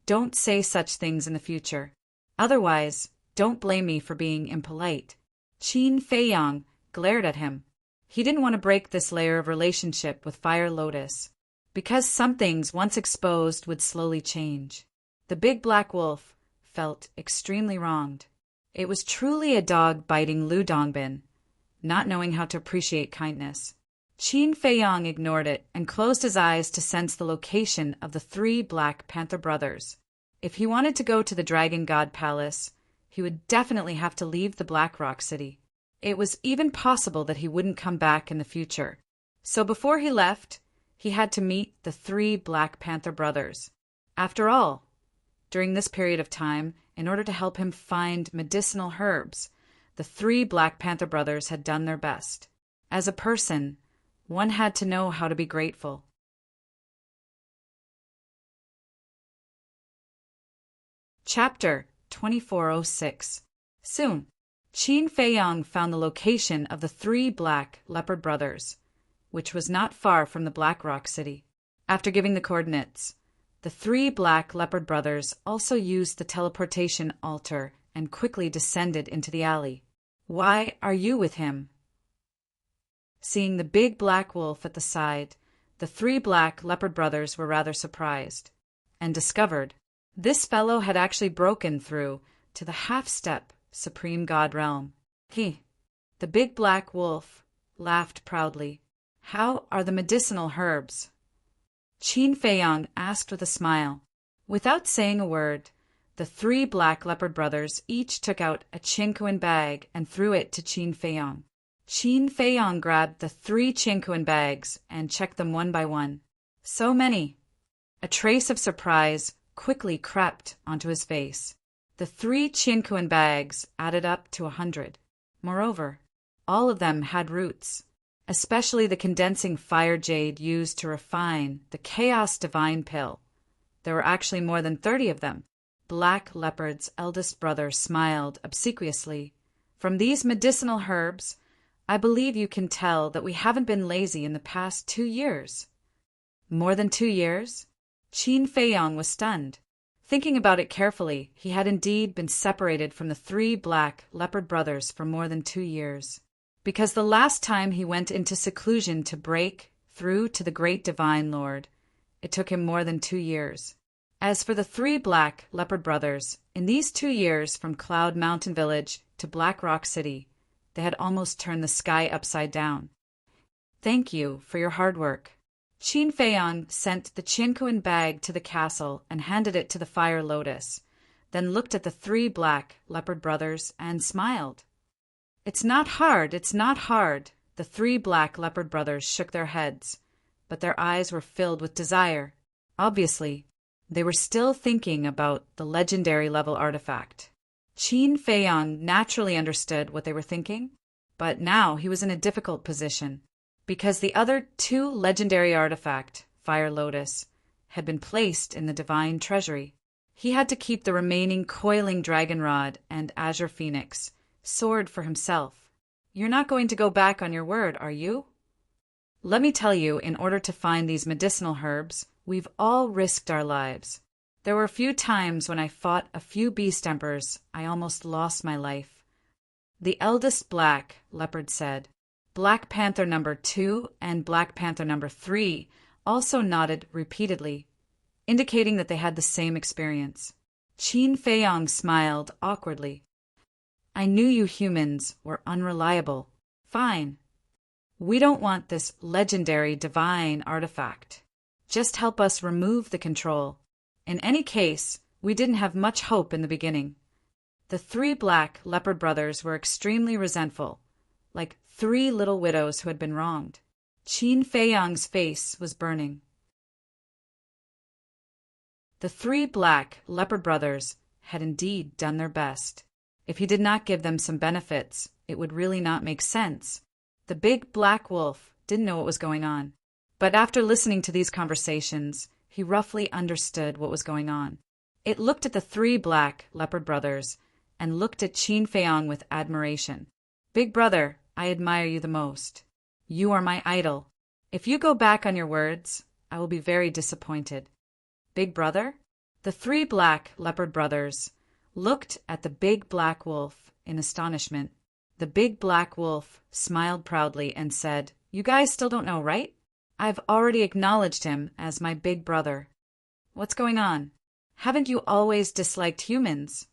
don't say such things in the future. Otherwise, don't blame me for being impolite. Qin Feiyong glared at him. He didn't want to break this layer of relationship with Fire Lotus, because some things once exposed would slowly change. The big black wolf felt extremely wronged. It was truly a dog biting Lu Dongbin, not knowing how to appreciate kindness. Qin Feiyong ignored it and closed his eyes to sense the location of the 3 Black Panther brothers. If he wanted to go to the Dragon God Palace, he would definitely have to leave the Black Rock City. It was even possible that he wouldn't come back in the future. So before he left, he had to meet the 3 Black Panther brothers. After all, during this period of time, in order to help him find medicinal herbs, the 3 Black Panther brothers had done their best. As a person, one had to know how to be grateful. Chapter 2406. Soon, Qin Feiyong found the location of the 3 Black Leopard brothers, which was not far from the Black Rock City. After giving the coordinates, the 3 Black Leopard brothers also used the teleportation altar and quickly descended into the alley. Why are you with him? Seeing the big black wolf at the side, the 3 Black Leopard brothers were rather surprised, and discovered this fellow had actually broken through to the half-step Supreme God realm. The big black wolf laughed proudly. How are the medicinal herbs? Qin Feiyong asked with a smile. Without saying a word, the 3 Black Leopard brothers each took out a Chinquan bag and threw it to Qin Feiyong. Qin Feiyong grabbed the 3 Chinquan bags and checked them one by one. So many. A trace of surprise quickly crept onto his face. The 3 Chinquan bags added up to 100. Moreover, all of them had roots, especially the condensing fire jade used to refine the Chaos Divine Pill. There were actually more than 30 of them. Black Leopard's eldest brother smiled obsequiously. From these medicinal herbs, I believe you can tell that we haven't been lazy in the past 2 years. More than 2 years? Qin Feiyong was stunned. Thinking about it carefully, he had indeed been separated from the 3 Black Leopard brothers for more than 2 years. Because the last time he went into seclusion to break through to the great Divine Lord, it took him more than 2 years. As for the 3 Black Leopard brothers, in these 2 years from Cloud Mountain Village to Black Rock City, they had almost turned the sky upside down. Thank you for your hard work. Qin Feiyong sent the Chinquan bag to the castle and handed it to the Fire Lotus. then looked at the three black leopard brothers and smiled. "It's not hard, it's not hard." The three black leopard brothers shook their heads, but their eyes were filled with desire. Obviously, they were still thinking about the legendary level artifact. Qin Feiyang naturally understood what they were thinking, but now he was in a difficult position, because the other two legendary artifact, Fire Lotus, had been placed in the divine treasury. He had to keep the remaining coiling dragon rod and azure phoenix sword for himself. "You're not going to go back on your word, are you?" "Let me tell you, in order to find these medicinal herbs, we've all risked our lives. There were a few times when I fought a few beast emperors, I almost lost my life." The eldest black leopard said. Black Panther number 2 and Black Panther number 3 also nodded repeatedly, indicating that they had the same experience. Qin Feiyang smiled awkwardly. "I knew you humans were unreliable. Fine. We don't want this legendary divine artifact. Just help us remove the control. In any case, we didn't have much hope in the beginning." The three black leopard brothers were extremely resentful, like three little widows who had been wronged. Qin Feiyang's face was burning. The three black leopard brothers had indeed done their best. If he did not give them some benefits, it would really not make sense. The big black wolf didn't know what was going on, but after listening to these conversations, he roughly understood what was going on. It looked at the three black leopard brothers and looked at Qin Feiyang with admiration. "Big brother, I admire you the most. You are my idol. If you go back on your words, I will be very disappointed." "Big brother?" The three black leopard brothers looked at the big black wolf in astonishment. The big black wolf smiled proudly and said, "You guys still don't know, right? I've already acknowledged him as my big brother. What's going on? Haven't you always disliked humans?"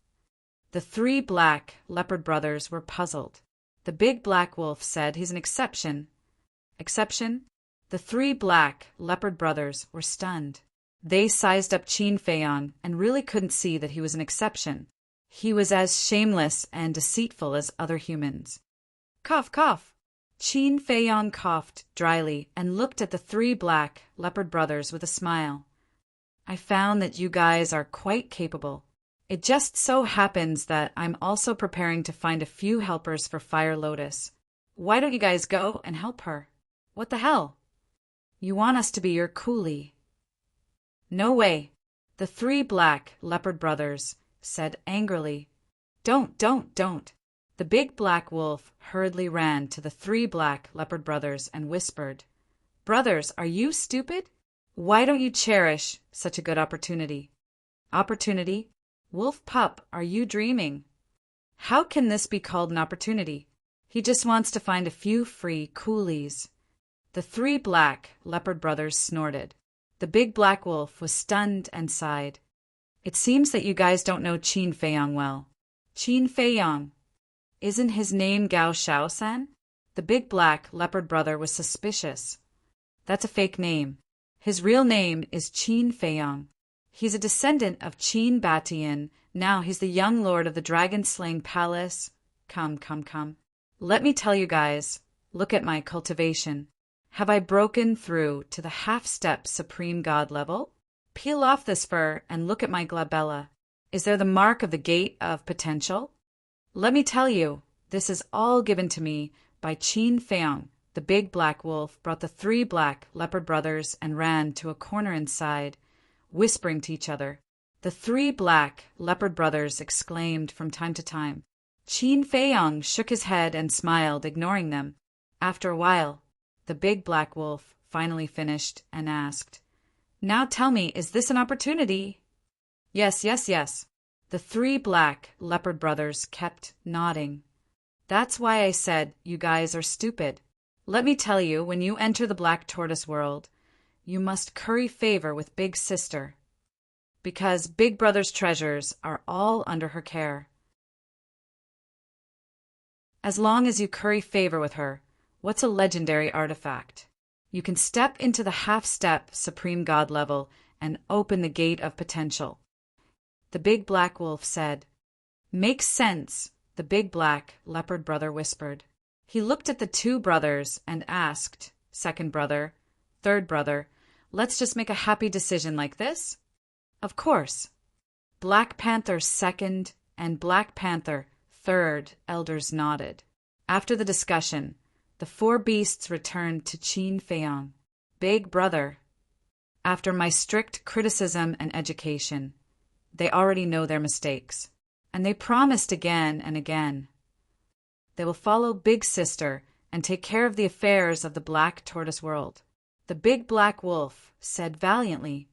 The three black leopard brothers were puzzled. The big black wolf said he's an exception. Exception? The three black leopard brothers were stunned. They sized up Qin Feiyang and really couldn't see that he was an exception. He was as shameless and deceitful as other humans. "Cough, cough." Qin Feiyang coughed dryly and looked at the three black leopard brothers with a smile. "I found that you guys are quite capable. It just so happens that I'm also preparing to find a few helpers for Fire Lotus. Why don't you guys go and help her?" "What the hell? You want us to be your coolie?" "No way," the three black leopard brothers said angrily. Don't. The big black wolf hurriedly ran to the three black leopard brothers and whispered, "Brothers, are you stupid? Why don't you cherish such a good opportunity?" "Opportunity? Wolf pup, are you dreaming? How can this be called an opportunity? He just wants to find a few free coolies." The three black leopard brothers snorted. The big black wolf was stunned and sighed. "It seems that you guys don't know Qin Feiyang well." "Qin Feiyang? Isn't his name Gao Xiaosan?" The big black leopard brother was suspicious. "That's a fake name. His real name is Qin Feiyang. He's a descendant of Qin Batian. Now he's the young lord of the dragon-slaying palace. Come. Let me tell you guys, look at my cultivation. Have I broken through to the half-step supreme god level? Peel off this fur and look at my glabella. Is there the mark of the gate of potential? Let me tell you, this is all given to me by Qin Feiyang." The big black wolf brought the three black leopard brothers and ran to a corner inside, whispering to each other. The three black leopard brothers exclaimed from time to time. Qin Feiyang shook his head and smiled, ignoring them. After a while, the big black wolf finally finished and asked, "Now tell me, is this an opportunity?" Yes. The three black leopard brothers kept nodding. "That's why I said you guys are stupid. Let me tell you, when you enter the black tortoise world, you must curry favor with Big Sister, because Big Brother's treasures are all under her care. As long as you curry favor with her, what's a legendary artifact? You can step into the half-step Supreme God level and open the gate of potential. The big black wolf said. Makes sense, the big black leopard brother whispered. He looked at the two brothers and asked, second brother, third brother, let's just make a happy decision like this? Of course. Black Panther second and Black Panther third elders nodded. After the discussion, the four beasts returned to Chin Feiyong. Big brother, after my strict criticism and education, they already know their mistakes, and they promised again and again. They will follow Big Sister and take care of the affairs of the Black Tortoise world. The big black wolf said valiantly,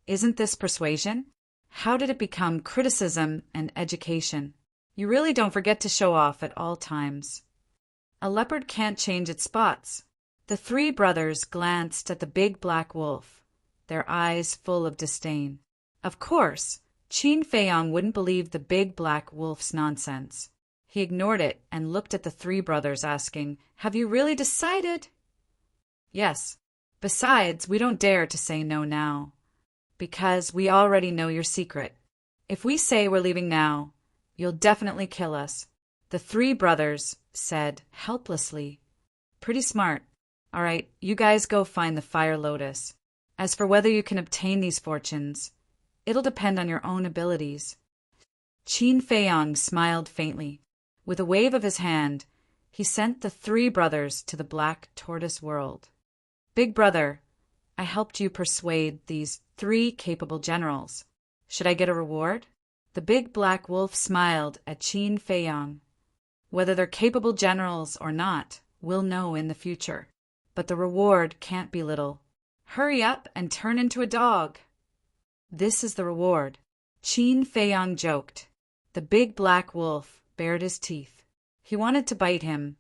Isn't this persuasion? How did it become criticism and education? You really don't forget to show off at all times. A leopard can't change its spots. The three brothers glanced at the big black wolf, their eyes full of disdain. Of course, Chin Feiyong wouldn't believe the big black wolf's nonsense. He ignored it and looked at the three brothers, asking, Have you really decided? Yes. Besides, we don't dare to say no now, because we already know your secret. If we say we're leaving now, you'll definitely kill us. The three brothers said helplessly. Pretty smart. All right, you guys go find the fire lotus. As for whether you can obtain these fortunes, it'll depend on your own abilities. Chin Feiyong smiled faintly. With a wave of his hand, he sent the three brothers to the Black Tortoise world. Big brother, I helped you persuade these three capable generals. Should I get a reward? The big black wolf smiled at Chin Feiyong. Whether they're capable generals or not, we'll know in the future. But the reward can't be little. Hurry up and turn into a dog. This is the reward. Chin Feiyong joked. The big black wolf bared his teeth. He wanted to bite him,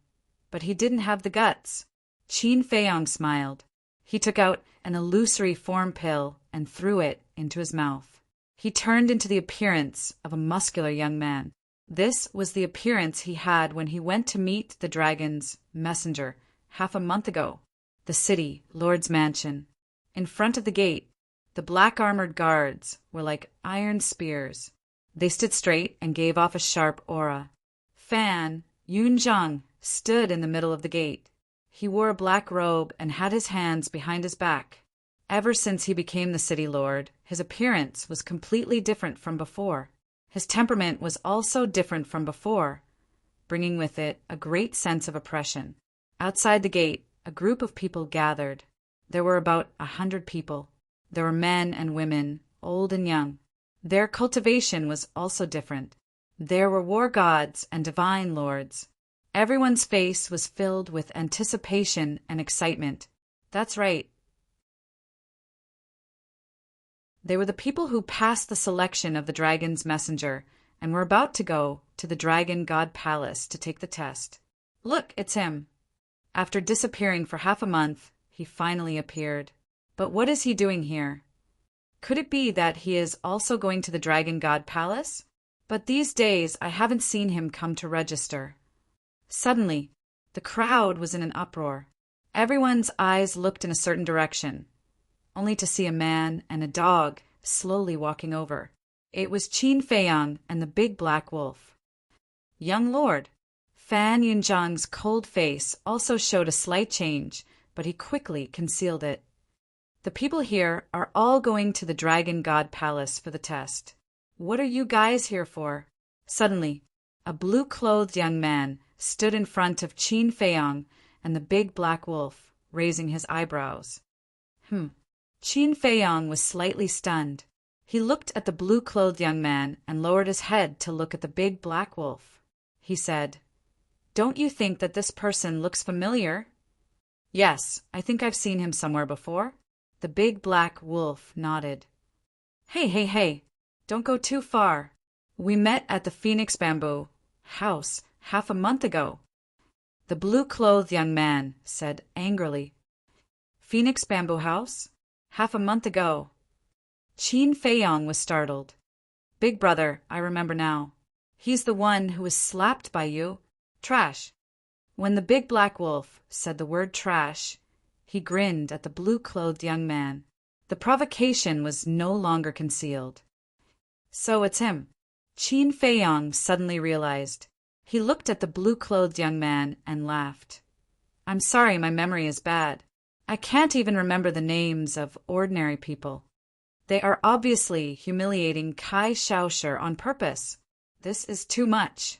but he didn't have the guts. Chin Feiyong smiled. He took out an illusory form pill and threw it into his mouth. He turned into the appearance of a muscular young man. This was the appearance he had when he went to meet the dragon's messenger half a month ago. The city, Lord's mansion. In front of the gate, the black-armored guards were like iron spears. They stood straight and gave off a sharp aura. Fan Yunzhang stood in the middle of the gate. He wore a black robe and had his hands behind his back. Ever since he became the city lord, his appearance was completely different from before. His temperament was also different from before, bringing with it a great sense of oppression. Outside the gate, a group of people gathered. There were about 100 people. There were men and women, old and young. Their cultivation was also different. There were war gods and divine lords. Everyone's face was filled with anticipation and excitement. That's right. They were the people who passed the selection of the dragon's messenger and were about to go to the Dragon God Palace to take the test. Look, it's him. After disappearing for half a month, he finally appeared. But what is he doing here? Could it be that he is also going to the Dragon God Palace? But these days I haven't seen him come to register. Suddenly, the crowd was in an uproar. Everyone's eyes looked in a certain direction, only to see a man and a dog slowly walking over. It was Chin Feiyong and the big black wolf. Young lord, Fan Yunzhang's cold face also showed a slight change, but he quickly concealed it. The people here are all going to the Dragon God Palace for the test. What are you guys here for? Suddenly, a blue-clothed young man stood in front of Chin Feiyong and the big black wolf, raising his eyebrows. Chin Feiyong was slightly stunned. He looked at the blue-clothed young man and lowered his head to look at the big black wolf. He said, Don't you think that this person looks familiar? Yes, I think I've seen him somewhere before. The big black wolf nodded. Hey, don't go too far. We met at the Phoenix Bamboo house half a month ago. The blue-clothed young man said angrily. Phoenix Bamboo House? Half a month ago. Chin Feiyong was startled. Big brother, I remember now. He's the one who was slapped by you. Trash. When the big black wolf said the word trash, he grinned at the blue-clothed young man. The provocation was no longer concealed. So it's him. Qin Feiyong suddenly realized. He looked at the blue-clothed young man and laughed. I'm sorry, my memory is bad. I can't even remember the names of ordinary people. They are obviously humiliating Kai Shaosher on purpose. This is too much.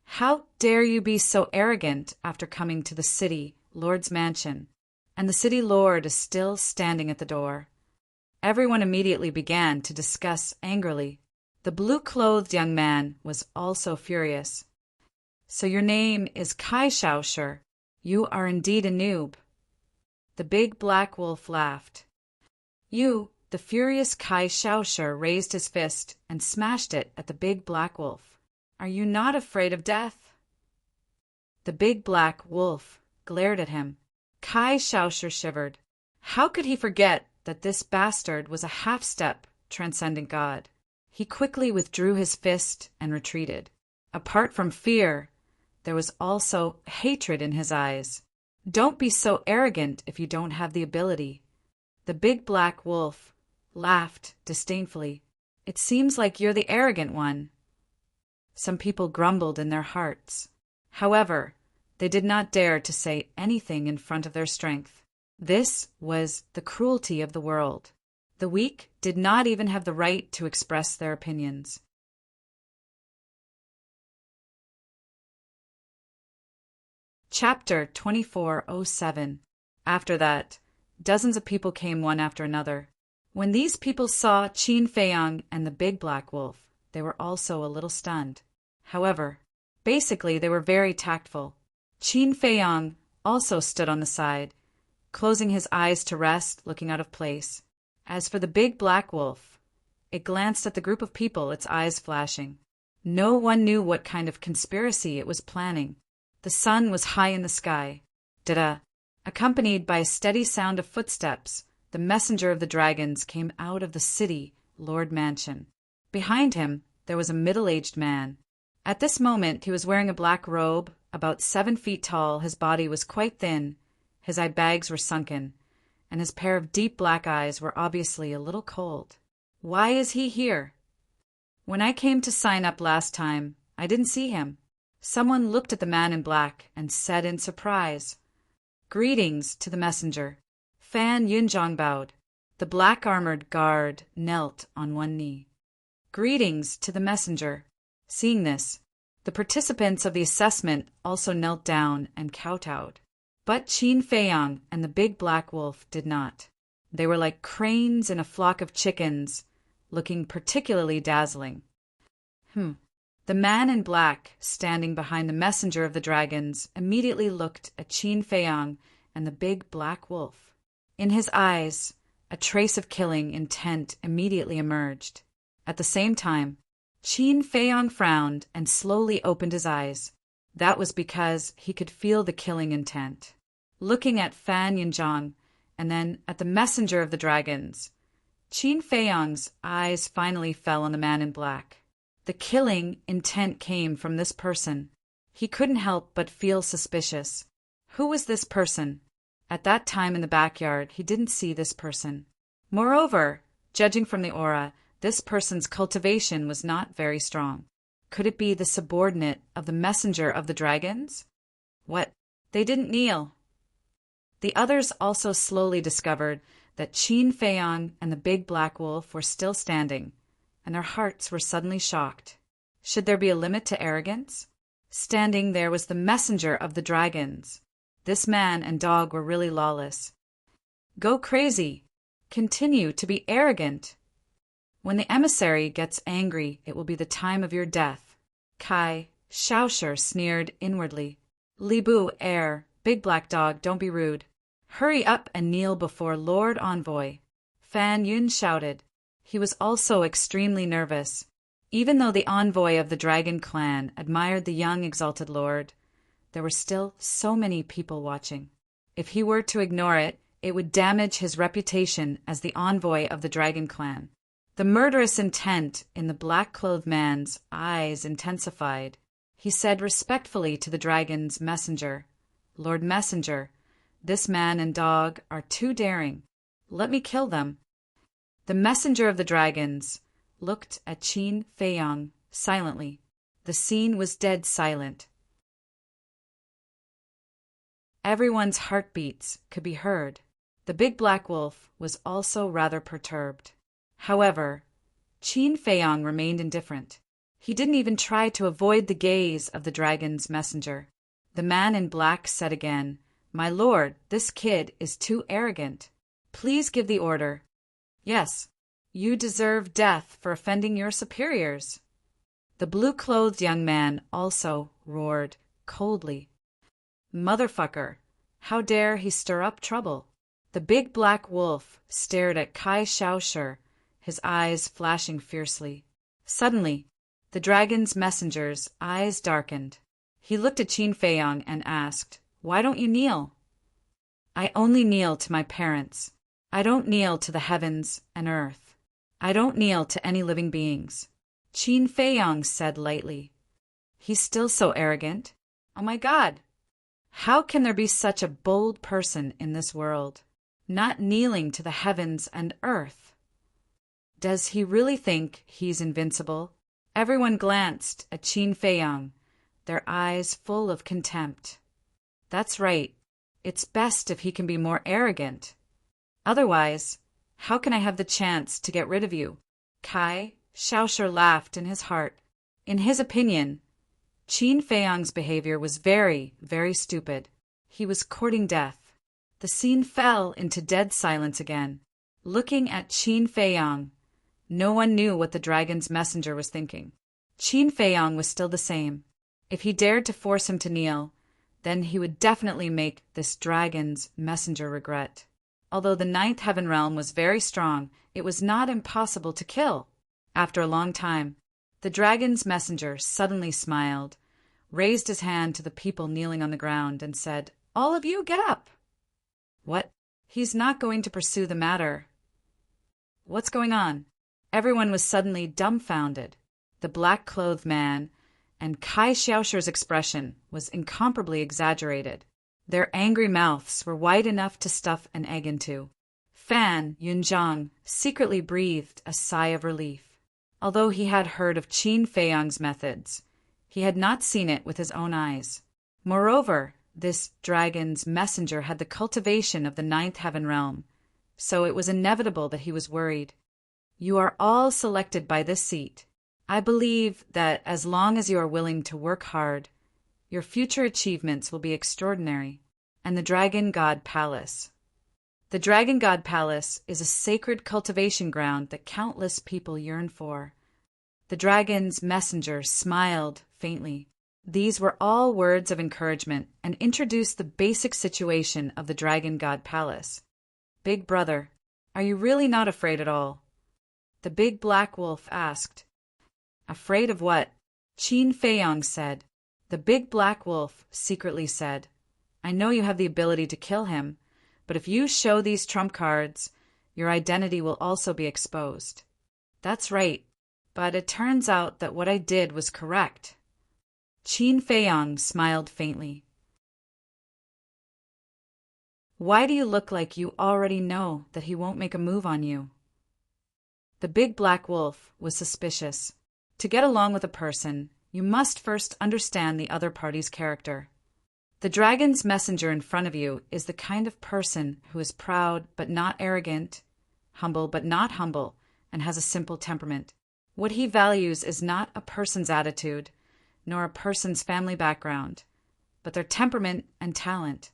How dare you be so arrogant after coming to the city lord's mansion? And the city lord is still standing at the door. Everyone immediately began to discuss angrily. The blue-clothed young man was also furious. So your name is Kai Shaosher. You are indeed a noob. The big black wolf laughed. You, the furious Kai Shaosher, raised his fist and smashed it at the big black wolf. Are you not afraid of death? The big black wolf glared at him. Kai Shaosher shivered. How could he forget that this bastard was a half-step transcendent god? He quickly withdrew his fist and retreated. Apart from fear, there was also hatred in his eyes. Don't be so arrogant if you don't have the ability. The big black wolf laughed disdainfully. It seems like you're the arrogant one. Some people grumbled in their hearts. However, they did not dare to say anything in front of their strength. This was the cruelty of the world. The weak did not even have the right to express their opinions. Chapter 2407. After that, dozens of people came one after another. When these people saw Qin Feiyong and the big black wolf, they were also a little stunned. However, basically they were very tactful. Qin Feiyong also stood on the side, closing his eyes to rest, looking out of place. As for the big black wolf, it glanced at the group of people, its eyes flashing. No one knew what kind of conspiracy it was planning. The sun was high in the sky. Da-da! Accompanied by a steady sound of footsteps, the messenger of the dragons came out of the city lord mansion. Behind him, there was a middle-aged man. At this moment, he was wearing a black robe, about 7 feet tall. His body was quite thin, his eye bags were sunken, and his pair of deep black eyes were obviously a little cold. Why is he here? When I came to sign up last time, I didn't see him. Someone looked at the man in black and said in surprise, Greetings to the messenger. Fan Yunzhong bowed. The black-armored guard knelt on one knee. Greetings to the messenger. Seeing this, the participants of the assessment also knelt down and kowtowed. But Qin Feiyong and the big black wolf did not. They were like cranes in a flock of chickens, looking particularly dazzling. The man in black, standing behind the messenger of the dragons, immediately looked at Qin Feiyong and the big black wolf. In his eyes, a trace of killing intent immediately emerged. At the same time, Qin Feiyong frowned and slowly opened his eyes. That was because he could feel the killing intent. Looking at Fan Yunzhong and then at the messenger of the dragons, Qin Feiyong's eyes finally fell on the man in black. The killing intent came from this person. He couldn't help but feel suspicious. Who was this person? At that time in the backyard, he didn't see this person. Moreover, judging from the aura, this person's cultivation was not very strong. Could it be the subordinate of the messenger of the dragons? What? They didn't kneel. The others also slowly discovered that Qin Feiyong and the big black wolf were still standing, and their hearts were suddenly shocked. Should there be a limit to arrogance? Standing there was the messenger of the dragons. This man and dog were really lawless. Go crazy. Continue to be arrogant. When the emissary gets angry, it will be the time of your death. Kai Shaosher sneered inwardly. Li Bu, air, big black dog, don't be rude. Hurry up and kneel before Lord Envoy. Fan Yun shouted. He was also extremely nervous. Even though the envoy of the dragon clan admired the young exalted lord, there were still so many people watching. If he were to ignore it, it would damage his reputation as the envoy of the dragon clan. The murderous intent in the black-clothed man's eyes intensified. He said respectfully to the dragon's messenger, Lord Messenger, this man and dog are too daring. Let me kill them. The messenger of the dragons looked at Qin Feiyang silently. The scene was dead silent. Everyone's heartbeats could be heard. The big black wolf was also rather perturbed. However, Qin Feiyang remained indifferent. He didn't even try to avoid the gaze of the dragon's messenger. The man in black said again, "My lord, this kid is too arrogant. Please give the order." "Yes, you deserve death for offending your superiors." The blue-clothed young man also roared coldly, "Motherfucker, how dare he stir up trouble?" The big black wolf stared at Kai Shaoshi, his eyes flashing fiercely. Suddenly, the dragon's messenger's eyes darkened. He looked at Qin Feiyang and asked, "Why don't you kneel?" "I only kneel to my parents. I don't kneel to the heavens and earth. I don't kneel to any living beings," Qin Feiyang said lightly. "He's still so arrogant. Oh my God! How can there be such a bold person in this world? Not kneeling to the heavens and earth. Does he really think he's invincible?" Everyone glanced at Qin Feiyang, their eyes full of contempt. "That's right. It's best if he can be more arrogant. Otherwise, how can I have the chance to get rid of you?" Kai Shaoshi laughed in his heart. In his opinion, Qin Feiyang's behavior was very, very stupid. He was courting death. The scene fell into dead silence again. Looking at Qin Feiyang, no one knew what the dragon's messenger was thinking. Qin Feiyang was still the same. If he dared to force him to kneel, then he would definitely make this dragon's messenger regret. Although the ninth heaven realm was very strong, it was not impossible to kill. After a long time, the dragon's messenger suddenly smiled, raised his hand to the people kneeling on the ground, and said, "All of you get up." "What? He's not going to pursue the matter. What's going on?" Everyone was suddenly dumbfounded. The black-clothed man and Kai Xiaoshi's expression was incomparably exaggerated. Their angry mouths were wide enough to stuff an egg into. Fan Yunzhang secretly breathed a sigh of relief. Although he had heard of Qin Feiyang's methods, he had not seen it with his own eyes. Moreover, this dragon's messenger had the cultivation of the ninth heaven realm, so it was inevitable that he was worried. "You are all selected by this seat. I believe that as long as you are willing to work hard, your future achievements will be extraordinary." And the Dragon God Palace. The Dragon God Palace is a sacred cultivation ground that countless people yearn for. The dragon's messenger smiled faintly. These were all words of encouragement and introduced the basic situation of the Dragon God Palace. "Big brother, are you really not afraid at all?" the big black wolf asked. "Afraid of what?" Qin Feiyang said. The big black wolf secretly said, "I know you have the ability to kill him, but if you show these trump cards, your identity will also be exposed." "That's right, but it turns out that what I did was correct." Qin Feiyang smiled faintly. "Why do you look like you already know that he won't make a move on you?" The big black wolf was suspicious. To get along with a person, you must first understand the other party's character. The dragon's messenger in front of you is the kind of person who is proud but not arrogant, humble but not humble, and has a simple temperament. What he values is not a person's attitude, nor a person's family background, but their temperament and talent.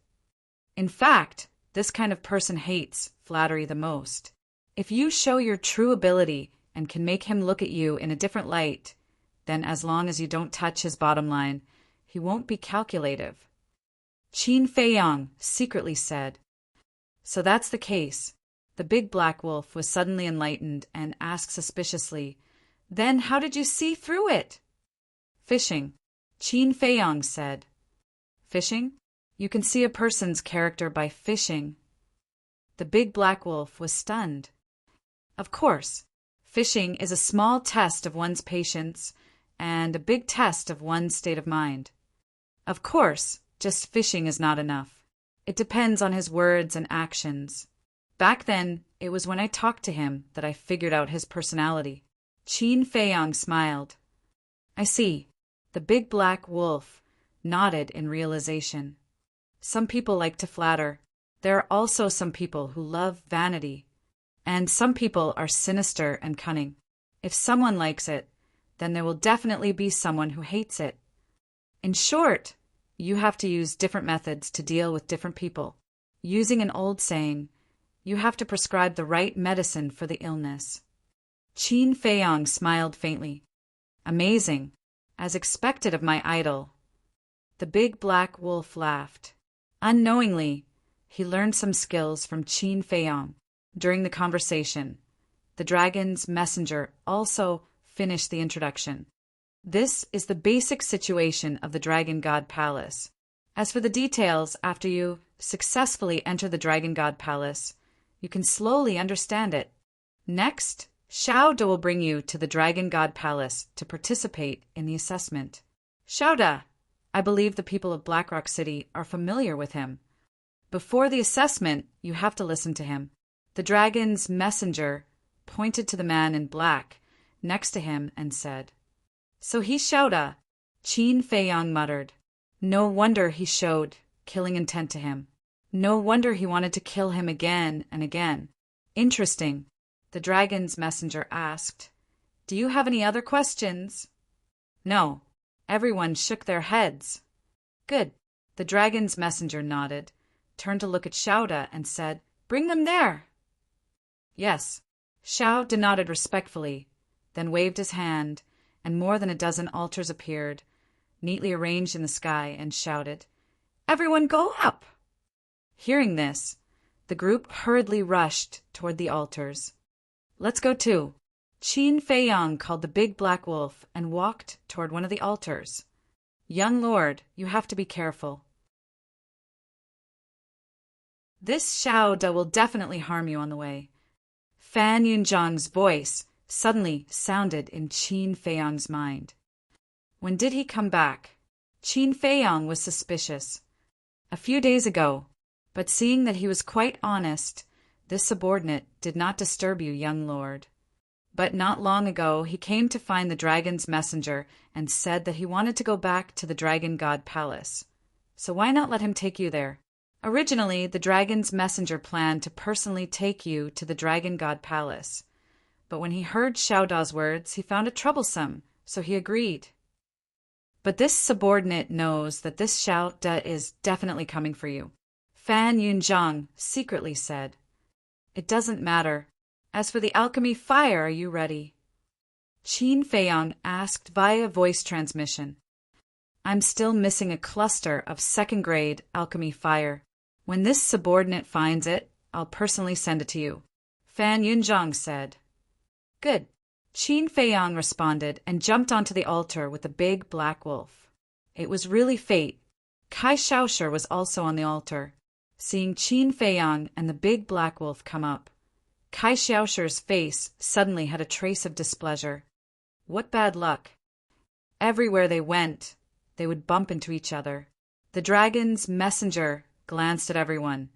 In fact, this kind of person hates flattery the most. If you show your true ability and can make him look at you in a different light, then as long as you don't touch his bottom line, he won't be calculative. Qin Feiyang secretly said. "So that's the case." The big black wolf was suddenly enlightened and asked suspiciously, "Then how did you see through it?" "Fishing," Qin Feiyang said. "Fishing? You can see a person's character by fishing." The big black wolf was stunned. Of course, fishing is a small test of one's patience and a big test of one's state of mind. Of course, just fishing is not enough. It depends on his words and actions. Back then, it was when I talked to him that I figured out his personality. Qin Feiyang smiled. I see. The big black wolf nodded in realization. Some people like to flatter. There are also some people who love vanity. And some people are sinister and cunning. If someone likes it, then there will definitely be someone who hates it. In short, you have to use different methods to deal with different people. Using an old saying, you have to prescribe the right medicine for the illness. Qin Feiyang smiled faintly. Amazing, as expected of my idol. The big black wolf laughed. Unknowingly, he learned some skills from Qin Feiyang. During the conversation, the dragon's messenger also finished the introduction. This is the basic situation of the Dragon God Palace. As for the details, after you successfully enter the Dragon God Palace, you can slowly understand it. Next, Xiaoda will bring you to the Dragon God Palace to participate in the assessment. Xiaoda, I believe the people of Blackrock City are familiar with him. Before the assessment, you have to listen to him. The dragon's messenger pointed to the man in black next to him and said, So he's Xiaoda, Qin Feiyang muttered. No wonder he showed killing intent to him. No wonder he wanted to kill him again and again. Interesting, the dragon's messenger asked. Do you have any other questions? No. Everyone shook their heads. Good. The dragon's messenger nodded, turned to look at Xiaoda and said, Bring them there. Yes. Xiaoda nodded respectfully, then waved his hand, and more than a dozen altars appeared, neatly arranged in the sky, and shouted, Everyone go up! Hearing this, the group hurriedly rushed toward the altars. Let's go too. Qin Feiyang called the big black wolf and walked toward one of the altars. Young lord, you have to be careful. This Xiaoda will definitely harm you on the way. Fan Yunzhang's voice suddenly sounded in Qin Feiyang's mind. When did he come back? Qin Feiyang was suspicious. A few days ago, but seeing that he was quite honest, this subordinate did not disturb you, young lord. But not long ago he came to find the dragon's messenger and said that he wanted to go back to the Dragon God Palace. So why not let him take you there? Originally, the dragon's messenger planned to personally take you to the Dragon God Palace. But when he heard Xiaoda's words, he found it troublesome, so he agreed. But this subordinate knows that this Xiaoda is definitely coming for you. Fan Yunzhang secretly said. It doesn't matter. As for the alchemy fire, are you ready? Qin Feiyang asked via voice transmission. I'm still missing a cluster of second-grade alchemy fire. When this subordinate finds it, I'll personally send it to you. Fan Yunzhang said. Good. Qin Feiyang responded and jumped onto the altar with the big black wolf. It was really fate. Kai Shaoshi was also on the altar. Seeing Qin Feiyang and the big black wolf come up, Kai Shaoshi's face suddenly had a trace of displeasure. What bad luck. Everywhere they went, they would bump into each other. The dragon's messenger glanced at everyone,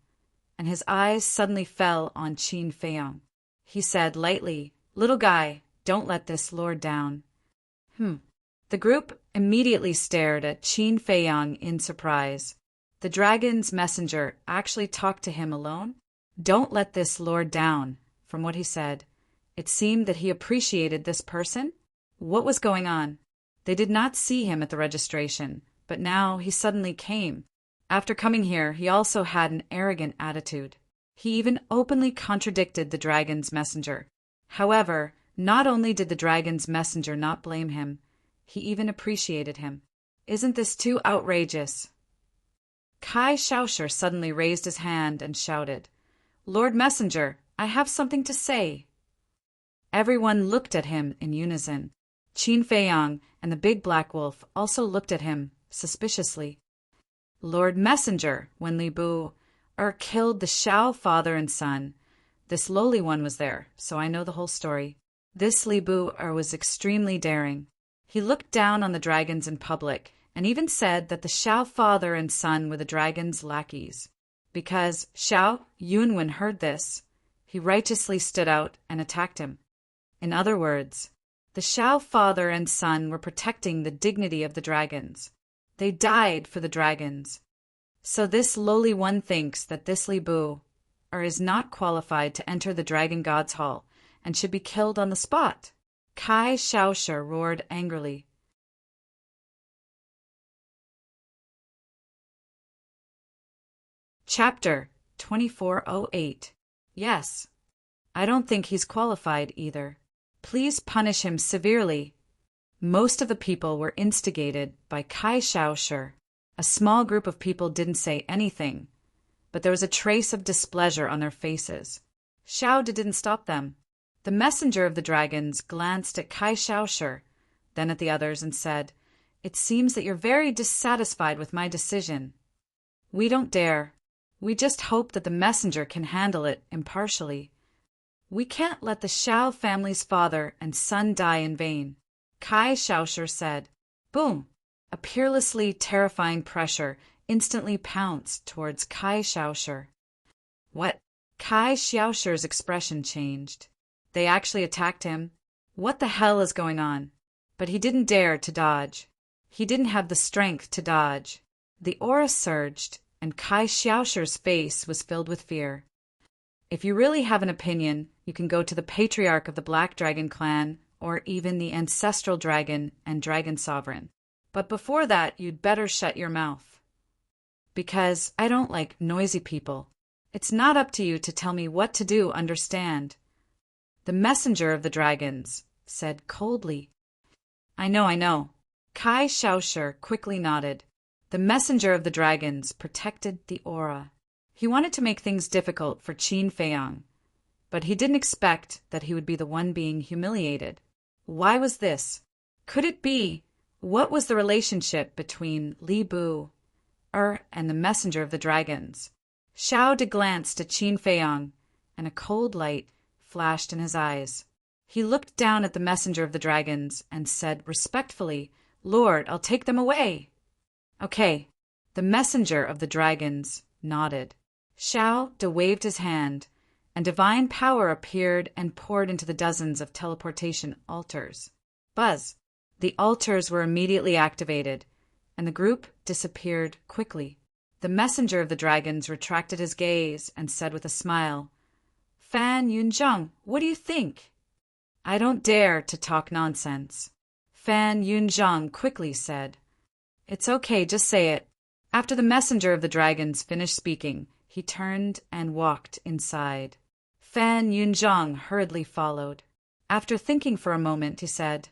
and his eyes suddenly fell on Qin Feiyang. He said lightly, Little guy, don't let this lord down. The group immediately stared at Qin Feiyang in surprise. The dragon's messenger actually talked to him alone? Don't let this lord down. From what he said, it seemed that he appreciated this person. What was going on? They did not see him at the registration, but now he suddenly came. After coming here, he also had an arrogant attitude. He even openly contradicted the dragon's messenger. However, not only did the dragon's messenger not blame him, he even appreciated him. Isn't this too outrageous? Kai Shaoshi suddenly raised his hand and shouted, Lord Messenger, I have something to say. Everyone looked at him in unison. Qin Feiyang and the big black wolf also looked at him suspiciously. Lord Messenger, when Li Bu killed the Xiao father and son, this lowly one was there, so I know the whole story. This Li Bu was extremely daring. He looked down on the dragons in public and even said that the Xiao father and son were the dragon's lackeys. Because Xiao Yunwen heard this, he righteously stood out and attacked him. In other words, The Shao father and son were protecting the dignity of the dragons. They died for the dragons. So this lowly one thinks that this Li Bu is not qualified to enter the Dragon God's hall and should be killed on the spot. Kai Shaoshi roared angrily. Chapter 2408. Yes. I don't think he's qualified either. Please punish him severely. Most of the people were instigated by Kai Shaoshi. A small group of people didn't say anything, but there was a trace of displeasure on their faces. Shao didn't stop them. The messenger of the dragons glanced at Kai Shaoshi, then at the others and said, "It seems that you're very dissatisfied with my decision. We don't dare. We just hope that the messenger can handle it impartially. We can't let the Shao family's father and son die in vain." Kai Shaoshi said. Boom! A peerlessly terrifying pressure instantly pounced towards Kai Shaoshi. What? Kai Shaoshi's expression changed. They actually attacked him? What the hell is going on? But he didn't dare to dodge. He didn't have the strength to dodge. The aura surged, and Kai Shaoshi's face was filled with fear. If you really have an opinion, you can go to the patriarch of the Black Dragon clan, or even the ancestral dragon and dragon sovereign. But before that, you'd better shut your mouth. Because I don't like noisy people. It's not up to you to tell me what to do, understand? The messenger of the dragons said coldly. I know. Kai Shaoshi quickly nodded. The messenger of the dragons protected the aura. He wanted to make things difficult for Qin Feiyang, but he didn't expect that he would be the one being humiliated. Why was this? Could it be? What was the relationship between Li Bu and the messenger of the dragons? Shao glanced at Qin Feiyang, and a cold light flashed in his eyes. He looked down at the messenger of the dragons and said respectfully, "Lord, I'll take them away." Okay. The messenger of the dragons nodded. Shao waved his hand, and divine power appeared and poured into the dozens of teleportation altars. Buzz! The altars were immediately activated, and the group disappeared quickly. The messenger of the dragons retracted his gaze and said with a smile, "Fan Yunzhang, what do you think?" "I don't dare to talk nonsense," Fan Yunzhang quickly said. "It's okay, just say it." After the messenger of the dragons finished speaking, he turned and walked inside. Fan Yunzhang hurriedly followed. After thinking for a moment, he said,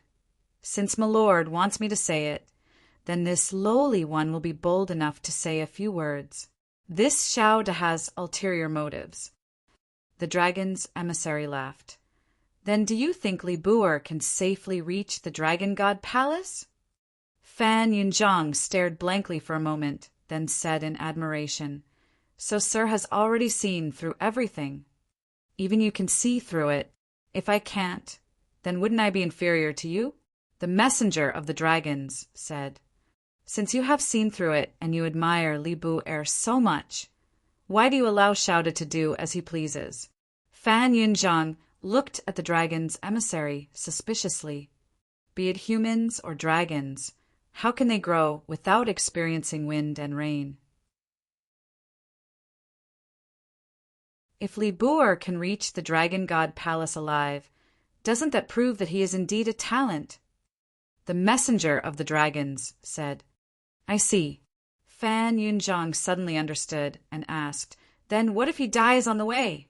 "Since my lord wants me to say it, then this lowly one will be bold enough to say a few words. This Shao has ulterior motives." The dragon's emissary laughed. "Then do you think Li Bu can safely reach the Dragon God Palace?" Fan Yunzhang stared blankly for a moment, then said in admiration, "So Sir has already seen through everything. Even you can see through it. If I can't, then wouldn't I be inferior to you?" The messenger of the dragons said, "Since you have seen through it and you admire Li Bu so much, why do you allow Shao to do as he pleases?" Fan Yunzhang looked at the dragon's emissary suspiciously. Be it humans or dragons, how can they grow without experiencing wind and rain? If Li Bu can reach the Dragon God Palace alive, doesn't that prove that he is indeed a talent? The messenger of the dragons said. "I see." Fan Yunzhang suddenly understood and asked, "Then what if he dies on the way?"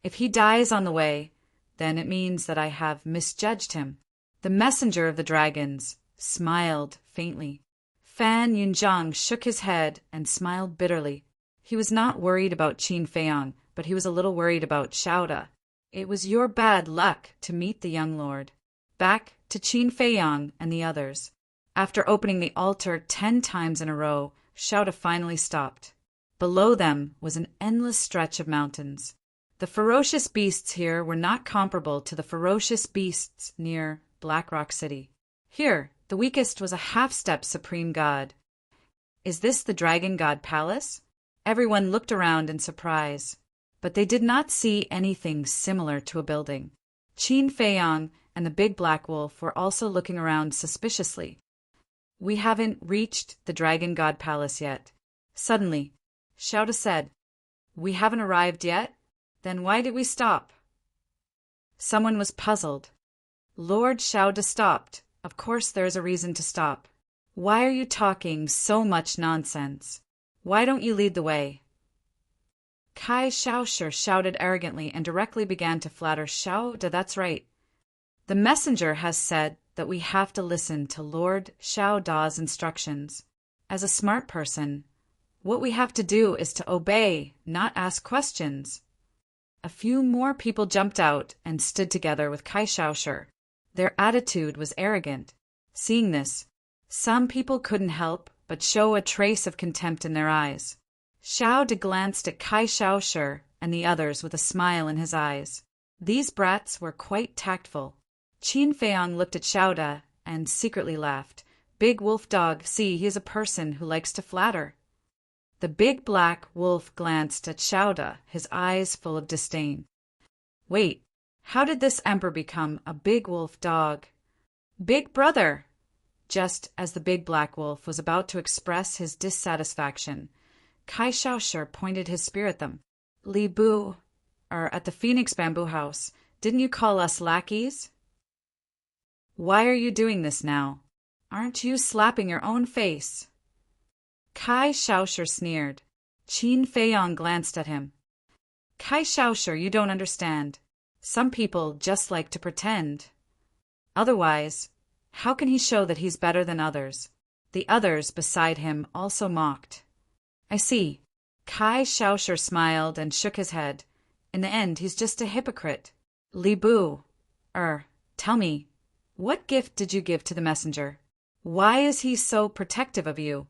"If he dies on the way, then it means that I have misjudged him." The messenger of the dragons smiled faintly. Fan Yunzhang shook his head and smiled bitterly. He was not worried about Qin Feiyang, but he was a little worried about Shao. It was your bad luck to meet the young lord. Back to Qin Feiyang and the others. After opening the altar 10 times in a row, Shao finally stopped. Below them was an endless stretch of mountains. The ferocious beasts here were not comparable to the ferocious beasts near Black Rock City. Here, the weakest was a half-step supreme god. Is this the Dragon God Palace? Everyone looked around in surprise, but they did not see anything similar to a building. Qin Feiyang and the big black wolf were also looking around suspiciously. We haven't reached the Dragon God Palace yet. Suddenly, Shouda said, We haven't arrived yet? Then why did we stop? Someone was puzzled. Lord Shouda stopped. Of course there's a reason to stop. Why are you talking so much nonsense? Why don't you lead the way? Kai Shaosher shouted arrogantly and directly began to flatter Shouda. That's right. The messenger has said that we have to listen to Lord Shouda's instructions. As a smart person, what we have to do is to obey, not ask questions. A few more people jumped out and stood together with Kai Shaosher. Their attitude was arrogant. Seeing this, some people couldn't help but show a trace of contempt in their eyes. Shouda glanced at Kai Shaosher and the others with a smile in his eyes. These brats were quite tactful. Qin Feiyang looked at Shouda and secretly laughed. Big wolf dog, see, he is a person who likes to flatter. The big black wolf glanced at Shouda, his eyes full of disdain. Wait, how did this emperor become a big wolf dog? Big brother! Just as the big black wolf was about to express his dissatisfaction, Kai Shaosher pointed his spear at them. Li Bu, at the Phoenix Bamboo House, didn't you call us lackeys? Why are you doing this now? Aren't you slapping your own face? Kai Shaosher sneered. Qin Feiyang glanced at him. Kai Shaosher, you don't understand. Some people just like to pretend. Otherwise, how can he show that he's better than others? The others beside him also mocked. I see. Kai Shaosher smiled and shook his head. In the end, he's just a hypocrite. Li Bu, tell me, what gift did you give to the messenger? Why is he so protective of you?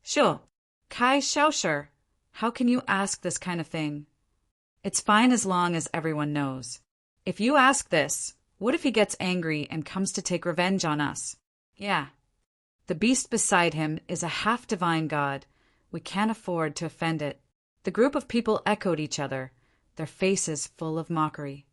Sure. Kai Shaosher, how can you ask this kind of thing? It's fine as long as everyone knows. If you ask this, what if he gets angry and comes to take revenge on us? Yeah. The beast beside him is a half-divine god. We can't afford to offend it. The group of people echoed each other, their faces full of mockery.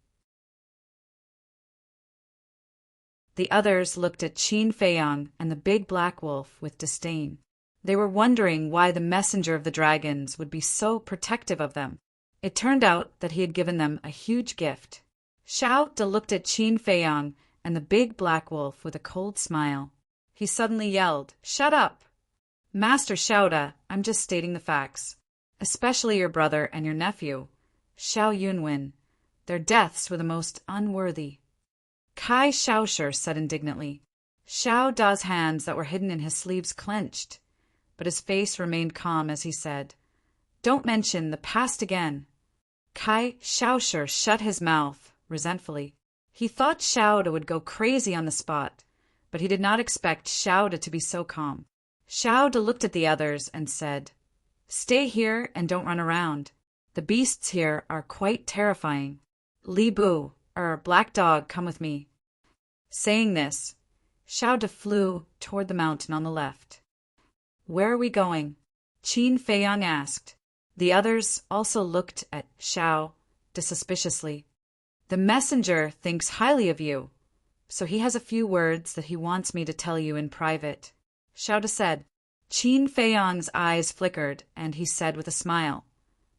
The others looked at Qin Feiyang and the big black wolf with disdain. They were wondering why the messenger of the dragons would be so protective of them. It turned out that he had given them a huge gift. Shouda looked at Qin Feiyang and the big black wolf with a cold smile. He suddenly yelled, Shut up! Master Shouda, I'm just stating the facts. Especially your brother and your nephew, Xiao Yunwen. Their deaths were the most unworthy. Kai Shaosher said indignantly. Shouda's hands that were hidden in his sleeves clenched, but his face remained calm as he said, Don't mention the past again. Kai Shaosher shut his mouth resentfully. He thought Shouda would go crazy on the spot, but he did not expect Shouda to be so calm. Shouda looked at the others and said, Stay here and don't run around. The beasts here are quite terrifying. Li Bu, black dog, come with me. Saying this, Shouda flew toward the mountain on the left. Where are we going? Qin Feiyang asked. The others also looked at Shouda suspiciously. The messenger thinks highly of you, so he has a few words that he wants me to tell you in private. Shouda said. Qin Feiyang's eyes flickered, and he said with a smile,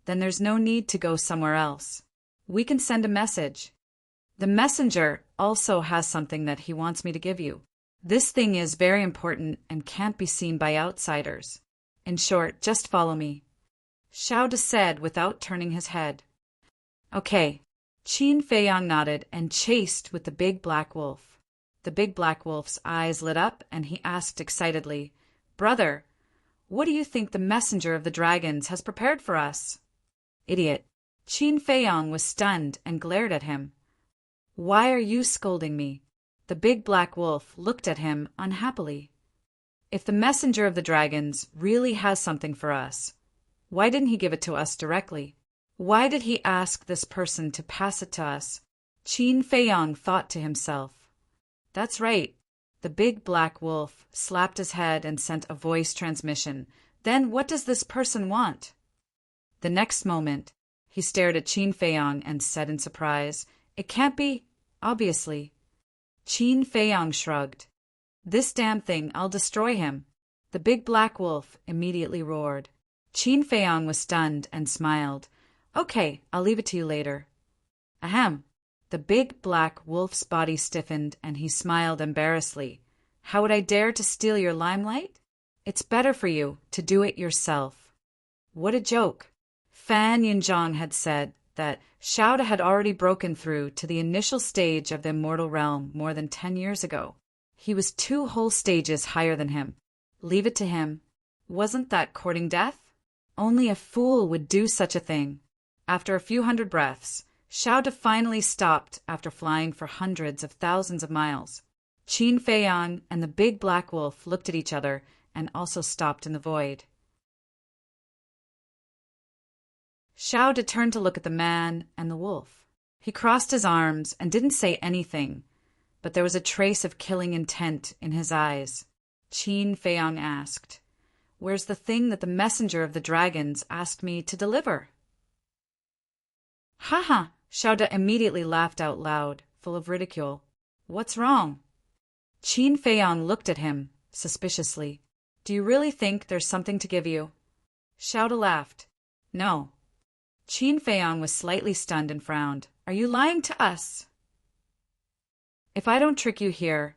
Then there's no need to go somewhere else. We can send a message. The messenger also has something that he wants me to give you. This thing is very important and can't be seen by outsiders. In short, just follow me. Shouda said without turning his head. Okay. Qin Feiyang nodded and chased with the big black wolf. The big black wolf's eyes lit up and he asked excitedly, Brother, what do you think the messenger of the dragons has prepared for us? Idiot. Qin Feiyang was stunned and glared at him. Why are you scolding me? The big black wolf looked at him unhappily. If the messenger of the dragons really has something for us, why didn't he give it to us directly? Why did he ask this person to pass it to us? Qin Feiyang thought to himself. That's right. The big black wolf slapped his head and sent a voice transmission. Then what does this person want? The next moment, he stared at Qin Feiyang and said in surprise, It can't be, obviously. Qin Feiyang shrugged. This damn thing, I'll destroy him. The big black wolf immediately roared. Qin Feiyang was stunned and smiled. Okay, I'll leave it to you later. Ahem. The big black wolf's body stiffened and he smiled embarrassedly. How would I dare to steal your limelight? It's better for you to do it yourself. What a joke. Fan Yinzhong had said that Xiao had already broken through to the initial stage of the immortal realm more than 10 years ago. He was 2 whole stages higher than him. Leave it to him. Wasn't that courting death? Only a fool would do such a thing. After a few hundred breaths, Xiao finally stopped after flying for hundreds of thousands of miles. Qin Feiyang and the big black wolf looked at each other and also stopped in the void. Xiao turned to look at the man and the wolf. He crossed his arms and didn't say anything, but there was a trace of killing intent in his eyes. Qin Feiyang asked, "Where's the thing that the messenger of the dragons asked me to deliver?" "Ha ha!" Xiao immediately laughed out loud, full of ridicule. "What's wrong?" Qin Feiyang looked at him suspiciously. "Do you really think there's something to give you?" Xiao laughed. "No." Qin Feiyang was slightly stunned and frowned. "Are you lying to us?" "If I don't trick you here,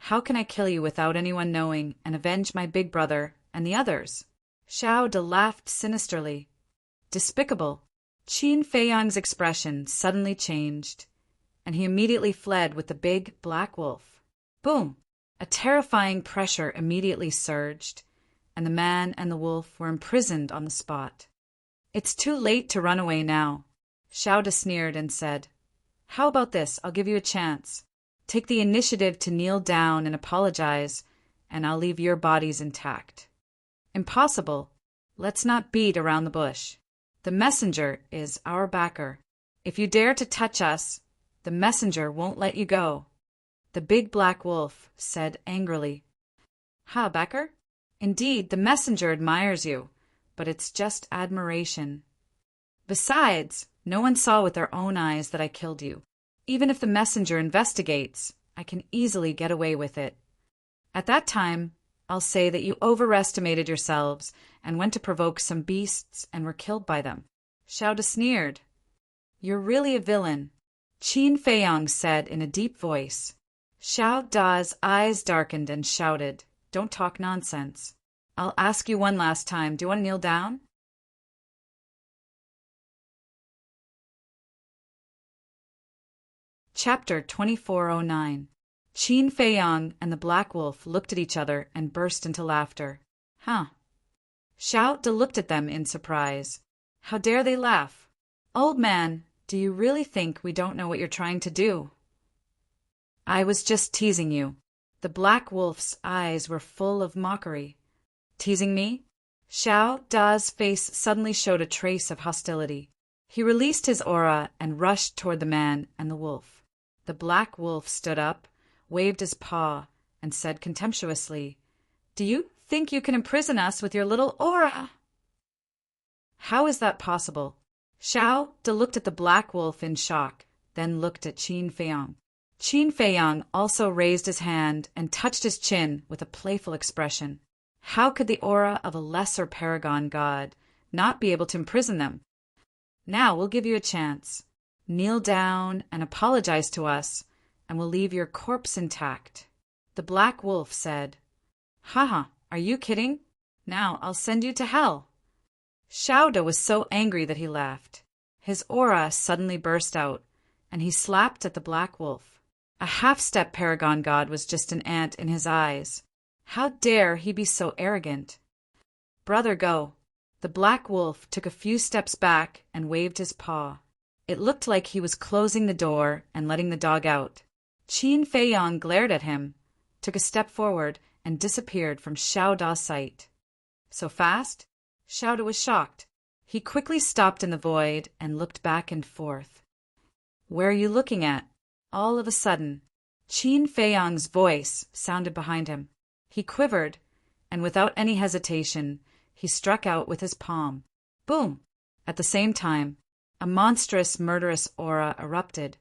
how can I kill you without anyone knowing and avenge my big brother and the others?" Xiao laughed sinisterly. Despicable. Qin Feiyang's expression suddenly changed, and he immediately fled with the big black wolf. Boom! A terrifying pressure immediately surged, and the man and the wolf were imprisoned on the spot. "It's too late to run away now." Xiao sneered and said, "How about this? I'll give you a chance. Take the initiative to kneel down and apologize, and I'll leave your bodies intact." "Impossible. Let's not beat around the bush. The messenger is our backer. If you dare to touch us, the messenger won't let you go," the big black wolf said angrily. "Ha, backer? Indeed, the messenger admires you, but it's just admiration. Besides, no one saw with their own eyes that I killed you. Even if the messenger investigates, I can easily get away with it. At that time, I'll say that you overestimated yourselves and went to provoke some beasts and were killed by them." Xiao sneered. "You're really a villain," Qin Feiyang said in a deep voice. Xiao Da's eyes darkened and shouted, "Don't talk nonsense. I'll ask you one last time. Do you want to kneel down?" Chapter 2409. Qin Feiyang and the black wolf looked at each other and burst into laughter. Huh. Xiao looked at them in surprise. How dare they laugh? "Old man, do you really think we don't know what you're trying to do?" "I was just teasing you." The black wolf's eyes were full of mockery. "Teasing me?" Xiao Da's face suddenly showed a trace of hostility. He released his aura and rushed toward the man and the wolf. The black wolf stood up, waved his paw, and said contemptuously, "Do you think you can imprison us with your little aura?" "How is that possible?" Xiao looked at the black wolf in shock, then looked at Qin Feiyang. Qin Feiyang also raised his hand and touched his chin with a playful expression. How could the aura of a lesser paragon god not be able to imprison them? "Now we'll give you a chance. Kneel down and apologize to us, and we'll leave your corpse intact," the black wolf said. "Haha, are you kidding? Now I'll send you to hell." Xiao was so angry that he laughed. His aura suddenly burst out, and he slapped at the black wolf. A half-step paragon god was just an ant in his eyes. How dare he be so arrogant? "Brother, go." The black wolf took a few steps back and waved his paw. It looked like he was closing the door and letting the dog out. Qin Feiyang glared at him, took a step forward, and disappeared from Xiao Da's sight. So fast? Xiao Da was shocked. He quickly stopped in the void and looked back and forth. "Where are you looking at?" All of a sudden, Qin Feiyang's voice sounded behind him. He quivered, and without any hesitation, he struck out with his palm. Boom! At the same time, a monstrous, murderous aura erupted.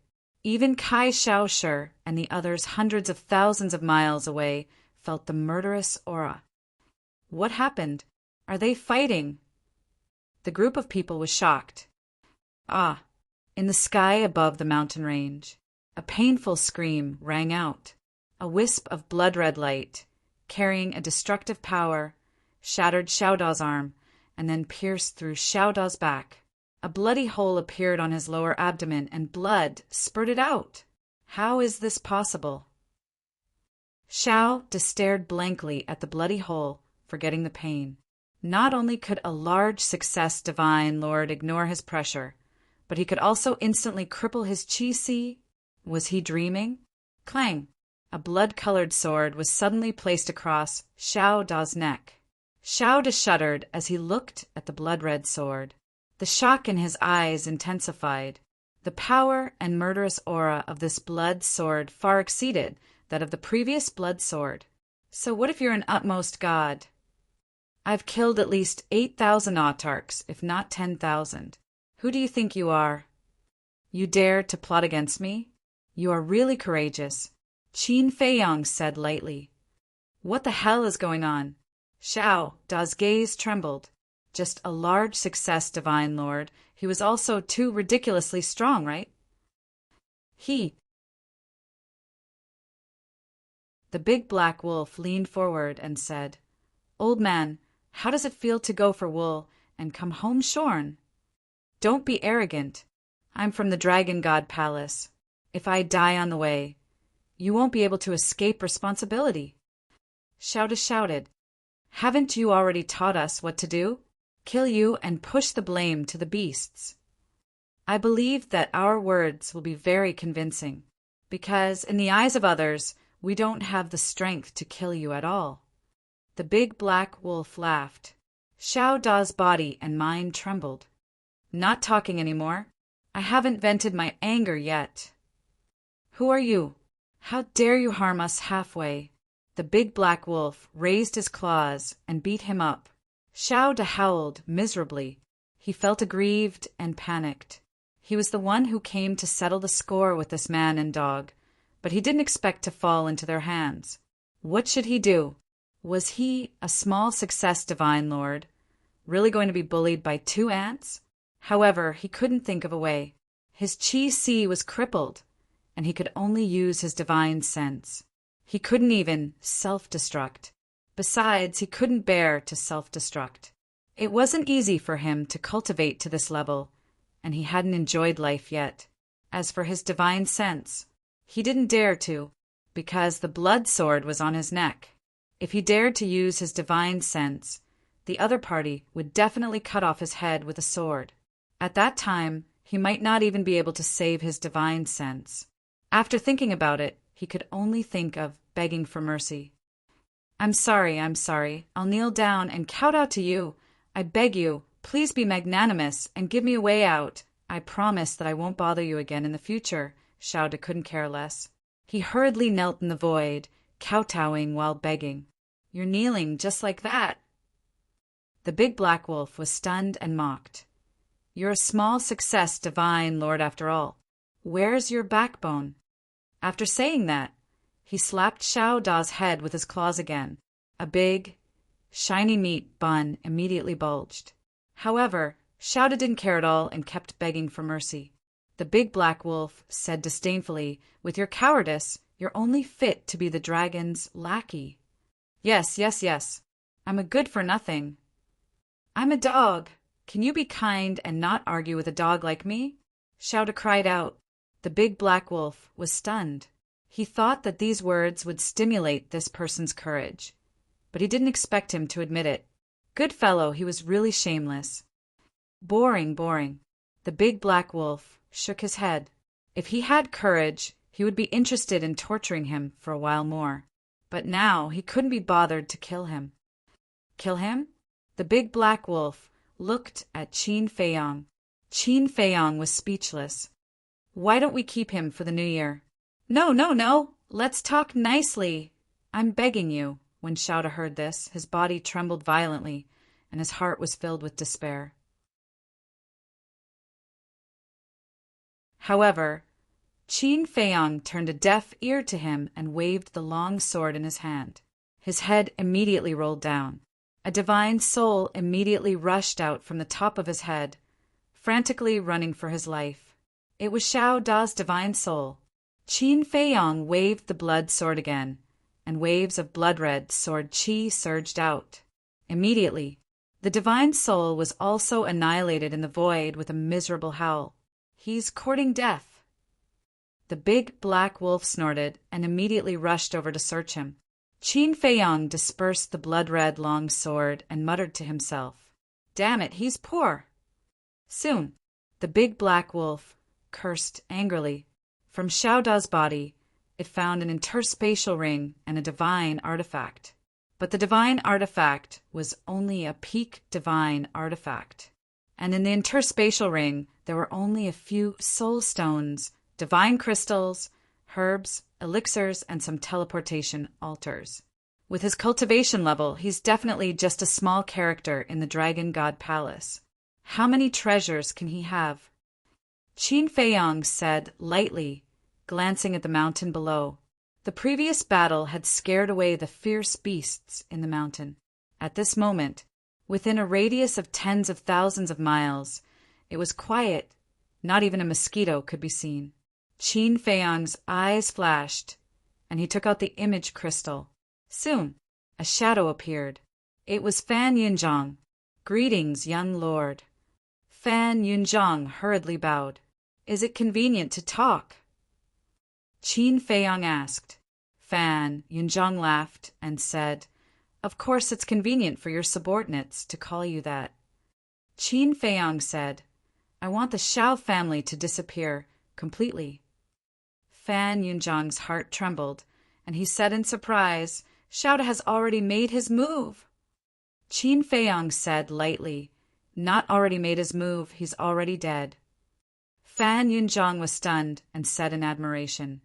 Even Kai Shaosher and the others hundreds of thousands of miles away felt the murderous aura. What happened? Are they fighting? The group of people was shocked. Ah! In the sky above the mountain range, a painful scream rang out. A wisp of blood-red light, carrying a destructive power, shattered Xiao Da's arm and then pierced through Xiao Da's back. A bloody hole appeared on his lower abdomen and blood spurted out. How is this possible? Xiao Da stared blankly at the bloody hole, forgetting the pain. Not only could a large success divine lord ignore his pressure, but he could also instantly cripple his qi. Was he dreaming? Clang! A blood-colored sword was suddenly placed across Xiao Da's neck. Xiao Da shuddered as he looked at the blood-red sword. The shock in his eyes intensified. The power and murderous aura of this blood sword far exceeded that of the previous blood sword. So what if you're an utmost god? I've killed at least 8,000 autarchs, if not 10,000. Who do you think you are? You dare to plot against me? You are really courageous. Qin Feiyang said lightly. What the hell is going on? Xiao Da's gaze trembled. Just a large success, divine lord. He was also too ridiculously strong, right? The big black wolf leaned forward and said, Old man, how does it feel to go for wool and come home shorn? Don't be arrogant. I'm from the Dragon God Palace. If I die on the way, you won't be able to escape responsibility. Xiao Da shouted, Haven't you already taught us what to do? Kill you and push the blame to the beasts. I believe that our words will be very convincing, because in the eyes of others, we don't have the strength to kill you at all. The big black wolf laughed. Xiao Da's body and mind trembled. Not talking anymore. I haven't vented my anger yet. Who are you? How dare you harm us halfway? The big black wolf raised his claws and beat him up. Xiao Da howled miserably. He felt aggrieved and panicked. He was the one who came to settle the score with this man and dog, but he didn't expect to fall into their hands. What should he do? Was he, a small success divine lord, really going to be bullied by 2 ants? However, he couldn't think of a way. His qi was crippled, and he could only use his divine sense. He couldn't even self-destruct. Besides, he couldn't bear to self-destruct. It wasn't easy for him to cultivate to this level, and he hadn't enjoyed life yet. As for his divine sense, he didn't dare to, because the blood sword was on his neck. If he dared to use his divine sense, the other party would definitely cut off his head with a sword. At that time, he might not even be able to save his divine sense. After thinking about it, he could only think of begging for mercy. I'm sorry. I'll kneel down and kowtow out to you. I beg you, please be magnanimous and give me a way out. I promise that I won't bother you again in the future. Xiao Da couldn't care less. He hurriedly knelt in the void, kowtowing while begging. You're kneeling just like that. The big black wolf was stunned and mocked. You're a small success, divine lord, after all. Where's your backbone? After saying that, he slapped Xiao Da's head with his claws again. A big, shiny meat bun immediately bulged. However, Xiao Da didn't care at all and kept begging for mercy. The big black wolf said disdainfully, With your cowardice, you're only fit to be the dragon's lackey. Yes. I'm a good-for-nothing. I'm a dog. Can you be kind and not argue with a dog like me? Xiao Da cried out. The big black wolf was stunned. He thought that these words would stimulate this person's courage, but he didn't expect him to admit it. Good fellow, he was really shameless. Boring. The big black wolf shook his head. If he had courage, he would be interested in torturing him for a while more. But now he couldn't be bothered to kill him. Kill him? The big black wolf looked at Qin Feiyang. Qin Feiyang was speechless. Why don't we keep him for the new year? No. Let's talk nicely. I'm begging you. When Xiao Da heard this, his body trembled violently, and his heart was filled with despair. However, Qin Feiyang turned a deaf ear to him and waved the long sword in his hand. His head immediately rolled down. A divine soul immediately rushed out from the top of his head, frantically running for his life. It was Xiao Da's divine soul. Qin Feiyang waved the blood sword again, and waves of blood-red sword qi surged out. Immediately, the divine soul was also annihilated in the void with a miserable howl. "He's courting death." The big black wolf snorted and immediately rushed over to search him. Qin Feiyang dispersed the blood-red long sword and muttered to himself, "Damn it, he's poor." Soon, the big black wolf cursed angrily. From Xiao Da's body, it found an interspatial ring and a divine artifact. But the divine artifact was only a peak divine artifact. And in the interspatial ring, there were only a few soul stones, divine crystals, herbs, elixirs, and some teleportation altars. With his cultivation level, he's definitely just a small character in the Dragon God Palace. How many treasures can he have? Qin Feiyang said lightly, glancing at the mountain below. The previous battle had scared away the fierce beasts in the mountain. At this moment, within a radius of tens of thousands of miles, it was quiet. Not even a mosquito could be seen. Qin Feiyang's eyes flashed, and he took out the image crystal. Soon, a shadow appeared. It was Fan Yunzhang. "Greetings, young lord." Fan Yunzhang hurriedly bowed. "Is it convenient to talk?" Qin Feiyang asked. Fan Yunzhang laughed and said, "Of course it's convenient for your subordinates to call you that." Qin Feiyang said, "I want the Xiao family to disappear completely." Fan Yunzhang's heart trembled, and he said in surprise, "Xiao has already made his move." Qin Feiyang said lightly, "Not already made his move, he's already dead." Fan Yunzhang was stunned and said in admiration,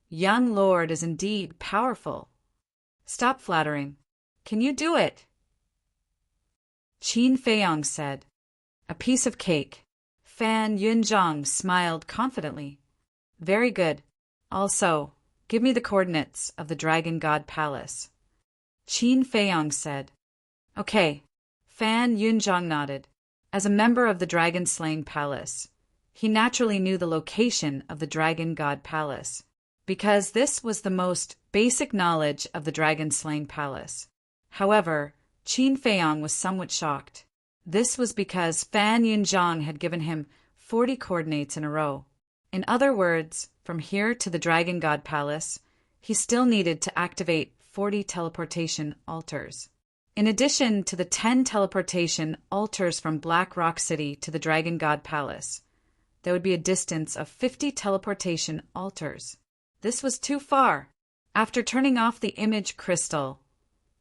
"Young lord is indeed powerful." "Stop flattering. Can you do it?" Qin Feiyang said, "A piece of cake." Fan Yunzhang smiled confidently. "Very good. Also, give me the coordinates of the Dragon God Palace." Qin Feiyang said, "Okay." Fan Yunzhang nodded. As a member of the Dragon-Slaying Palace, he naturally knew the location of the Dragon God Palace, because this was the most basic knowledge of the Dragon-Slaying Palace. However, Qin Feiyang was somewhat shocked. This was because Fan Yunzhang had given him 40 coordinates in a row. In other words, from here to the Dragon God Palace, he still needed to activate 40 teleportation altars. In addition to the 10 teleportation altars from Black Rock City to the Dragon God Palace, there would be a distance of 50 teleportation altars. This was too far. After turning off the image crystal,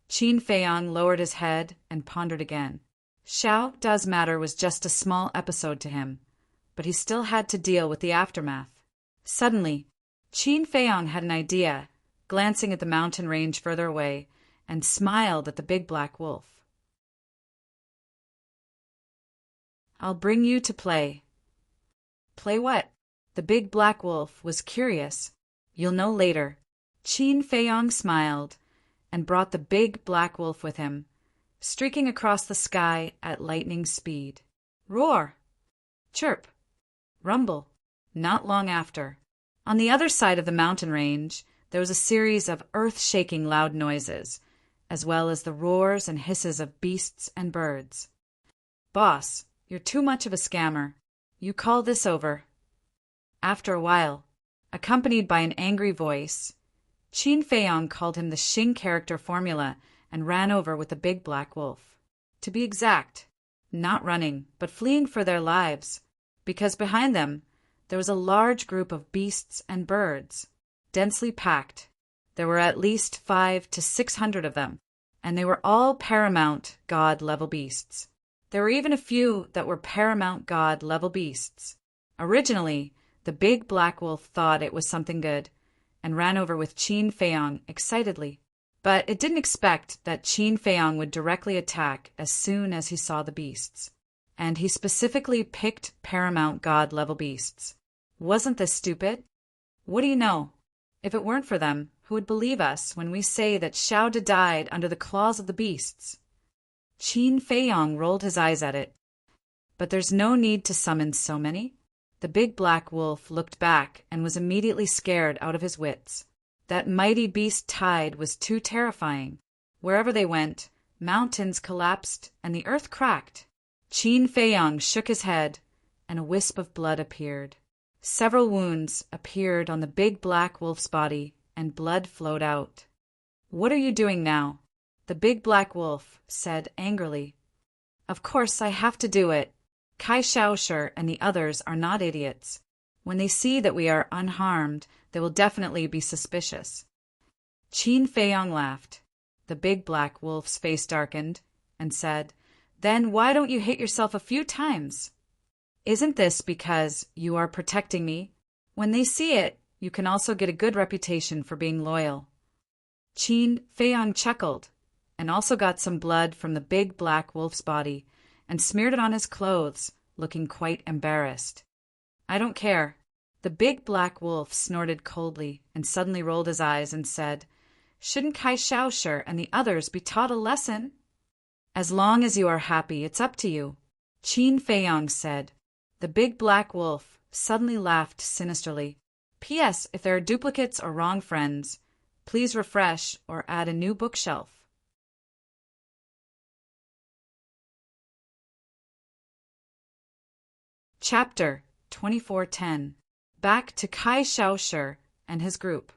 Qin Feiyang lowered his head and pondered again. Xiao Da's matter was just a small episode to him, but he still had to deal with the aftermath. Suddenly, Qin Feiyang had an idea, glancing at the mountain range further away, and smiled at the big black wolf. "I'll bring you to play." "Play what?" The big black wolf was curious. "You'll know later." Qin Feiyang smiled and brought the big black wolf with him, streaking across the sky at lightning speed. Roar! Chirp! Rumble! Not long after, on the other side of the mountain range, there was a series of earth-shaking loud noises, as well as the roars and hisses of beasts and birds. "Boss, you're too much of a scammer. You call this over." After a while, accompanied by an angry voice, Qin Feiyang called him the Xing character formula and ran over with the big black wolf. To be exact, not running, but fleeing for their lives, because behind them there was a large group of beasts and birds, densely packed. There were at least 500 to 600 of them, and they were all paramount god-level beasts. There were even a few that were paramount god-level beasts. Originally, the big black wolf thought it was something good, and ran over with Qin Feiyang excitedly. But it didn't expect that Qin Feiyang would directly attack as soon as he saw the beasts. And he specifically picked paramount god-level beasts. Wasn't this stupid? What do you know? If it weren't for them, who would believe us when we say that Xiaoda died under the claws of the beasts? Qin Feiyong rolled his eyes at it. But there's no need to summon so many. The big black wolf looked back and was immediately scared out of his wits. That mighty beast tide was too terrifying. Wherever they went, mountains collapsed and the earth cracked. Qin Feiyong shook his head, and a wisp of blood appeared. Several wounds appeared on the big black wolf's body, and blood flowed out. "What are you doing now?" the big black wolf said angrily. "Of course I have to do it. Kai Shaoshi and the others are not idiots. When they see that we are unharmed, they will definitely be suspicious." Qin Feiyong laughed. The big black wolf's face darkened, and said, "Then why don't you hit yourself a few times? Isn't this because you are protecting me? When they see it, you can also get a good reputation for being loyal." Qin Feiyong chuckled, and also got some blood from the big black wolf's body, and smeared it on his clothes, looking quite embarrassed. "I don't care." The big black wolf snorted coldly, and suddenly rolled his eyes and said, "Shouldn't Kai Shaoshi and the others be taught a lesson?" "As long as you are happy, it's up to you," Qin Feiyong said. The big black wolf suddenly laughed sinisterly. "P.S. If there are duplicates or wrong friends, please refresh or add a new bookshelf." Chapter 2410. Back to Kai Shaoshi and his group.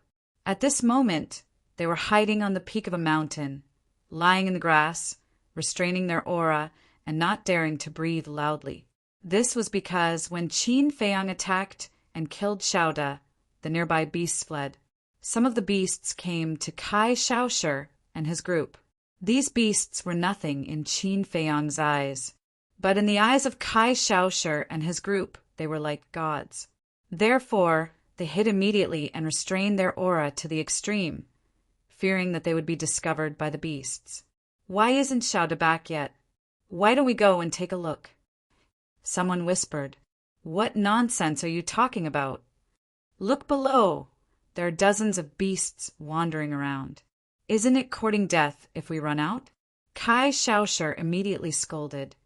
At this moment, they were hiding on the peak of a mountain, lying in the grass, restraining their aura, and not daring to breathe loudly. This was because when Qin Feiyong attacked and killed Xiaoda, the nearby beasts fled. Some of the beasts came to Kai Shaoshi and his group. These beasts were nothing in Qin Feiyong's eyes, but in the eyes of Kai Shaoshi and his group, they were like gods. Therefore, they hid immediately and restrained their aura to the extreme, fearing that they would be discovered by the beasts. "Why isn't Xiaoda back yet? Why don't we go and take a look?" Someone whispered. "What nonsense are you talking about? Look below. There are dozens of beasts wandering around. Isn't it courting death if we run out?" Kai Shaoshi immediately scolded.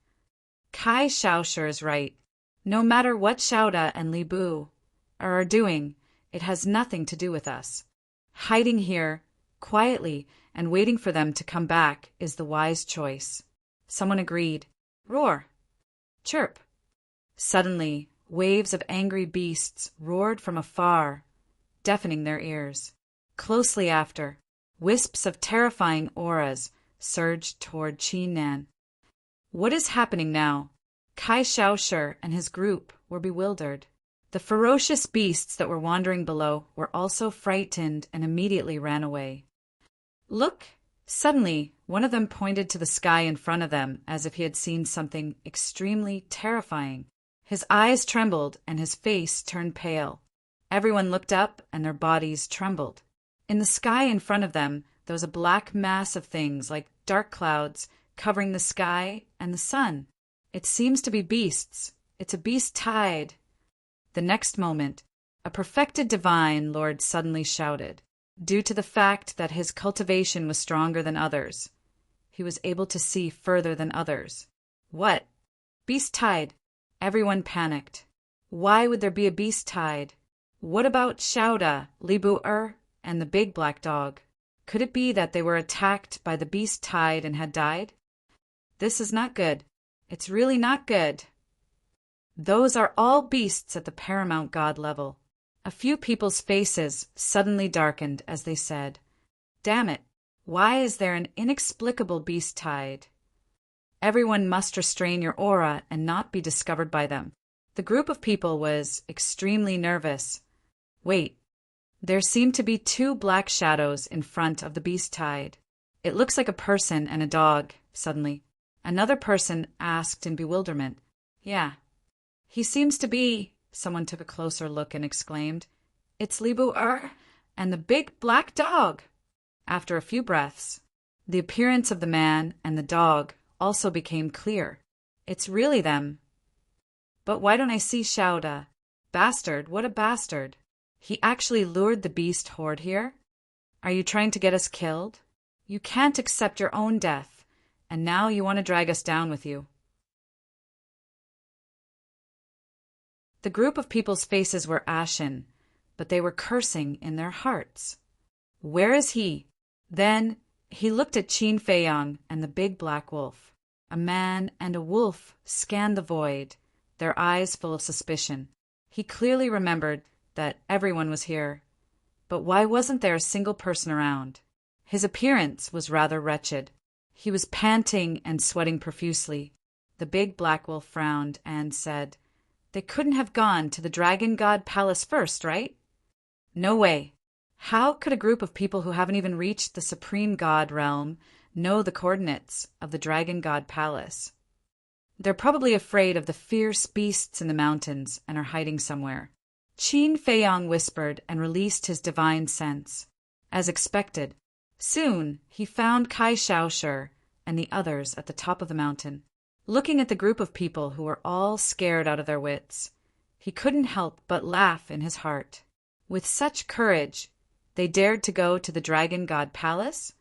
"Kai Shaoshi is right. No matter what Xiaoda and Li Bu are doing, it has nothing to do with us. Hiding here, quietly, and waiting for them to come back is the wise choice." Someone agreed. "Roar! Chirp!" Suddenly, waves of angry beasts roared from afar, deafening their ears. Closely after, wisps of terrifying auras surged toward Qin Nan. What is happening now? Kai Shaoshi and his group were bewildered. The ferocious beasts that were wandering below were also frightened and immediately ran away. "Look!" Suddenly, one of them pointed to the sky in front of them as if he had seen something extremely terrifying. His eyes trembled and his face turned pale. Everyone looked up and their bodies trembled. In the sky in front of them, there was a black mass of things like dark clouds covering the sky and the sun. "It seems to be beasts. It's a beast tide." The next moment, a perfected divine lord suddenly shouted. Due to the fact that his cultivation was stronger than others, he was able to see further than others. "What? Beast tide?" Everyone panicked. Why would there be a beast tide? What about Xiaoda, Li Bu and the big black dog? Could it be that they were attacked by the beast tide and had died? This is not good. It's really not good. Those are all beasts at the paramount god level. A few people's faces suddenly darkened as they said, "Damn it, why is there an inexplicable beast tide?" Everyone must restrain your aura and not be discovered by them. The group of people was extremely nervous. Wait, there seemed to be two black shadows in front of the beast tide. It looks like a person and a dog, suddenly. Another person asked in bewilderment. "Yeah, he seems to be..." Someone took a closer look and exclaimed, "It's Li Bu and the big black dog." After a few breaths, the appearance of the man and the dog also became clear. It's really them. But why don't I see Xiaoda? Bastard, what a bastard. He actually lured the beast horde here? Are you trying to get us killed? You can't accept your own death, and now you want to drag us down with you." The group of people's faces were ashen, but they were cursing in their hearts. "Where is he?" Then he looked at Qin Feiyang and the big black wolf. A man and a wolf scanned the void, their eyes full of suspicion. He clearly remembered that everyone was here, but why wasn't there a single person around? His appearance was rather wretched. He was panting and sweating profusely. The big black wolf frowned and said, "They couldn't have gone to the Dragon God Palace first, right?" "No way. How could a group of people who haven't even reached the Supreme God realm know the coordinates of the Dragon God Palace? They're probably afraid of the fierce beasts in the mountains and are hiding somewhere." Qin Feiyang whispered and released his divine sense. As expected, soon he found Kai Shaoshi and the others at the top of the mountain. Looking at the group of people who were all scared out of their wits, he couldn't help but laugh in his heart. With such courage, they dared to go to the Dragon God Palace?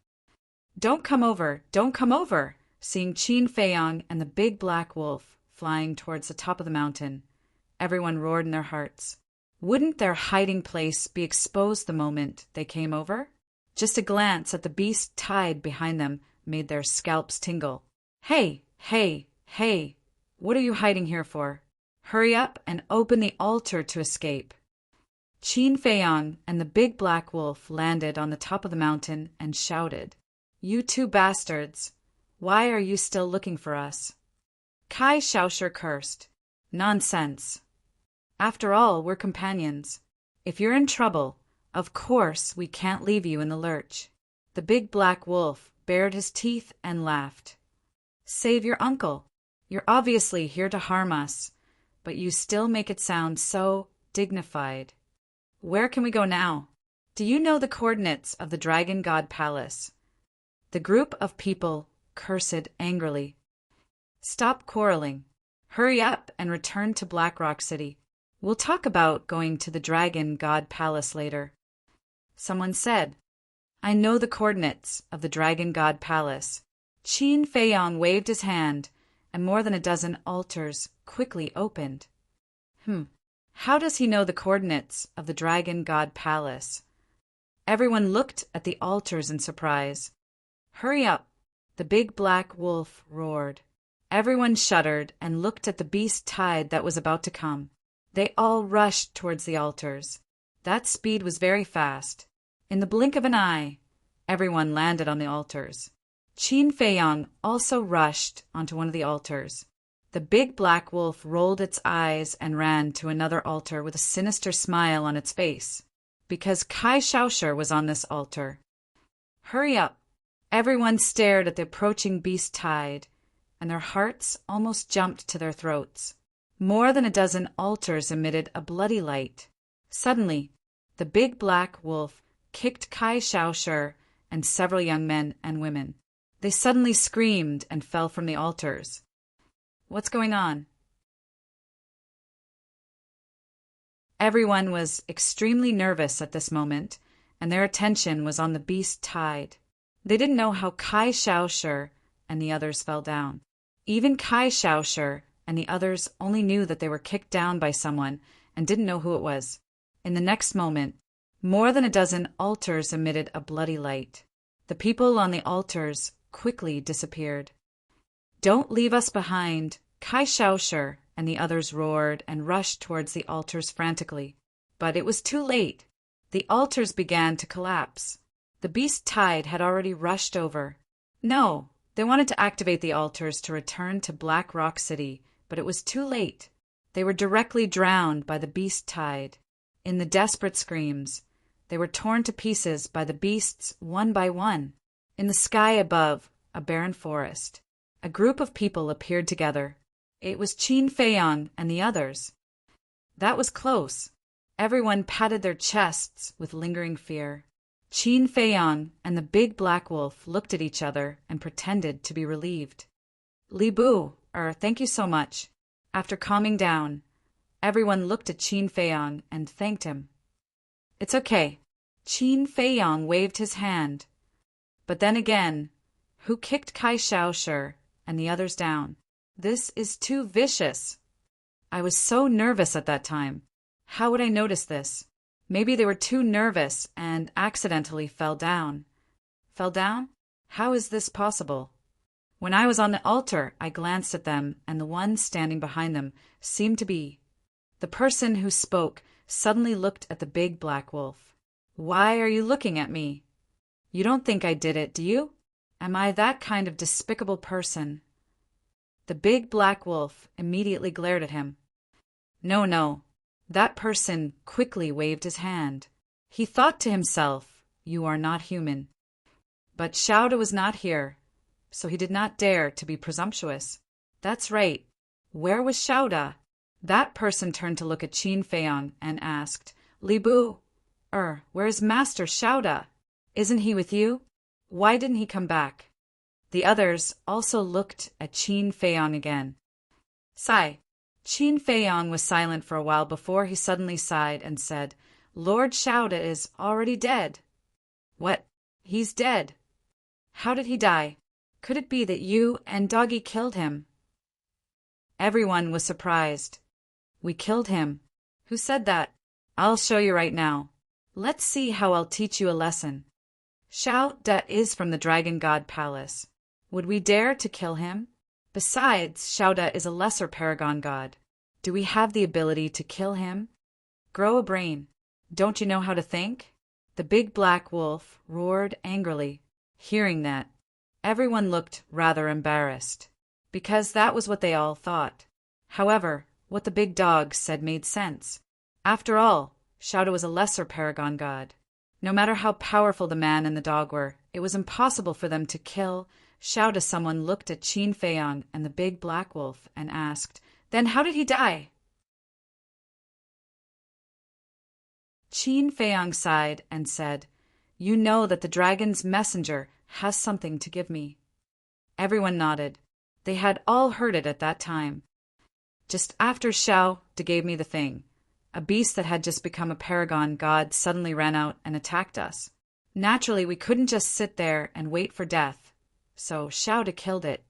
"Don't come over! Don't come over!" Seeing Qin Feiyang and the big black wolf flying towards the top of the mountain, everyone roared in their hearts. Wouldn't their hiding place be exposed the moment they came over? Just a glance at the beast tied behind them made their scalps tingle. "Hey, hey, hey, what are you hiding here for? Hurry up and open the altar to escape." Qin Feiyang and the big black wolf landed on the top of the mountain and shouted, "You two bastards! Why are you still looking for us?" Kai Shaoshi cursed. "Nonsense. After all, we're companions. If you're in trouble, of course we can't leave you in the lurch." The big black wolf bared his teeth and laughed. "Save your uncle. You're obviously here to harm us, but you still make it sound so dignified. Where can we go now? Do you know the coordinates of the Dragon God Palace?" The group of people cursed angrily. "Stop quarreling. Hurry up and return to Black Rock City. We'll talk about going to the Dragon God Palace later." Someone said, "I know the coordinates of the Dragon God Palace." Qin Feiyang waved his hand, and more than a dozen altars quickly opened. How does he know the coordinates of the Dragon God Palace? Everyone looked at the altars in surprise. "Hurry up!" the big black wolf roared. Everyone shuddered and looked at the beast tide that was about to come. They all rushed towards the altars. That speed was very fast. In the blink of an eye, everyone landed on the altars. Qin Feiyang also rushed onto one of the altars. The big black wolf rolled its eyes and ran to another altar with a sinister smile on its face, because Kai Shaoshi was on this altar. "Hurry up!" Everyone stared at the approaching beast tide, and their hearts almost jumped to their throats. More than a dozen altars emitted a bloody light. Suddenly, the big black wolf kicked Kai Shaoshi and several young men and women. They suddenly screamed and fell from the altars. What's going on? Everyone was extremely nervous at this moment, and their attention was on the beast tide. They didn't know how Kai Shaoshi and the others fell down. Even Kai Shaoshi and the others only knew that they were kicked down by someone and didn't know who it was. In the next moment, more than a dozen altars emitted a bloody light. The people on the altars quickly disappeared. "Don't leave us behind!" Kai Shaoshi and the others roared and rushed towards the altars frantically. But it was too late. The altars began to collapse. The beast tide had already rushed over. No, they wanted to activate the altars to return to Black Rock City, but it was too late. They were directly drowned by the beast tide. In the desperate screams, they were torn to pieces by the beasts one by one. In the sky above a barren forest, a group of people appeared together. It was Qin Feiyang and the others. That was close. Everyone patted their chests with lingering fear. Qin Feiyang and the big black wolf looked at each other and pretended to be relieved. "Li Bu, thank you so much." After calming down, everyone looked at Qin Feiyang and thanked him. It's okay. Qin Feiyong waved his hand. But then again, who kicked Kai Shaoshi and the others down? This is too vicious. I was so nervous at that time. How would I notice this? Maybe they were too nervous and accidentally fell down. Fell down? How is this possible? When I was on the altar, I glanced at them, and the one standing behind them seemed to be. The person who spoke suddenly looked at the big black wolf. Why are you looking at me? You don't think I did it, do you? Am I that kind of despicable person? The big black wolf immediately glared at him. No, no. That person quickly waved his hand. He thought to himself, you are not human. But Xiaoda was not here, so he did not dare to be presumptuous. That's right. Where was Xiaoda? That person turned to look at Qin Feiyong and asked, Li Bu, where's Master Xiaoda? Isn't he with you? Why didn't he come back? The others also looked at Qin Feiyong again. Sigh. Qin Feiyong was silent for a while before he suddenly sighed and said, Lord Xiaoda is already dead. What? He's dead. How did he die? Could it be that you and Doggy killed him? Everyone was surprised. We killed him. Who said that? I'll show you right now. Let's see how I'll teach you a lesson. Xiaoda is from the Dragon God Palace. Would we dare to kill him? Besides, Xiaoda is a lesser paragon god. Do we have the ability to kill him? Grow a brain. Don't you know how to think? The big black wolf roared angrily. Hearing that, everyone looked rather embarrassed, because that was what they all thought. However, what the big dog said made sense. After all, Xiaoda was a lesser paragon god. No matter how powerful the man and the dog were, it was impossible for them to kill Xiaoda. Someone looked at Qin Feiyong and the big black wolf and asked, Then how did he die? Qin Feiyong sighed and said, You know that the dragon's messenger has something to give me. Everyone nodded. They had all heard it at that time. Just after Xiaoda gave me the thing, a beast that had just become a paragon god suddenly ran out and attacked us. Naturally, we couldn't just sit there and wait for death, so Xiaoda killed it.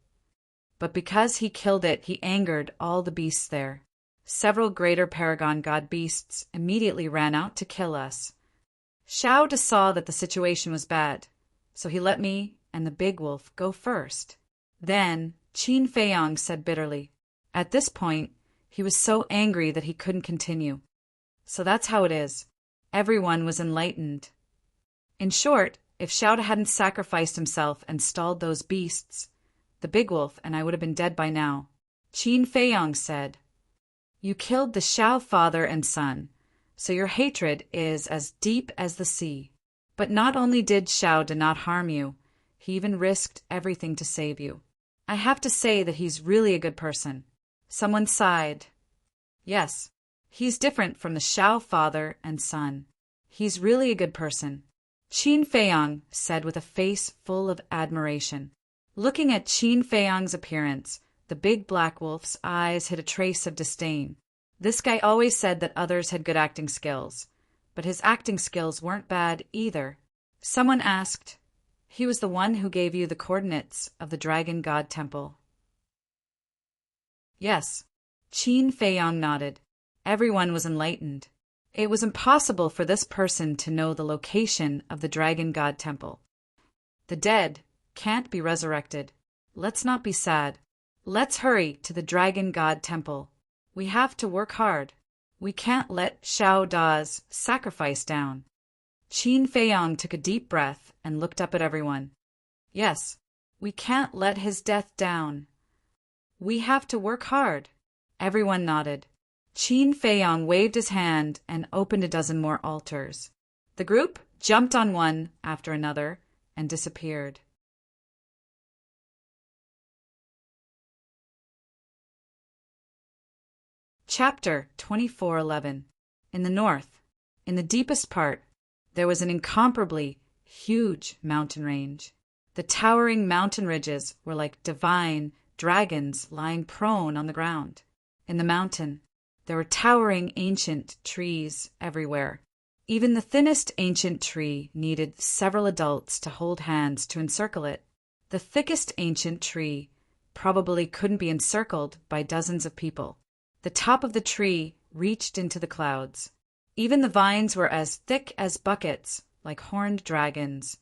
But because he killed it, he angered all the beasts there. Several greater paragon god beasts immediately ran out to kill us. Xiaoda saw that the situation was bad, so he let me and the big wolf go first. Then Qin Feiyong said bitterly. At this point, he was so angry that he couldn't continue. So that's how it is. Everyone was enlightened. In short, if Xiaoda hadn't sacrificed himself and stalled those beasts, the big wolf and I would have been dead by now. Qin Feiyong said, You killed the Xiao father and son, so your hatred is as deep as the sea. But not only did Xiaoda not harm you, he even risked everything to save you. I have to say that he's really a good person. Someone sighed. Yes, he's different from the Xiao father and son. He's really a good person. Qin Feiyong said with a face full of admiration. Looking at Qin Feiyong's appearance, the big black wolf's eyes hid a trace of disdain. This guy always said that others had good acting skills, but his acting skills weren't bad either. Someone asked, He was the one who gave you the coordinates of the Dragon God Temple. Yes. Qin Feiyong nodded. Everyone was enlightened. It was impossible for this person to know the location of the Dragon God Temple. The dead can't be resurrected. Let's not be sad. Let's hurry to the Dragon God Temple. We have to work hard. We can't let Xiao Da's sacrifice down. Qin Feiyong took a deep breath and looked up at everyone. Yes, we can't let his death down. We have to work hard. Everyone nodded. Qin Feiyong waved his hand and opened a dozen more altars. The group jumped on one after another and disappeared. Chapter 24:11. In the north, in the deepest part, there was an incomparably huge mountain range. The towering mountain ridges were like divine dragons lying prone on the ground. In the mountain, there were towering ancient trees everywhere. Even the thinnest ancient tree needed several adults to hold hands to encircle it. The thickest ancient tree probably couldn't be encircled by dozens of people. The top of the tree reached into the clouds. Even the vines were as thick as buckets, like horned dragons,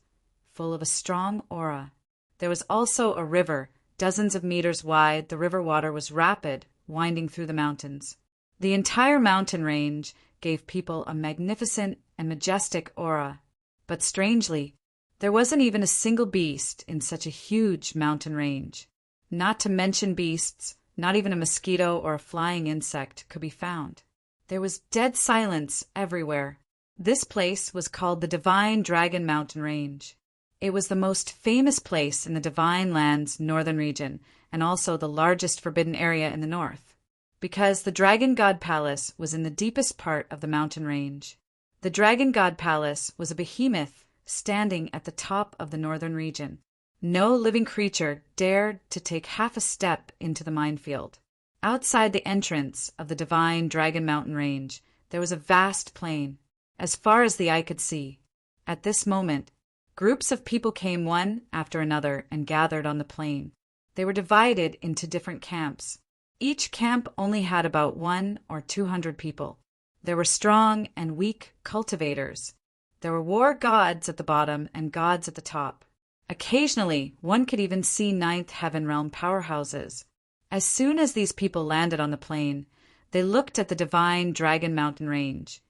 full of a strong aura. There was also a river, dozens of meters wide. The river water was rapid, winding through the mountains. The entire mountain range gave people a magnificent and majestic aura. But strangely, there wasn't even a single beast in such a huge mountain range. Not to mention beasts, not even a mosquito or a flying insect could be found. There was dead silence everywhere. This place was called the Divine Dragon Mountain Range. It was the most famous place in the Divine Land's northern region, and also the largest forbidden area in the north, because the Dragon God Palace was in the deepest part of the mountain range. The Dragon God Palace was a behemoth standing at the top of the northern region. No living creature dared to take half a step into the minefield. Outside the entrance of the Divine Dragon Mountain Range, there was a vast plain, as far as the eye could see. At this moment, groups of people came one after another and gathered on the plain. They were divided into different camps. Each camp only had about 100 or 200 people. There were strong and weak cultivators. There were war gods at the bottom and gods at the top. Occasionally, one could even see Ninth Heaven Realm powerhouses. As soon as these people landed on the plain, they looked at the Divine Dragon Mountain Range,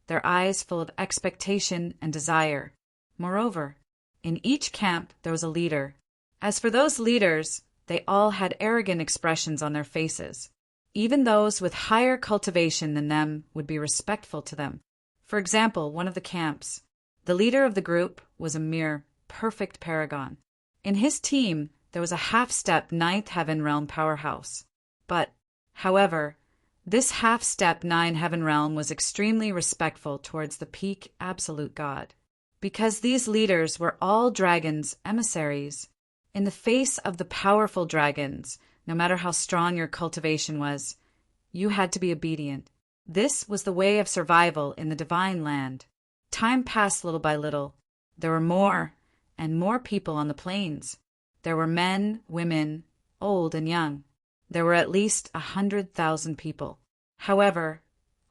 their eyes full of expectation and desire. Moreover, in each camp there was a leader. As for those leaders, they all had arrogant expressions on their faces. Even those with higher cultivation than them would be respectful to them. For example, one of the camps, the leader of the group was a mere perfect paragon. In his team, there was a half-step Ninth Heaven Realm powerhouse. But, however, this half-step Ninth Heaven Realm was extremely respectful towards the peak absolute god. Because these leaders were all dragons' emissaries, in the face of the powerful dragons, no matter how strong your cultivation was, you had to be obedient. This was the way of survival in the Divine Land. Time passed little by little. There were more and more people on the plains. There were men, women, old and young. There were at least 100,000 people. However,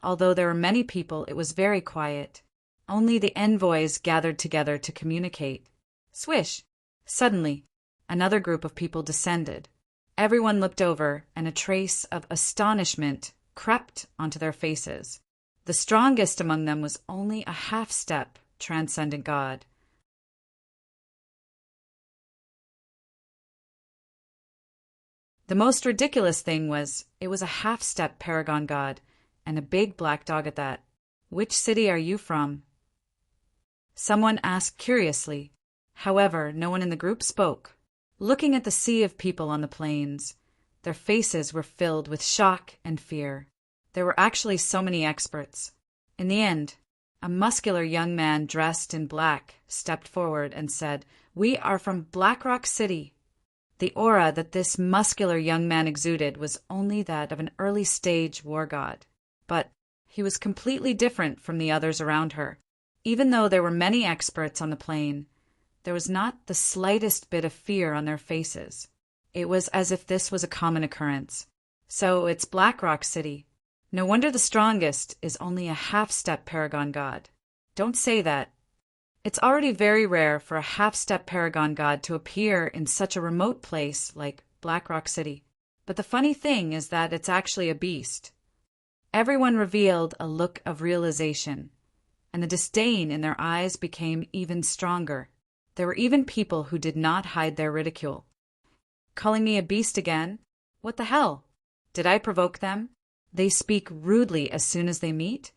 although there were many people, it was very quiet. Only the envoys gathered together to communicate. Swish! Suddenly, another group of people descended. Everyone looked over, and a trace of astonishment crept onto their faces. The strongest among them was only a half-step transcendent god. The most ridiculous thing was, it was a half-step paragon god, and a big black dog at that. "Which city are you from?" someone asked curiously. However, no one in the group spoke. Looking at the sea of people on the plains, their faces were filled with shock and fear. There were actually so many experts. In the end, a muscular young man dressed in black stepped forward and said, "We are from Black Rock City." The aura that this muscular young man exuded was only that of an early-stage war god. But he was completely different from the others around her. Even though there were many experts on the plain, there was not the slightest bit of fear on their faces. It was as if this was a common occurrence. So it's Black Rock City. No wonder the strongest is only a half-step paragon god. Don't say that. It's already very rare for a half-step paragon god to appear in such a remote place like Black Rock City. But the funny thing is that it's actually a beast. Everyone revealed a look of realization, and the disdain in their eyes became even stronger. There were even people who did not hide their ridicule. "Calling me a beast again? What the hell? Did I provoke them? They speak rudely as soon as they meet?"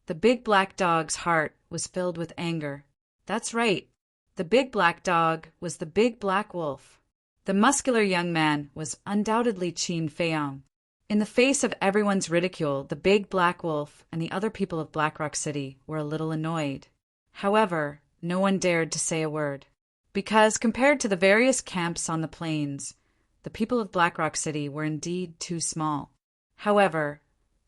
The big black dog's heart was filled with anger. That's right. The big black dog was the big black wolf. The muscular young man was undoubtedly Qin Feiyang. In the face of everyone's ridicule, the big black wolf and the other people of Black Rock City were a little annoyed. However, no one dared to say a word, because compared to the various camps on the plains, the people of Black Rock City were indeed too small. However,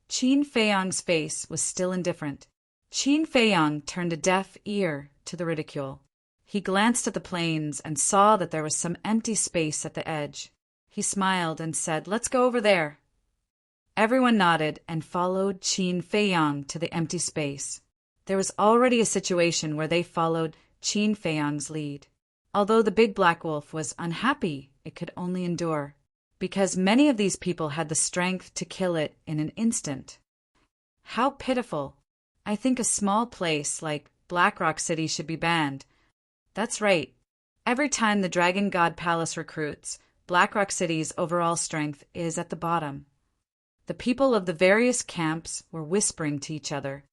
Qin Feiyang's face was still indifferent. Qin Feiyang turned a deaf ear to the ridicule. He glanced at the plains and saw that there was some empty space at the edge. He smiled and said, "Let's go over there." Everyone nodded and followed Qin Feiyang to the empty space. There was already a situation where they followed Qin Feiyang's lead. Although the big black wolf was unhappy, it could only endure, because many of these people had the strength to kill it in an instant. How pitiful! I think a small place like Black Rock City should be banned. That's right. Every time the Dragon God Palace recruits, Black Rock City's overall strength is at the bottom. The people of the various camps were whispering to each other.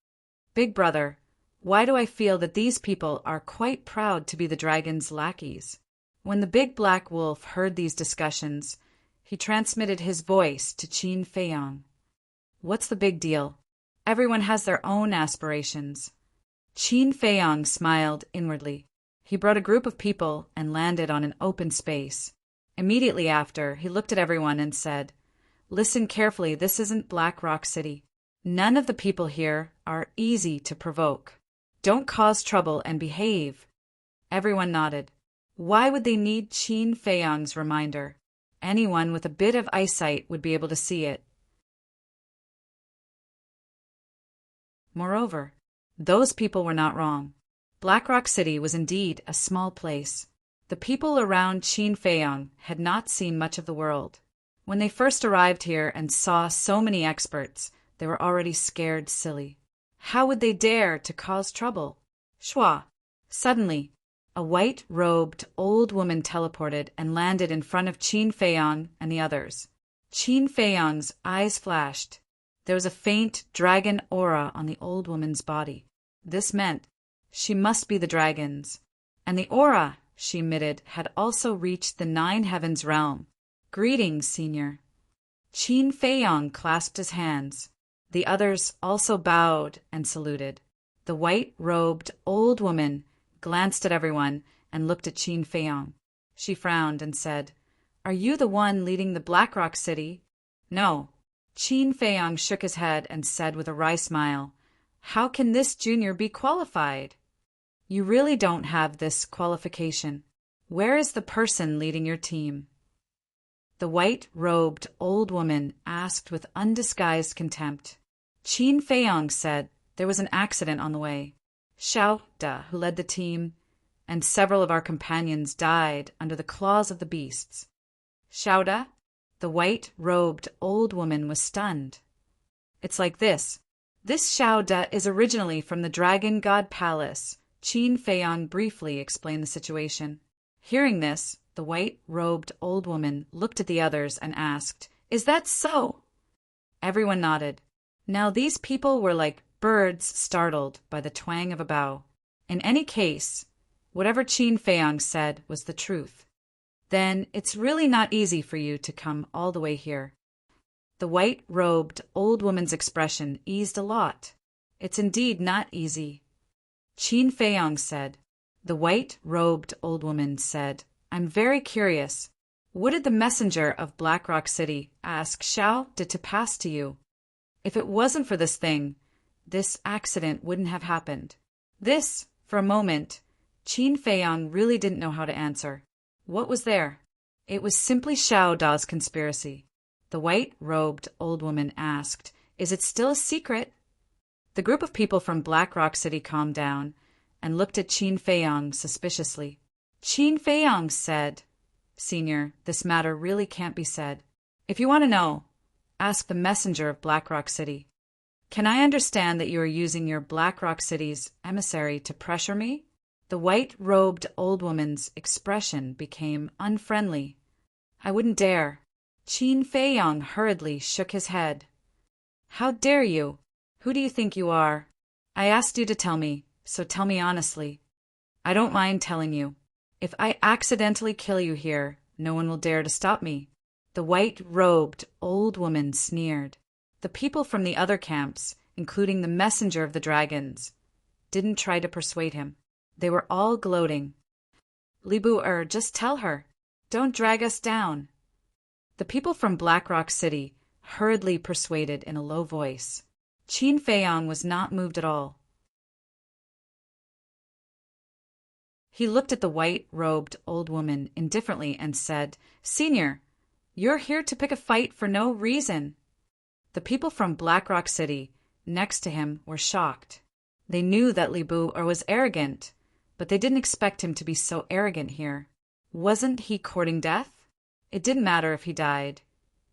"Big brother, why do I feel that these people are quite proud to be the dragon's lackeys?" When the big black wolf heard these discussions, he transmitted his voice to Qin Feiyang. "What's the big deal? Everyone has their own aspirations." Qin Feiyang smiled inwardly. He brought a group of people and landed on an open space. Immediately after, he looked at everyone and said, "Listen carefully, this isn't Black Rock City. None of the people here are easy to provoke. Don't cause trouble and behave." Everyone nodded. Why would they need Qin Feiyang's reminder? Anyone with a bit of eyesight would be able to see it. Moreover, those people were not wrong. Black Rock City was indeed a small place. The people around Qin Feiyang had not seen much of the world. When they first arrived here and saw so many experts, they were already scared silly. How would they dare to cause trouble? Shua! Suddenly, a white-robed old woman teleported and landed in front of Qin Feiyang and the others. Qin Feiyang's eyes flashed. There was a faint dragon aura on the old woman's body. This meant she must be the dragon's. And the aura she emitted had also reached the 9 Heavens realm. "Greetings, senior." Qin Feiyang clasped his hands. The others also bowed and saluted. The white-robed old woman glanced at everyone and looked at Qin Feiyang. She frowned and said, "Are you the one leading the Black Rock City?" "No." Qin Feiyang shook his head and said with a wry smile, "How can this junior be qualified?" "You really don't have this qualification. Where is the person leading your team?" The white-robed old woman asked with undisguised contempt. Qin Feiyang said there was an accident on the way. Xiao Da, who led the team, and several of our companions died under the claws of the beasts. Xiao Da? The white-robed old woman was stunned. "It's like this. This Xiao Da is originally from the Dragon God Palace." Qin Feiyang briefly explained the situation. Hearing this, the white-robed old woman looked at the others and asked, "Is that so?" Everyone nodded. Now these people were like birds startled by the twang of a bow. In any case, whatever Qin Feiyang said was the truth. "Then it's really not easy for you to come all the way here." The white-robed old woman's expression eased a lot. "It's indeed not easy." Qin Feiyang said. The white-robed old woman said, "I'm very curious. What did the messenger of Black Rock City ask Xiao Da to pass to you? If it wasn't for this thing, this accident wouldn't have happened." This, for a moment, Qin Feiyang really didn't know how to answer. What was there? It was simply Xiao Da's conspiracy. The white-robed old woman asked, "Is it still a secret?" The group of people from Black Rock City calmed down and looked at Qin Feiyang suspiciously. Qin Feiyang said, "Senior, this matter really can't be said. If you want to know, ask the messenger of Black Rock City. Can I understand that you are using your Black Rock City's emissary to pressure me?" The white-robed old woman's expression became unfriendly. "I wouldn't dare." Qin Feiyang hurriedly shook his head. "How dare you? Who do you think you are? I asked you to tell me, so tell me honestly." "I don't mind telling you. If I accidentally kill you here, no one will dare to stop me." The white-robed old woman sneered. The people from the other camps, including the messenger of the dragons, didn't try to persuade him. They were all gloating. "Li Bu-er, just tell her. Don't drag us down." The people from Black Rock City hurriedly persuaded in a low voice. Qin Feiyang was not moved at all. He looked at the white-robed old woman indifferently and said, "Senior, you're here to pick a fight for no reason." The people from Black Rock City next to him were shocked. They knew that Li Bu was arrogant, but they didn't expect him to be so arrogant here. Wasn't he courting death? It didn't matter if he died,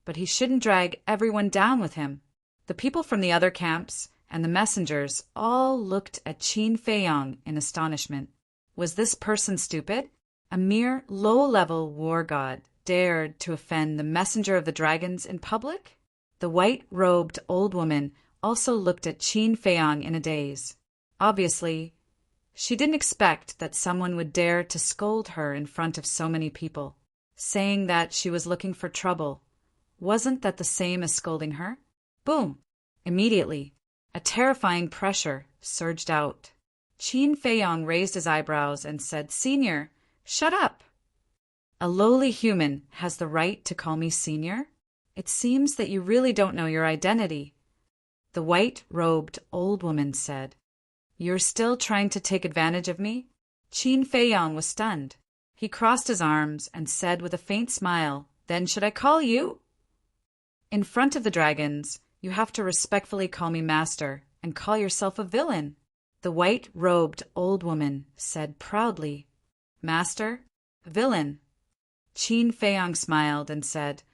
but he shouldn't drag everyone down with him. The people from the other camps and the messengers all looked at Qin Feiyang in astonishment. Was this person stupid? A mere low-level war god dared to offend the messenger of the dragons in public? The white-robed old woman also looked at Qin Feiyang in a daze. Obviously, she didn't expect that someone would dare to scold her in front of so many people. Saying that she was looking for trouble, wasn't that the same as scolding her? Boom! Immediately, a terrifying pressure surged out. Qin Feiyang raised his eyebrows and said, "Senior, shut up! A lowly human has the right to call me senior? It seems that you really don't know your identity." The white-robed old woman said, "You're still trying to take advantage of me?" Qin Feiyang was stunned. He crossed his arms and said with a faint smile, "Then should I call you?" "In front of the dragons, you have to respectfully call me master and call yourself a villain," the white-robed old woman said proudly. "Master? Villain?" Qin Feiyang smiled and said,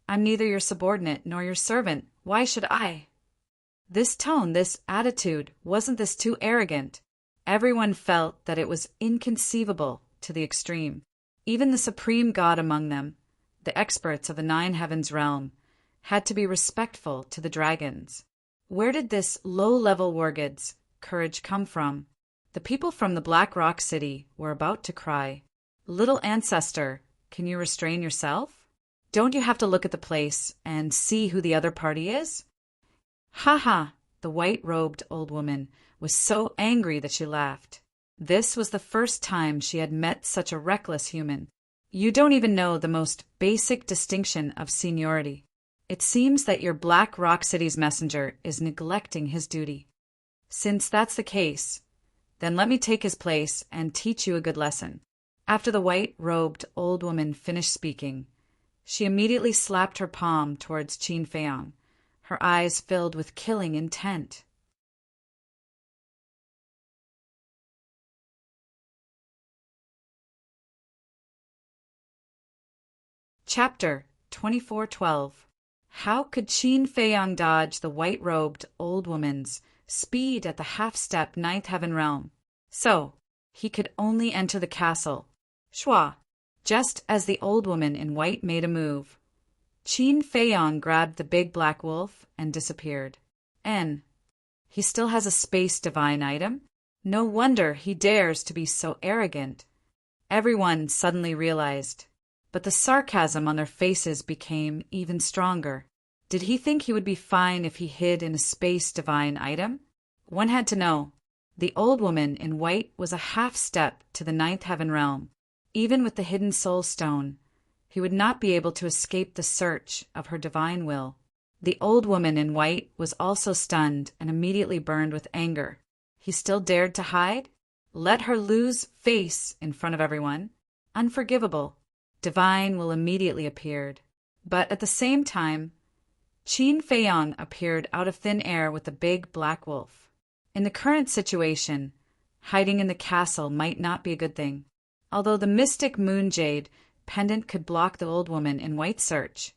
"I'm neither your subordinate nor your servant. Why should I?" This tone, this attitude, wasn't this too arrogant? Everyone felt that it was inconceivable to the extreme. Even the supreme god among them, the experts of the Nine Heavens realm, had to be respectful to the dragons. Where did this low-level wargod's courage come from? The people from the Black Rock City were about to cry. "Little ancestor, can you restrain yourself? Don't you have to look at the place and see who the other party is?" "Ha ha!" The white-robed old woman was so angry that she laughed. This was the first time she had met such a reckless human. "You don't even know the most basic distinction of seniority. It seems that your Black Rock City's messenger is neglecting his duty. Since that's the case, then let me take his place and teach you a good lesson." After the white-robed old woman finished speaking, she immediately slapped her palm towards Qin Feiyang, her eyes filled with killing intent. Chapter 2412. How could Qin Feiyang dodge the white-robed old woman's speed at the half-step ninth heaven realm? So, he could only enter the castle. Shua! Just as the old woman in white made a move, Qin Feiyang grabbed the big black wolf and disappeared. He still has a space divine item? No wonder he dares to be so arrogant. Everyone suddenly realized, but the sarcasm on their faces became even stronger. Did he think he would be fine if he hid in a space divine item? One had to know. The old woman in white was a half-step to the ninth heaven realm. Even with the hidden soul stone, he would not be able to escape the search of her divine will. The old woman in white was also stunned and immediately burned with anger. He still dared to hide? Let her lose face in front of everyone? Unforgivable. Divine will immediately appeared. But at the same time, Qin Feiyang appeared out of thin air with the big black wolf. In the current situation, hiding in the castle might not be a good thing. Although the mystic moon jade pendant could block the old woman in white's search,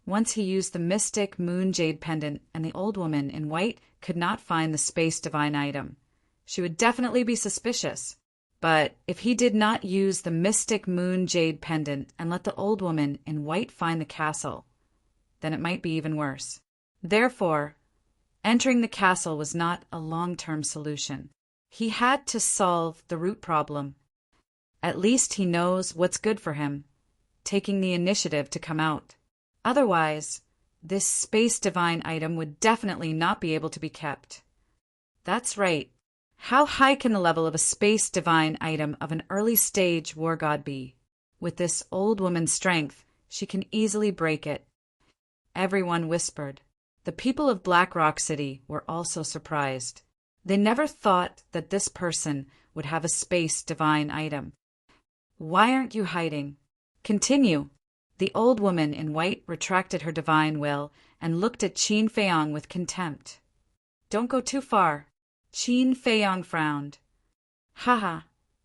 once he used the mystic moon jade pendant and the old woman in white could not find the space divine item, she would definitely be suspicious. But if he did not use the mystic moon jade pendant and let the old woman in white find the castle, then it might be even worse. Therefore, entering the castle was not a long-term solution. He had to solve the root problem. At least he knows what's good for him, taking the initiative to come out. Otherwise, this space divine item would definitely not be able to be kept. That's right. How high can the level of a space divine item of an early stage war god be? With this old woman's strength, she can easily break it. Everyone whispered. The people of Black Rock City were also surprised. They never thought that this person would have a space divine item. Why aren't you hiding? Continue. The old woman in white retracted her divine will and looked at Qin Feiyong with contempt. Don't go too far. Qin Feiyong frowned. Haha,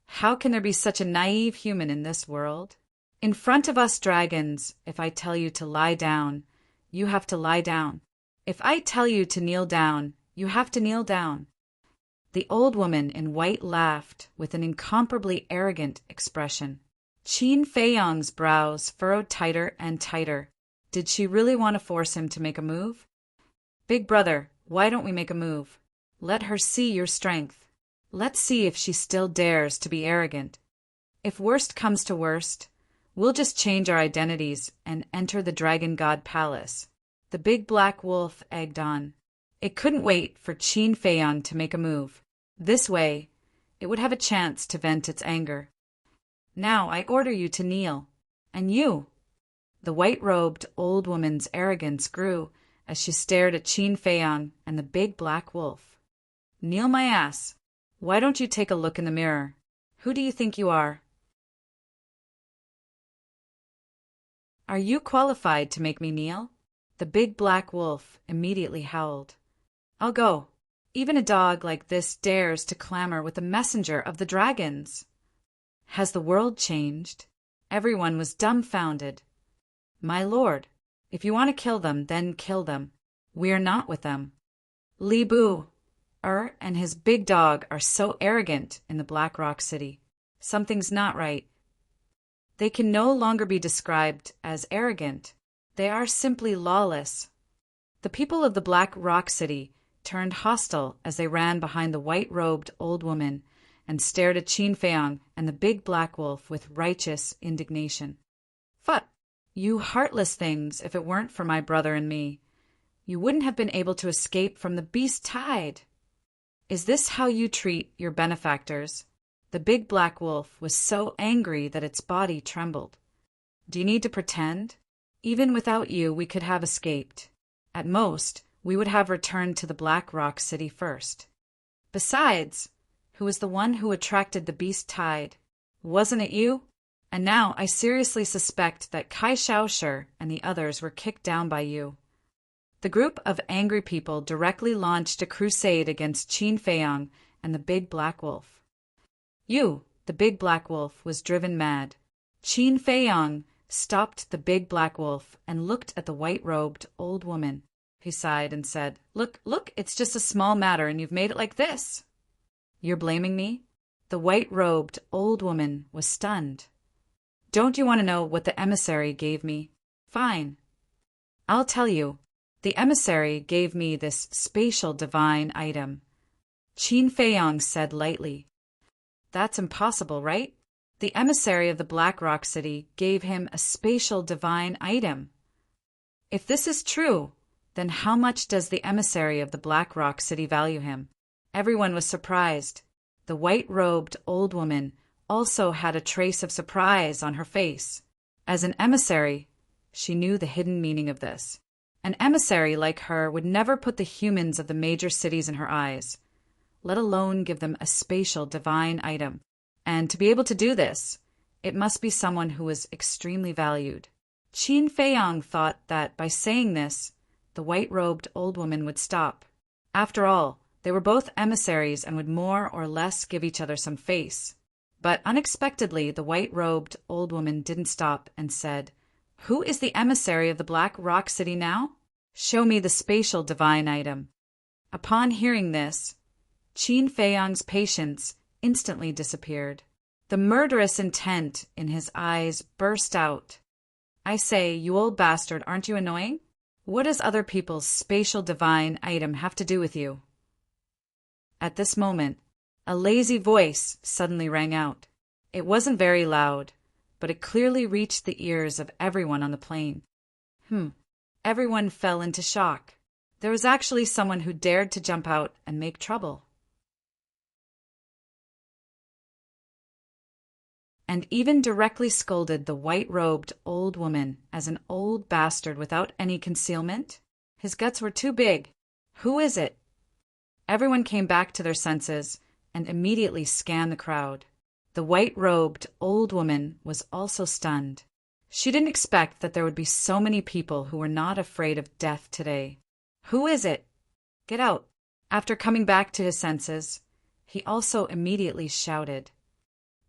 how can there be such a naive human in this world? In front of us dragons, if I tell you to lie down, you have to lie down. If I tell you to kneel down, you have to kneel down. The old woman in white laughed with an incomparably arrogant expression. Qin Feiyong's brows furrowed tighter and tighter. Did she really want to force him to make a move? Big brother, why don't we make a move? Let her see your strength. Let's see if she still dares to be arrogant. If worst comes to worst, we'll just change our identities and enter the Dragon God Palace. The big black wolf egged on. It couldn't wait for Qin Feiyong to make a move. This way, it would have a chance to vent its anger. Now I order you to kneel. And you. The white-robed old woman's arrogance grew as she stared at Qin Feiyong and the big black wolf. Kneel my ass. Why don't you take a look in the mirror? Who do you think you are? Are you qualified to make me kneel? The big black wolf immediately howled. I'll go. Even a dog like this dares to clamor with the messenger of the dragons. Has the world changed? Everyone was dumbfounded. My lord, if you want to kill them, then kill them. We are not with them. Li Bu and his big dog are so arrogant in the Black Rock City. Something's not right. They can no longer be described as arrogant. They are simply lawless. The people of the Black Rock City turned hostile as they ran behind the white-robed old woman and stared at Qin Feiyong and the big black wolf with righteous indignation. Phut! You heartless things, if it weren't for my brother and me, you wouldn't have been able to escape from the beast tide. Is this how you treat your benefactors? The big black wolf was so angry that its body trembled. Do you need to pretend? Even without you, we could have escaped. At most, we would have returned to the Black Rock City first. Besides, who was the one who attracted the beast tide? Wasn't it you? And now I seriously suspect that Kai Shaoshi and the others were kicked down by you. The group of angry people directly launched a crusade against Qin Feiyong and the big black wolf. You, the big black wolf, was driven mad. Qin Feiyong stopped the big black wolf and looked at the white-robed old woman. He sighed and said, Look, it's just a small matter and you've made it like this. You're blaming me? The white-robed old woman was stunned. Don't you want to know what the emissary gave me? Fine. I'll tell you. The emissary gave me this spatial divine item. Qin Feiyong said lightly. That's impossible, right? The emissary of the Black Rock City gave him a spatial divine item. If this is true, then how much does the emissary of the Black Rock City value him? Everyone was surprised. The white-robed old woman also had a trace of surprise on her face. As an emissary, she knew the hidden meaning of this. An emissary like her would never put the humans of the major cities in her eyes, let alone give them a spatial divine item. And to be able to do this, it must be someone who was extremely valued. Qin Feiyong thought that by saying this, the white-robed old woman would stop. After all, they were both emissaries and would more or less give each other some face. But unexpectedly, the white-robed old woman didn't stop and said, Who is the emissary of the Black Rock City now? Show me the spatial divine item. Upon hearing this, Qin Feiyong's patience instantly disappeared. The murderous intent in his eyes burst out. I say, you old bastard, aren't you annoying? What does other people's spatial divine item have to do with you? At this moment, a lazy voice suddenly rang out. It wasn't very loud, but it clearly reached the ears of everyone on the plane. Everyone fell into shock. There was actually someone who dared to jump out and make trouble. And even directly scolded the white-robed old woman as an old bastard without any concealment? His guts were too big. Who is it? Everyone came back to their senses, and immediately scanned the crowd. The white-robed old woman was also stunned. She didn't expect that there would be so many people who were not afraid of death today. "Who is it? Get out!" After coming back to his senses, he also immediately shouted,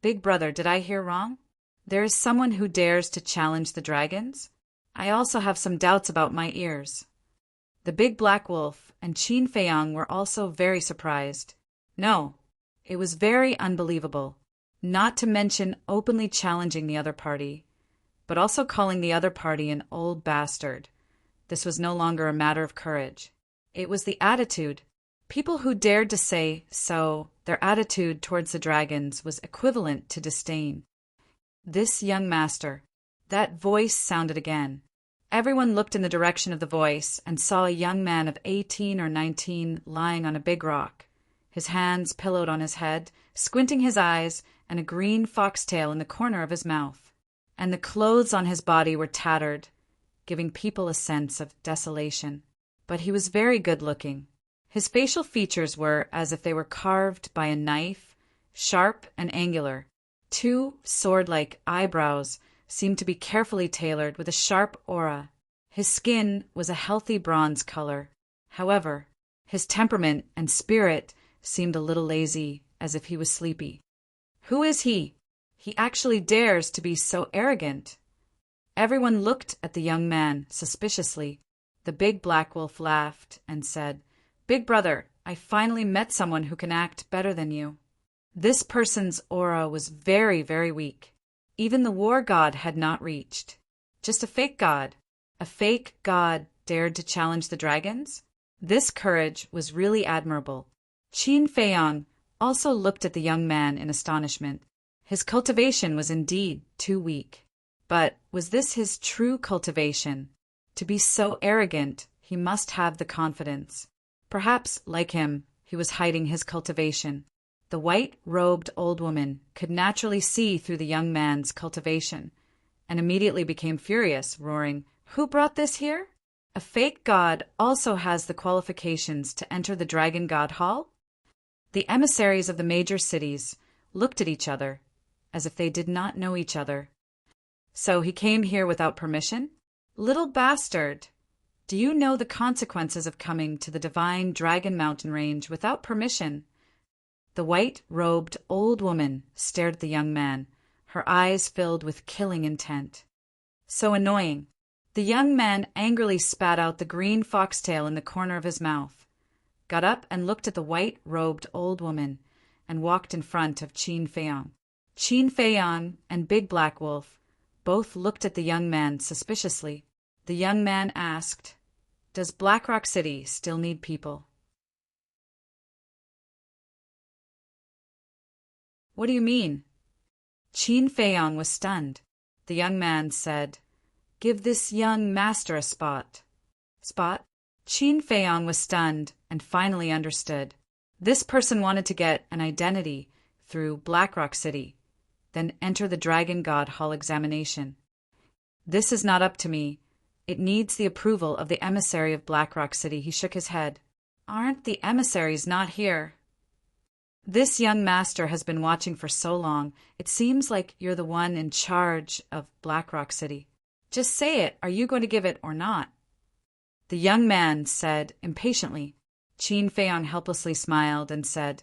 "Big brother, did I hear wrong? There is someone who dares to challenge the dragons? I also have some doubts about my ears." The big black wolf and Qin Feiyang were also very surprised. No, it was very unbelievable, not to mention openly challenging the other party, but also calling the other party an old bastard. This was no longer a matter of courage. It was the attitude. People who dared to say so, their attitude towards the dragons was equivalent to disdain. This young master. That voice sounded again. Everyone looked in the direction of the voice and saw a young man of 18 or 19 lying on a big rock, his hands pillowed on his head, squinting his eyes, and a green foxtail in the corner of his mouth. And the clothes on his body were tattered, giving people a sense of desolation. But he was very good-looking. His facial features were as if they were carved by a knife, sharp and angular. 2 sword-like eyebrows seemed to be carefully tailored with a sharp aura. His skin was a healthy bronze color. However, his temperament and spirit seemed a little lazy, as if he was sleepy. Who is he? He actually dares to be so arrogant. Everyone looked at the young man suspiciously. The big black wolf laughed and said, "Big brother, I finally met someone who can act better than you." This person's aura was very, very weak. Even the war god had not reached. Just a fake god. A fake god dared to challenge the dragons? This courage was really admirable. Qin Feiyang also looked at the young man in astonishment. His cultivation was indeed too weak. But was this his true cultivation? To be so arrogant, he must have the confidence. Perhaps, like him, he was hiding his cultivation. The white-robed old woman could naturally see through the young man's cultivation, and immediately became furious, roaring, "Who brought this here? A fake god also has the qualifications to enter the Dragon God Hall?" The emissaries of the major cities looked at each other, as if they did not know each other. "So he came here without permission? Little bastard! Do you know the consequences of coming to the divine Dragon Mountain Range without permission?" The white-robed old woman stared at the young man, her eyes filled with killing intent. So annoying. The young man angrily spat out the green foxtail in the corner of his mouth, got up and looked at the white-robed old woman, and walked in front of Qin Feiyang. Qin Feiyang and Big Black Wolf both looked at the young man suspiciously. The young man asked, "Does Black Rock City still need people?" "What do you mean?" Qin Feiyang was stunned. The young man said, "Give this young master a spot." Spot? Qin Feiyang was stunned and finally understood. This person wanted to get an identity through Black Rock City, then enter the Dragon God Hall examination. "This is not up to me. It needs the approval of the emissary of Black Rock City." He shook his head. "Aren't the emissaries not here?" "This young master has been watching for so long, it seems like you're the one in charge of Black Rock City. Just say it. Are you going to give it or not?" The young man said impatiently. Qin Feiyang helplessly smiled and said,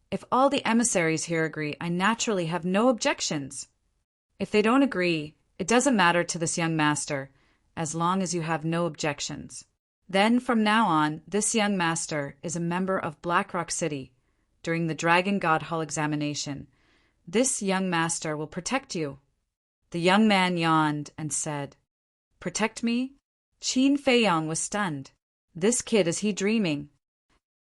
"If all the emissaries here agree, I naturally have no objections. If they don't agree, it doesn't matter to this young master, as long as you have no objections. Then from now on, this young master is a member of Black Rock City. During the Dragon God Hall examination, this young master will protect you." The young man yawned and said, "Protect me?" Qin Feiyang was stunned. This kid, is he dreaming?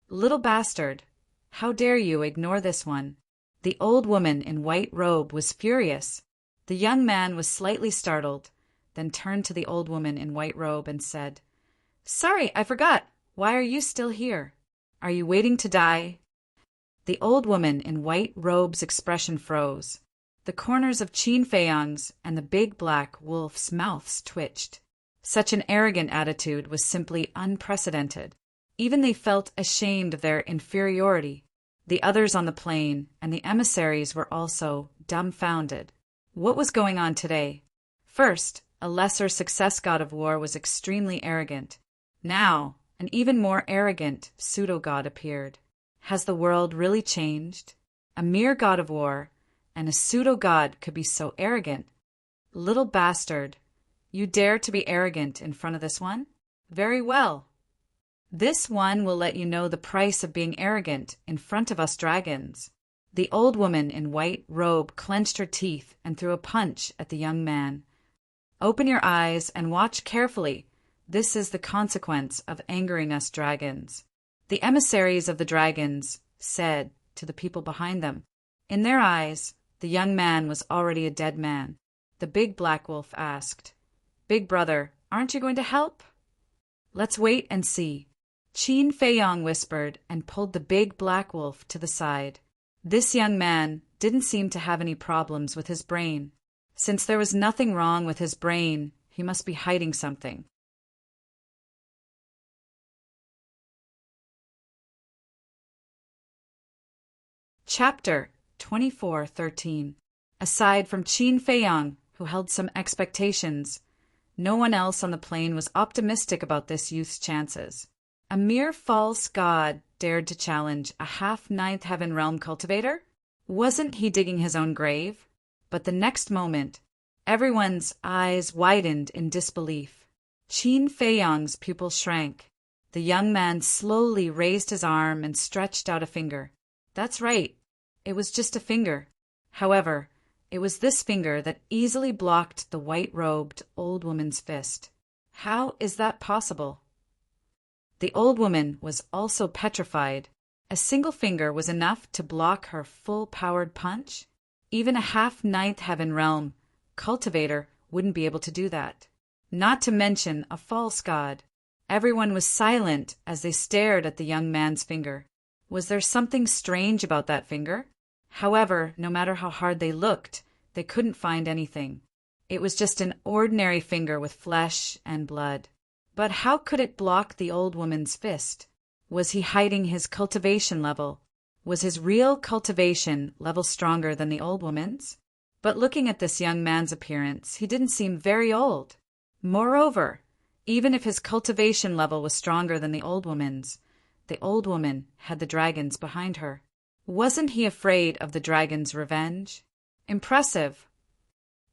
"Little bastard, how dare you ignore this one?" The old woman in white robe was furious. The young man was slightly startled, then turned to the old woman in white robe and said, "Sorry, I forgot. Why are you still here? Are you waiting to die?" The old woman in white robe's expression froze. The corners of Qin Feiyang's and the big black wolf's mouths twitched. Such an arrogant attitude was simply unprecedented. Even they felt ashamed of their inferiority. The others on the plane and the emissaries were also dumbfounded. What was going on today? First, a lesser success god of war was extremely arrogant. Now, an even more arrogant pseudo-god appeared. Has the world really changed? A mere god of war and a pseudo-god could be so arrogant. Little bastard, you dare to be arrogant in front of this one? Very well. This one will let you know the price of being arrogant in front of us dragons. The old woman in white robe clenched her teeth and threw a punch at the young man. Open your eyes and watch carefully. This is the consequence of angering us dragons. The emissaries of the dragons said to the people behind them. In their eyes, the young man was already a dead man. The big black wolf asked, Big brother, aren't you going to help? Let's wait and see. Qin Feiyong whispered and pulled the big black wolf to the side. This young man didn't seem to have any problems with his brain. Since there was nothing wrong with his brain, he must be hiding something. Chapter 24:13. Aside from Qin Feiyong, who held some expectations, no one else on the plane was optimistic about this youth's chances. A mere false god dared to challenge a half-ninth heaven realm cultivator? Wasn't he digging his own grave? But the next moment, everyone's eyes widened in disbelief. Qin Feiyong's pupils shrank. The young man slowly raised his arm and stretched out a finger. That's right, it was just a finger. However, it was this finger that easily blocked the white-robed old woman's fist. How is that possible? The old woman was also petrified. A single finger was enough to block her full-powered punch? Even a half-ninth heaven realm cultivator wouldn't be able to do that. Not to mention a false god. Everyone was silent as they stared at the young man's finger. Was there something strange about that finger? However, no matter how hard they looked, they couldn't find anything. It was just an ordinary finger with flesh and blood. But how could it block the old woman's fist? Was he hiding his cultivation level? Was his real cultivation level stronger than the old woman's? But looking at this young man's appearance, he didn't seem very old. Moreover, even if his cultivation level was stronger than the old woman's, the old woman had the dragons behind her. Wasn't he afraid of the dragon's revenge? Impressive.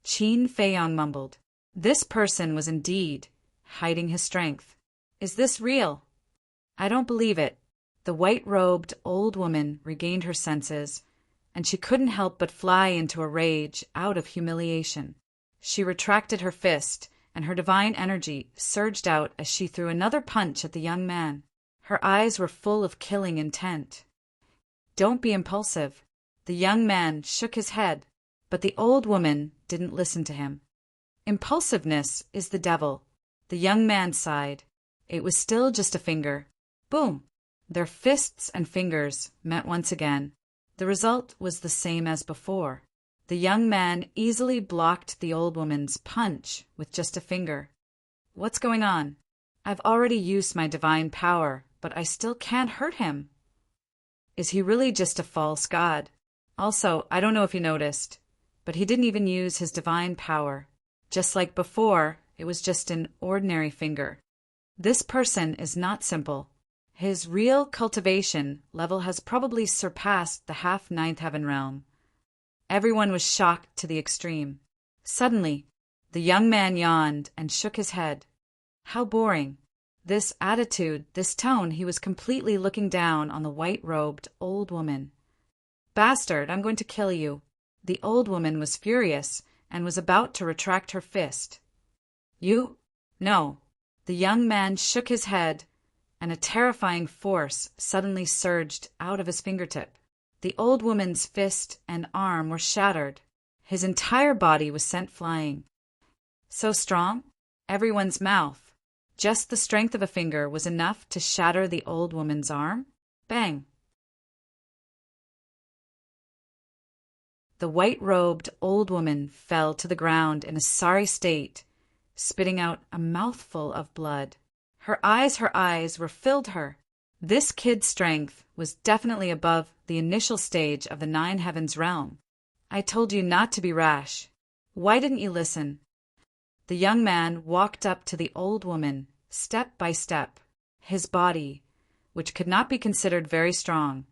Qin Feiyong mumbled. This person was indeed hiding his strength. Is this real? I don't believe it. The white-robed old woman regained her senses, and she couldn't help but fly into a rage out of humiliation. She retracted her fist, and her divine energy surged out as she threw another punch at the young man. Her eyes were full of killing intent. Don't be impulsive. The young man shook his head, but the old woman didn't listen to him. Impulsiveness is the devil. The young man sighed. It was still just a finger. Boom! Their fists and fingers met once again. The result was the same as before. The young man easily blocked the old woman's punch with just a finger. What's going on? I've already used my divine power, but I still can't hurt him. Is he really just a false god? Also, I don't know if you noticed, but he didn't even use his divine power. Just like before, it was just an ordinary finger. This person is not simple. His real cultivation level has probably surpassed the half-ninth heaven realm. Everyone was shocked to the extreme. Suddenly, the young man yawned and shook his head. How boring. This attitude, this tone, he was completely looking down on the white-robed old woman. Bastard, I'm going to kill you. The old woman was furious and was about to retract her fist. You? No. The young man shook his head, and a terrifying force suddenly surged out of his fingertip. The old woman's fist and arm were shattered. His entire body was sent flying. So strong? Everyone's mouth. Just the strength of a finger was enough to shatter the old woman's arm. Bang! The white-robed old woman fell to the ground in a sorry state, spitting out a mouthful of blood. Her eyes were filled her. This kid's strength was definitely above the initial stage of the Nine Heavens realm. I told you not to be rash. Why didn't you listen? The young man walked up to the old woman, step by step. His body, which could not be considered very strong,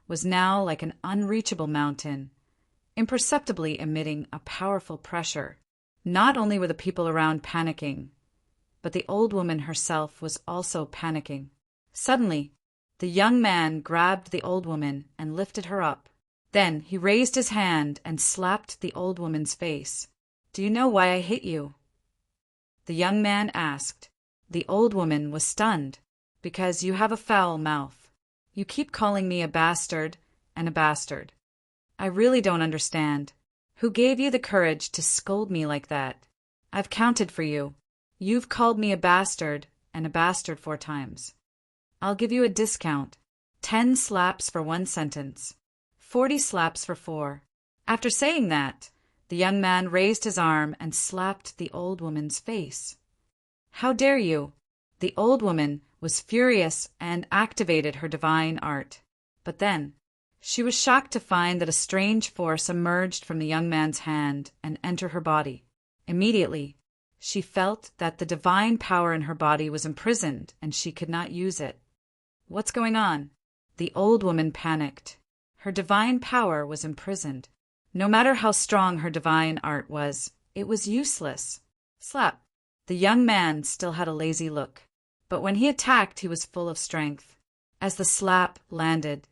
was now like an unreachable mountain, imperceptibly emitting a powerful pressure. Not only were the people around panicking, but the old woman herself was also panicking. Suddenly, the young man grabbed the old woman and lifted her up. Then he raised his hand and slapped the old woman's face. "Do you know why I hit you?" the young man asked. The old woman was stunned. "Because you have a foul mouth. You keep calling me a bastard and a bastard. I really don't understand. Who gave you the courage to scold me like that? I've counted for you. You've called me a bastard and a bastard 4 times. I'll give you a discount. 10 slaps for 1 sentence. 40 slaps for 4. After saying that, the young man raised his arm and slapped the old woman's face. "How dare you?" The old woman was furious and activated her divine art. But then, she was shocked to find that a strange force emerged from the young man's hand and entered her body. Immediately, she felt that the divine power in her body was imprisoned and she could not use it. "What's going on?" The old woman panicked. Her divine power was imprisoned. No matter how strong her divine art was, it was useless. Slap. The young man still had a lazy look, but when he attacked, he was full of strength. As the slap landed,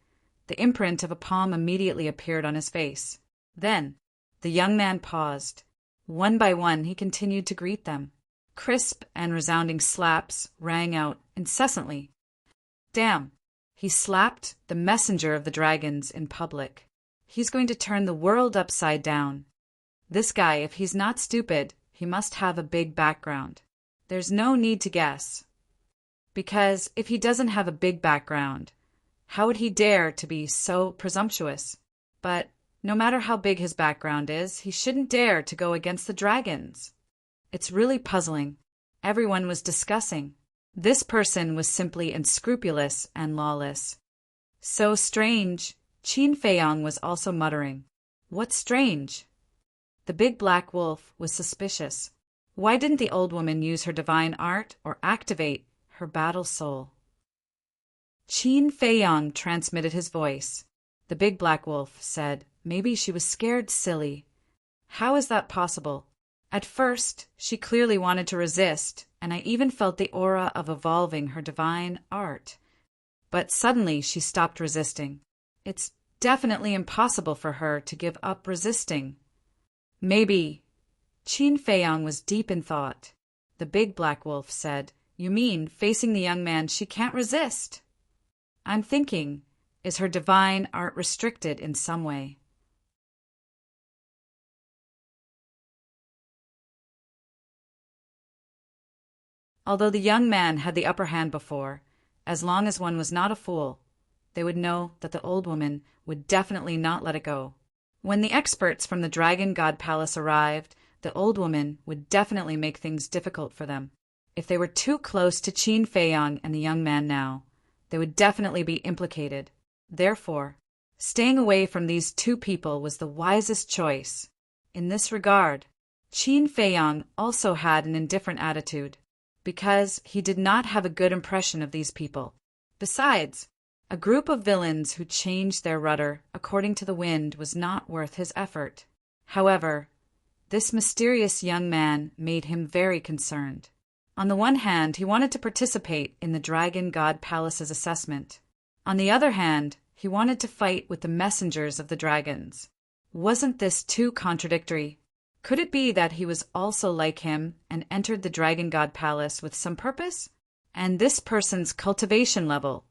the imprint of a palm immediately appeared on his face. Then, the young man paused. One by one, he continued to greet them. Crisp and resounding slaps rang out incessantly. Damn! He slapped the messenger of the dragons in public. He's going to turn the world upside down. This guy, if he's not stupid, he must have a big background. There's no need to guess. Because if he doesn't have a big background, how would he dare to be so presumptuous? But no matter how big his background is, he shouldn't dare to go against the dragons. It's really puzzling. Everyone was discussing. This person was simply unscrupulous and lawless. So strange. Qin Feiyong was also muttering. What's strange? The big black wolf was suspicious. Why didn't the old woman use her divine art or activate her battle soul? Qin Feiyong transmitted his voice. The big black wolf said, "Maybe she was scared silly. How is that possible? At first, she clearly wanted to resist, and I even felt the aura of evolving her divine art. But suddenly she stopped resisting. It's definitely impossible for her to give up resisting. Maybe." Qin Feiyong was deep in thought. The big black wolf said, "You mean, facing the young man, she can't resist?" "I'm thinking, is her divine art restricted in some way?" Although the young man had the upper hand before, as long as one was not a fool, they would know that the old woman would definitely not let it go. When the experts from the Dragon God Palace arrived, the old woman would definitely make things difficult for them. If they were too close to Qin Feiyong and the young man now, they would definitely be implicated. Therefore, staying away from these 2 people was the wisest choice. In this regard, Qin Feiyong also had an indifferent attitude, because he did not have a good impression of these people. Besides, a group of villains who changed their rudder according to the wind was not worth his effort. However, this mysterious young man made him very concerned. On the one hand, he wanted to participate in the Dragon God Palace's assessment. On the other hand, he wanted to fight with the messengers of the dragons. Wasn't this too contradictory? Could it be that he was also like him and entered the Dragon God Palace with some purpose? And this person's cultivation level?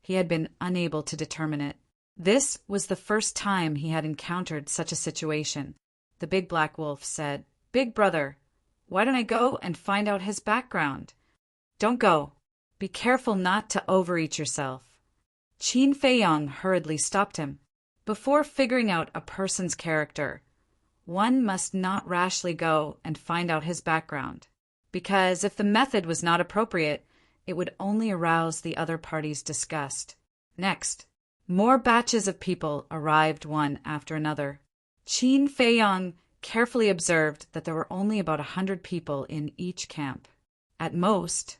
He had been unable to determine it. This was the first time he had encountered such a situation. The big black wolf said, "Big brother, why don't I go and find out his background?" "Don't go. Be careful not to overeat yourself." Qin Feiyong hurriedly stopped him. Before figuring out a person's character, one must not rashly go and find out his background, because if the method was not appropriate, it would only arouse the other party's disgust. Next, More batches of people arrived one after another. Qin Feiyang carefully observed that there were only about 100 people in each camp. At most,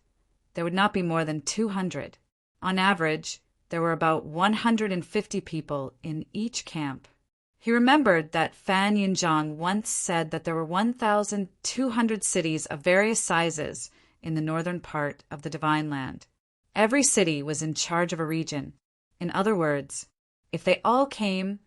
there would not be more than 200. On average, there were about 150 people in each camp. He remembered that Fan Yunzhang once said that there were 1,200 cities of various sizes in the northern part of the Divine Land. Every city was in charge of a region. In other words, if they all came,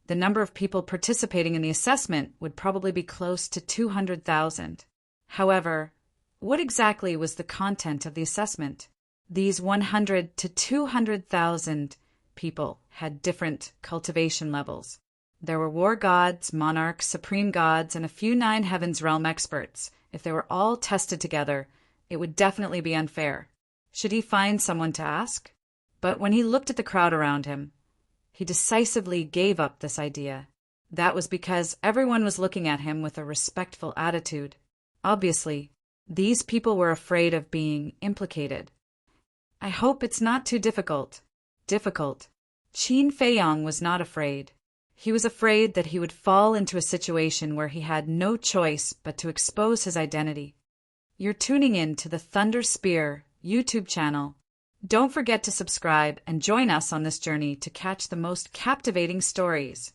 the number of people participating in the assessment would probably be close to 200,000. However, what exactly was the content of the assessment? These 100 to 200,000 people had different cultivation levels. There were war gods, monarchs, supreme gods, and a few Nine Heavens realm experts. If they were all tested together, it would definitely be unfair. Should he find someone to ask? But when he looked at the crowd around him, he decisively gave up this idea. That was because everyone was looking at him with a respectful attitude. Obviously, these people were afraid of being implicated. I hope it's not too difficult. Difficult. Qin Feiyang was not afraid. He was afraid that he would fall into a situation where he had no choice but to expose his identity. You're tuning in to the Thunder Spear YouTube channel. Don't forget to subscribe and join us on this journey to catch the most captivating stories.